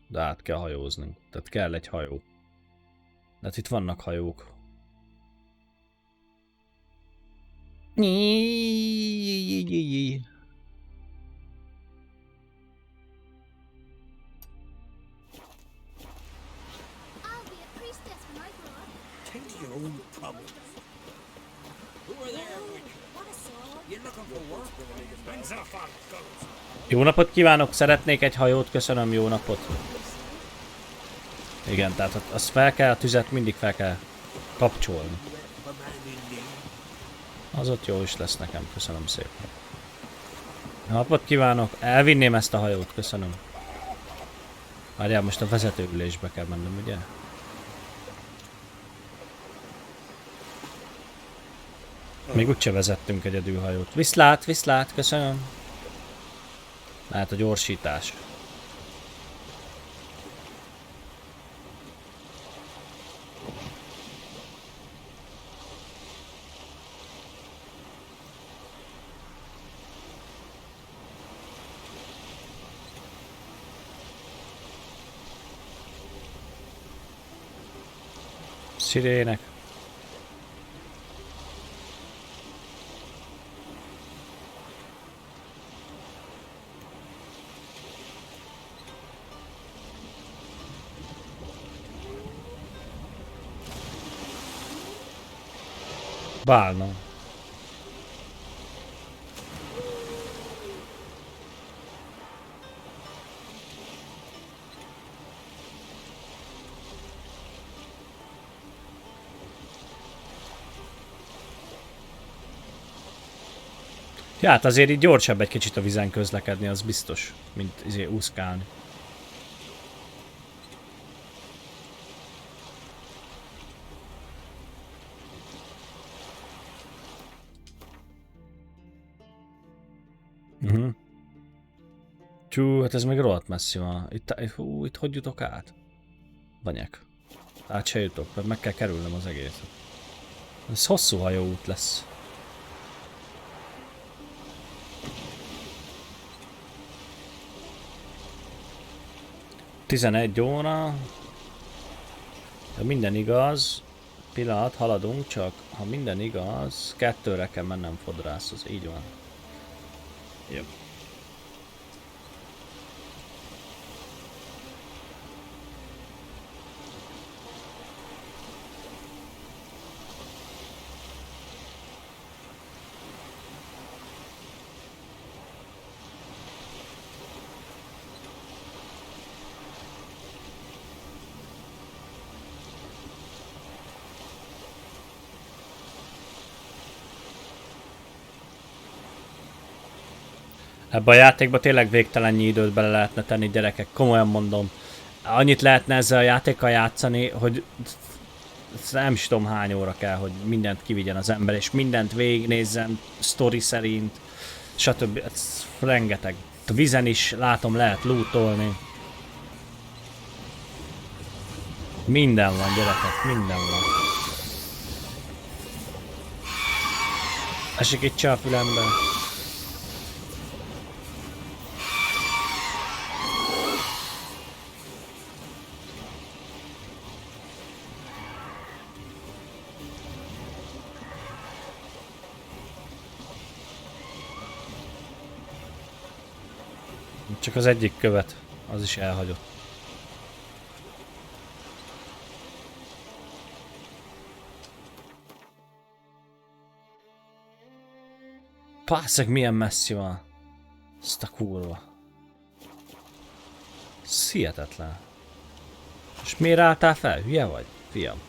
De át kell hajóznunk. Tehát kell egy hajó. De hát itt vannak hajók. Jó napot kívánok, szeretnék egy hajót, köszönöm, jó napot. Igen, tehát azt fel kell, a tüzet mindig fel kell kapcsolni. Az ott jó is lesz nekem, köszönöm szépen. Napot kívánok, elvinném ezt a hajót, köszönöm. Várjál, most a vezetőülésbe kell mennem, ugye? Még úgyse vezettünk egyedül hajót. Viszlát, köszönöm. Lehet a gyorsítás. Szirének. Bálna. Ja, hát azért így gyorsabb egy kicsit a vízen közlekedni, az biztos, mint úszkálni. Csú, hát ez még rohadt messzi van. Itt hogy jutok át? Banyek. Át se jutok, mert meg kell kerülnem az egészet. Ez hosszú hajóút lesz. Tizenegy óra. Ha minden igaz, pillanat, haladunk, csak ha minden igaz, 2-re kell mennem fodrászhoz, így van. Jó. Ebben a játékban tényleg végtelennyi időt bele lehetne tenni, gyerekek, komolyan mondom. Annyit lehetne ezzel a játékkal játszani, hogy nem is tudom hány óra kell, hogy mindent kivigyen az ember, és mindent végignézzen, sztori szerint, stb. Ez rengeteg. A vízen is látom, lehet lootolni. Minden van, gyerekek, minden van. Esik itt se a fülembe. Csak az egyik követ, az is elhagyott. Pászeg, milyen messzi van. Ezt a kurva. Ez hihetetlen. És miért álltál fel? Hülye vagy, fiam?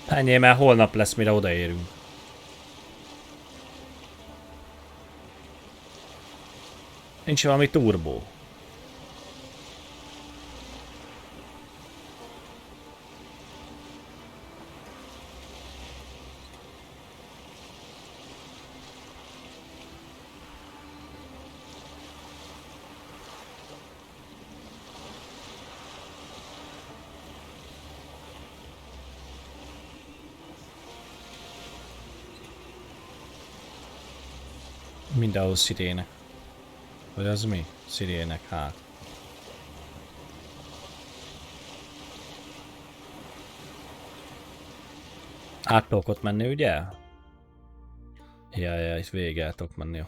Ennyi, mert holnap lesz, mire odaérünk. Nincs valami turbó. Mindenhol szirének. Vagy az mi? Szirének, hát. Át tudok ott menni, ugye? Jaj, itt végig el tudok menni, jó.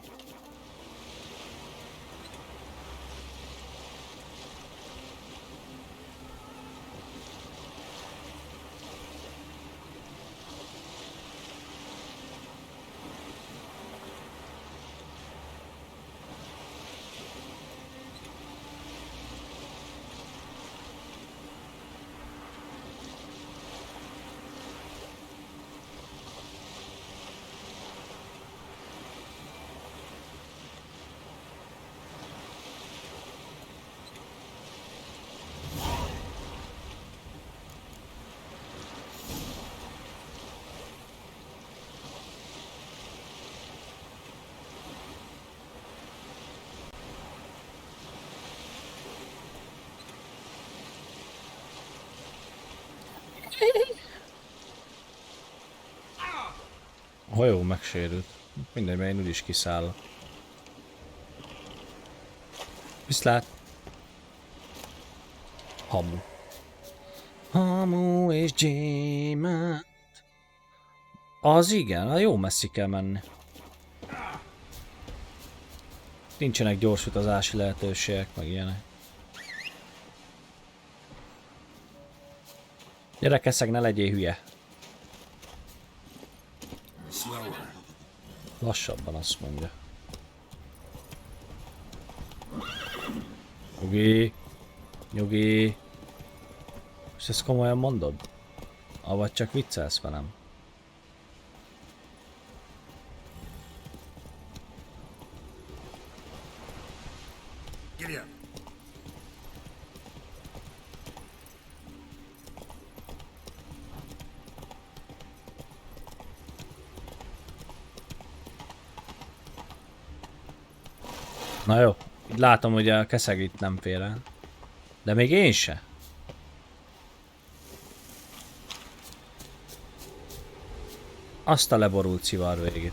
A hajó megsérült. Mindegy, mert én úgyis kiszállok. Viszlát. Hamu. Hamu és gyémánt. Az igen, jó messzi kell menni. Nincsenek gyors utazási lehetőségek, meg ilyenek. Gyere, Keszeg, ne legyél hülye. Lassabban, azt mondja. Nyugi. Nyugi. És ezt komolyan mondod? Avagy csak viccelsz velem? Na jó, így látom, hogy a Keszeg itt nem fér el. De még én se. Azt a leborult szivar végét.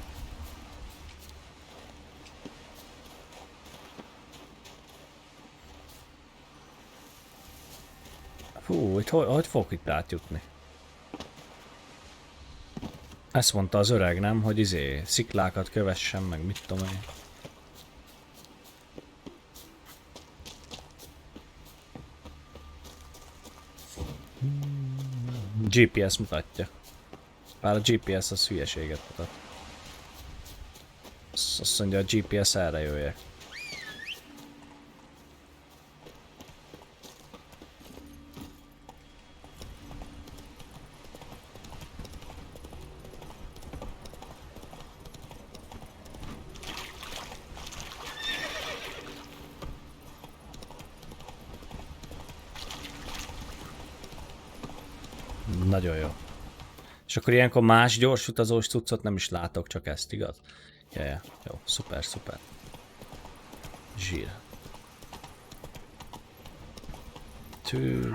Hú, itt hogy fogok itt átjutni? Ezt mondta az öreg, nem? Hogy sziklákat kövessen, meg mit tudom én. GPS mutatja. Bár a GPS az hülyeséget mutat. Azt mondja, a GPS erre jöjjek. Nagyon jó. És akkor ilyenkor más gyors utazós cuccot nem is látok, csak ezt, igaz? Ja. Jó, szuper, szuper. Zsír. Tű.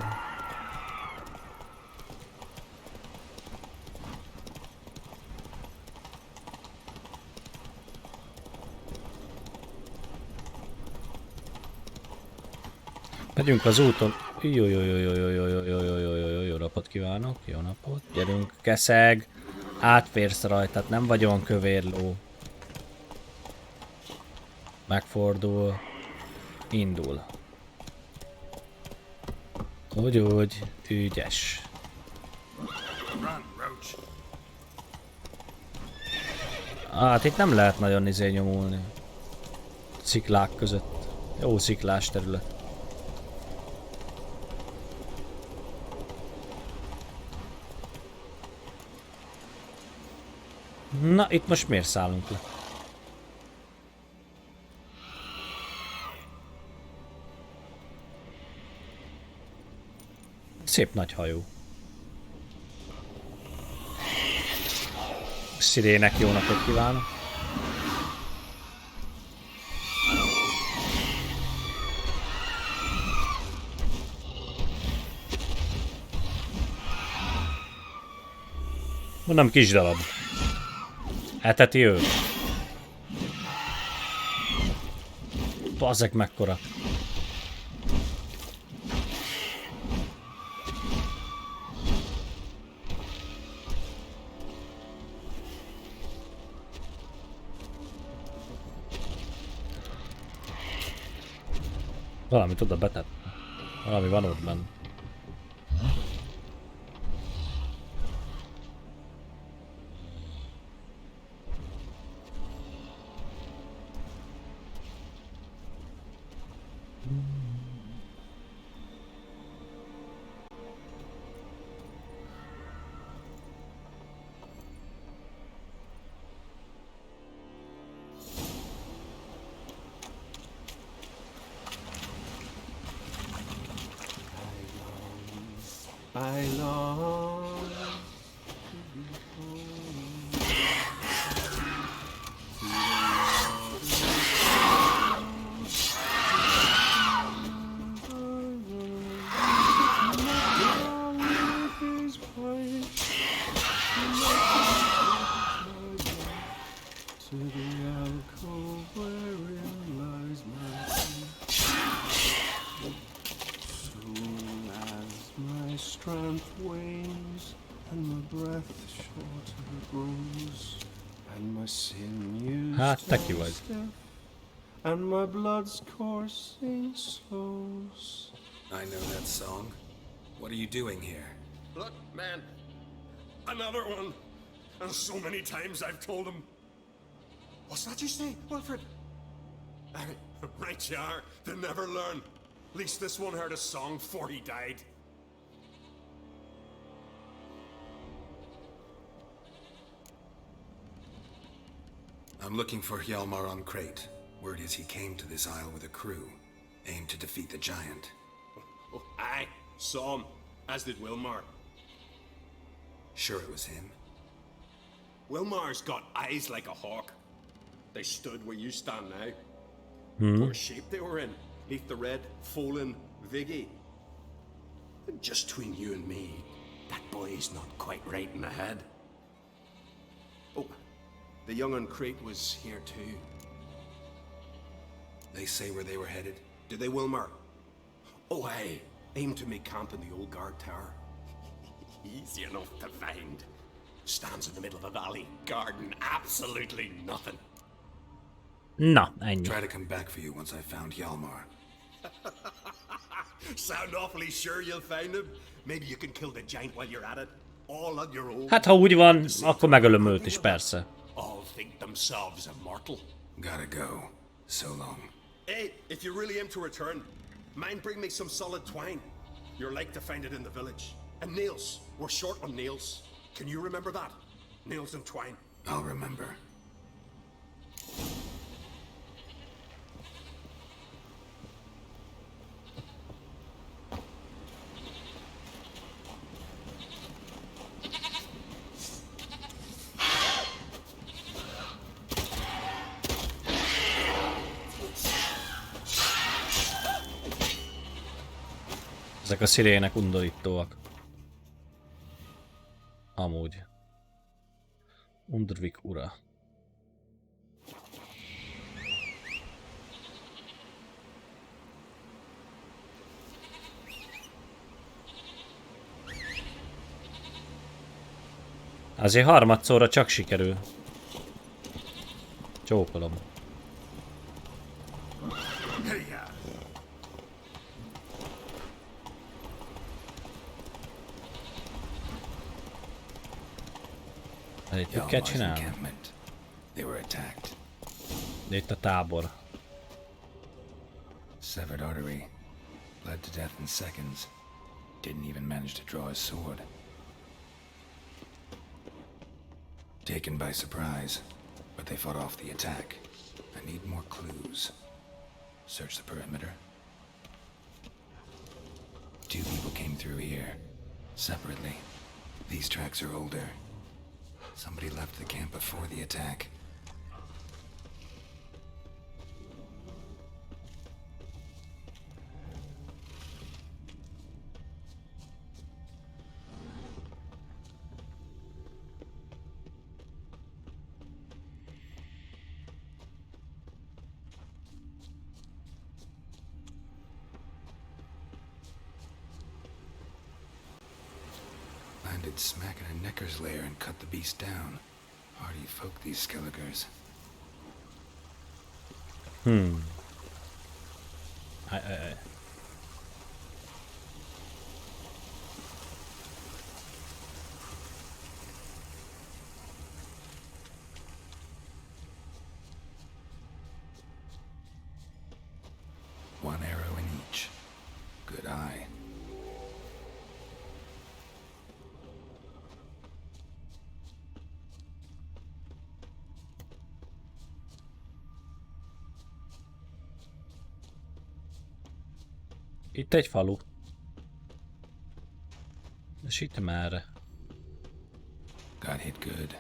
Megyünk az úton. Jó napot kívánok, jó napot. Gyerünk, Keszeg. Átférsz rajtad, nem vagy olyan kövér ló. Megfordul. Indul. Úgy, ügyes. Hát itt nem lehet nagyon nyomulni. Sziklák között. Jó sziklás terület. Na, itt most miért szállunk le? Szép nagy hajó. Szirének jó napot kívánok. Mondom, kis darab. Eteti ő. Bazzeg mekkora. Valamit oda betett. Valami van ott benne. I long to be breath shorter grows, and my sinews Hát te ki vagy? stiff, and my blood's coursing slows. I know that song. What are you doing here? Look, man. Another one. And so many times I've told him. What's that you say, Wilfred? Right you are. They never learn. At least this one heard a song before he died. I'm looking for Hjalmar on Crate. Word is he came to this isle with a crew, aimed to defeat the giant. Oh, aye, saw him, as did Wilmar. Sure it was him? Wilmar's got eyes like a hawk. They stood where you stand now. Hmm. Poor shape they were in, neath the red, fallen Viggy. And just between you and me, that boy's not quite right in the head. Oh, the young on Crate was here too. They say where they were headed? Did they, Wilmar? Oh, aye. Aimed to make camp in the old guard tower. Easy enough to find. Stands in the middle of a valley, garden, absolutely nothing. Na, ennyi. Try to come back for you once I found Hjalmar. Sound awfully sure you'll find him? Maybe you can kill the giant while you're at it. All on your own. Hát ha úgy van, akkor megölöm őt is, persze. All think themselves immortal. Gotta go. So long. Hey, if you really aim to return, mind bring me some solid twine. You're like to find it in the village. And nails. We're short on nails. Can you remember that? Nails and twine. I'll remember. Ezek a szirének undorítóak. Amúgy. Undrvik ura. Azért harmadszorra csak sikerül. Csókolom. Itt kell csinálni. De itt a tábor. Severed artery. Bled to death in seconds. Didn't even manage to draw his sword. Taken by surprise, but they fought off the attack. I need more clues. Search the perimeter. 2 people came through here, separately. These tracks are older. Somebody left the camp before the attack. Landed smack in a necker's lair and cut the beast down. Hardy folk, these skelegers. Aye. One arrow in each. Good eye. Itt egy falu. És itt merre? Got hit good.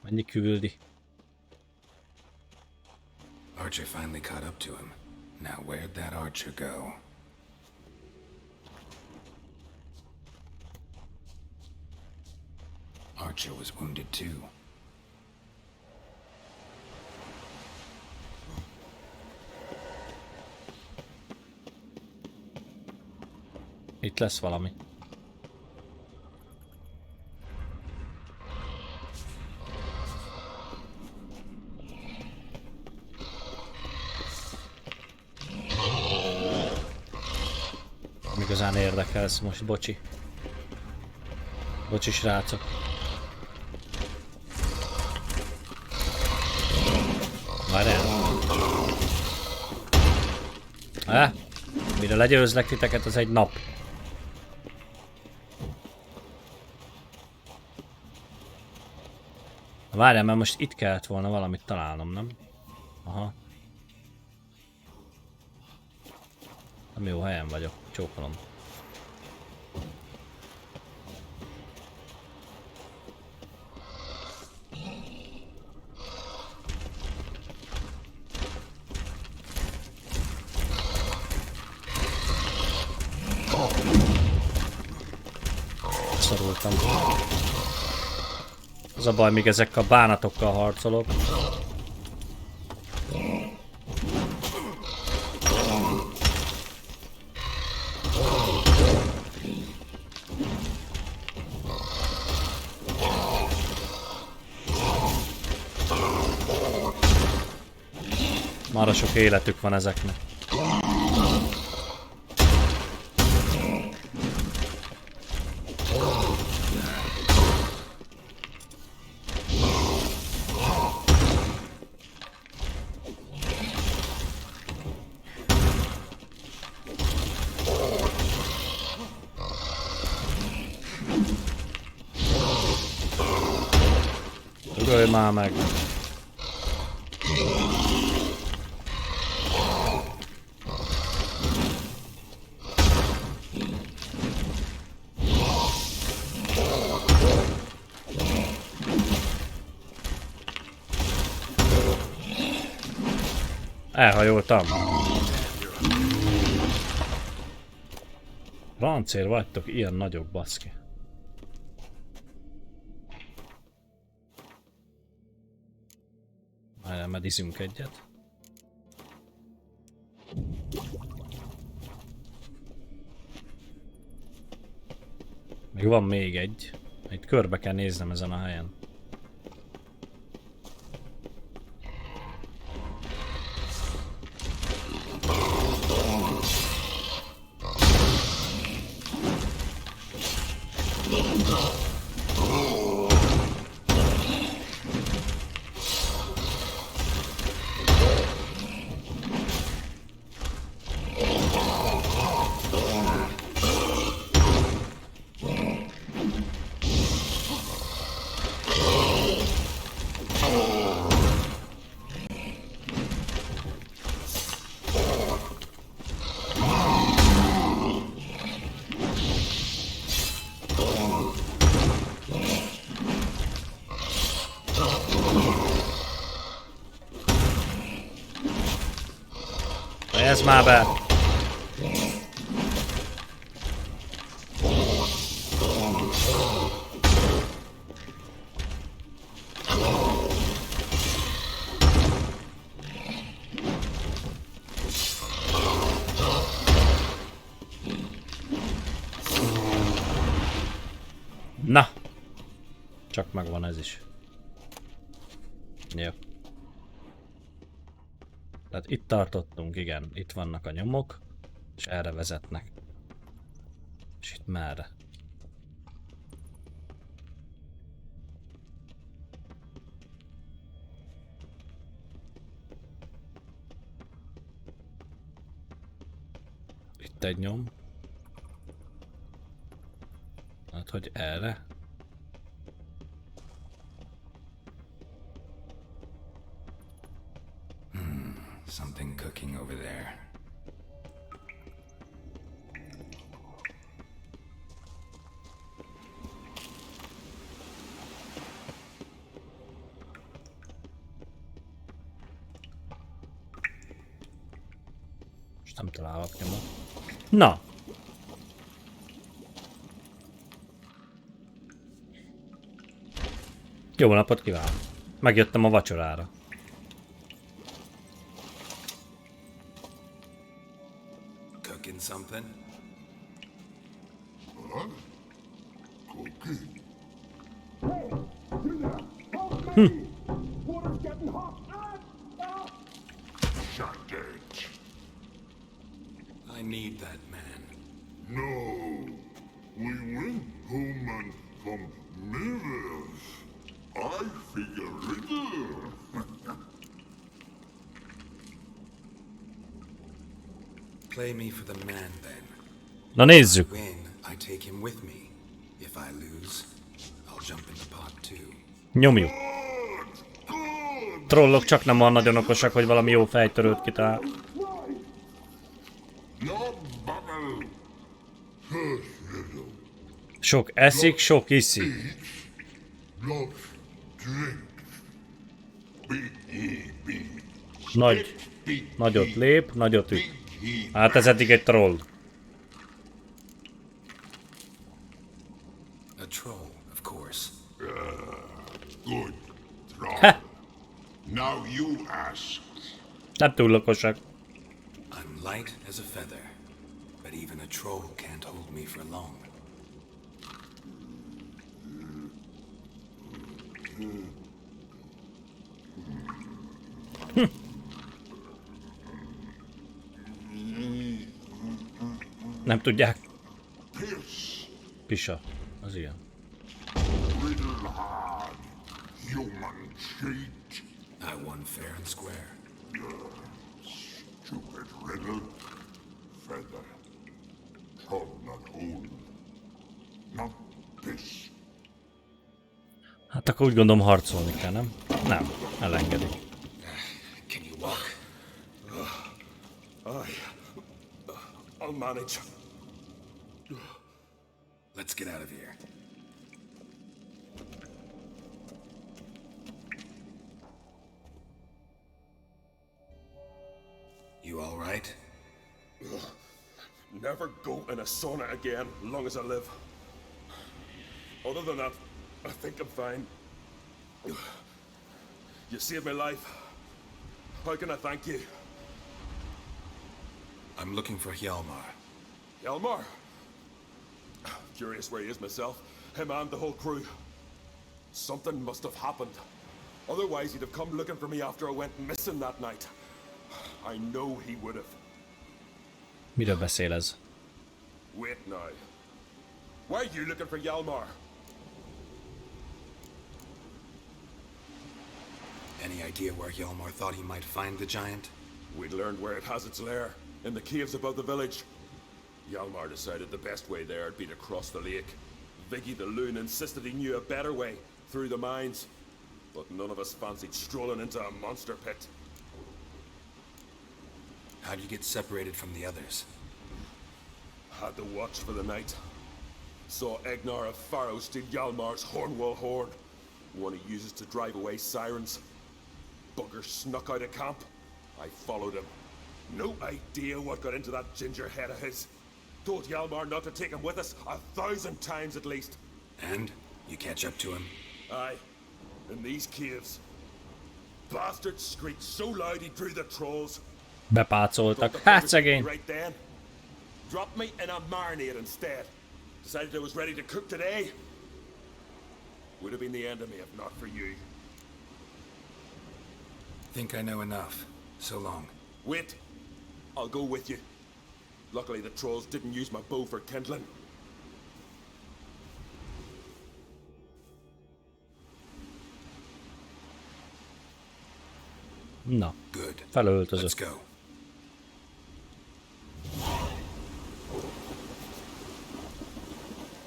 Mennyi küldi? Archer finally caught up to him. Now where'd that archer go? archer was wounded too. Itt lesz valami. Igazán érdekelsz most, bocsi. Bocsi, srácok. Várjál. Mire legyőzlek titeket, az egy nap. Várjál, mert most itt kellett volna valamit találnom, nem? Aha. Nem jó helyen vagyok, csókolom. Szorultam. Az a baj, míg ezek a bánatokkal harcolok. Marra sok életük van ezeknek. Ölj már meg! Elhajoltam. Rancér vagytok, ilyen nagyok, baszki. Majd iszünk egyet. Még van még egy. Itt körbe kell néznem ezen a helyen. Ez már be. Na, csak megvan ez is. Jó. Tehát itt tartottunk, igen, itt vannak a nyomok, és erre vezetnek. És itt merre? Itt egy nyom. Hát, hogy erre? Something cooking over there. Most nem találok nyomot. Na! Jó napot kívánok! Megjöttem a vacsorára. Cooking something? I need that man. No, we went home and from mirrors. I figure it. Play me for the man then. Na nézzük. Win, I take him with me. If I lose, I'll jump in the pot too. Nyomjuk. Trollok csak nem van nagyon okosak, hogy valami jó fejtörőt kitalál. Sok eszik, sok iszik. Nagyot lép, nagyot üt. Hát ez eddig egy troll. A troll, of course. Good try. Ha! Now you ask. Nem túl okosak. I'm light as a feather, but even a troll can't hold me for long. Nem tudják. Pisa. Az ilyen. Riddle hard, human cheat. I won fair and square. Stupid riddle. Feather. Troll not hold. Not this. Hát akkor úgy gondolom harcolni kell, nem? Nem, elengedik. Can you walk? I'll manage. Let's get out of here. You all right? Never go in a sauna again, long as I live. Other than that, I think I'm fine. You saved my life. How can I thank you? I'm looking for Hjalmar. Hjalmar? Curious where he is myself. Him and the whole crew. Something must have happened. Otherwise he'd have come looking for me after I went missing that night. I know he would have. Miről beszél ez? Wait now. Why are you looking for Hjalmar? Any idea where Hjalmar thought he might find the giant? We'd learned where it has its lair, in the caves above the village. Hjalmar decided the best way there would be to cross the lake. Viggy the loon insisted he knew a better way, through the mines. But none of us fancied strolling into a monster pit. How'd you get separated from the others? Had to watch for the night. Saw Egnar of Pharaoh steal Hjalmar's Hornwall horn, one he uses to drive away sirens. Bugger snuck out of camp. I followed him. No idea what got into that ginger head of his. Told Hjalmar not to take him with us 1,000 times at least. And? You catch up to him? Aye. In these caves. Bastard screeched so loud he drew the trolls. Bepácoltak. Hát szegény. Right then. Dropped me in a marinade instead. Decided I was ready to cook today. Would have been the end of me if not for you. Think I know enough. So long. Wait. I'll go with you. Luckily the trolls didn't use my bow for kindling. Na, Good. felöltözött. Let's go.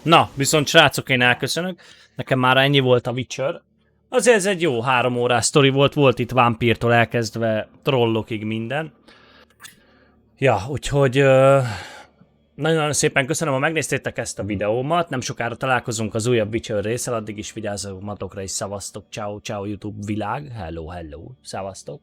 Na, viszont srácok, én elköszönök. Nekem már ennyi volt a Witcher. Azért ez egy jó 3 órás sztori volt itt vámpírtól elkezdve trollokig minden. Ja, úgyhogy nagyon-nagyon szépen köszönöm, ha megnéztétek ezt a videómat. Nem sokára találkozunk az újabb Witcher résszel, addig is vigyázzatok magatokra és szavaztok. Ciao, ciao YouTube világ. Hello, hello. Szavaztok.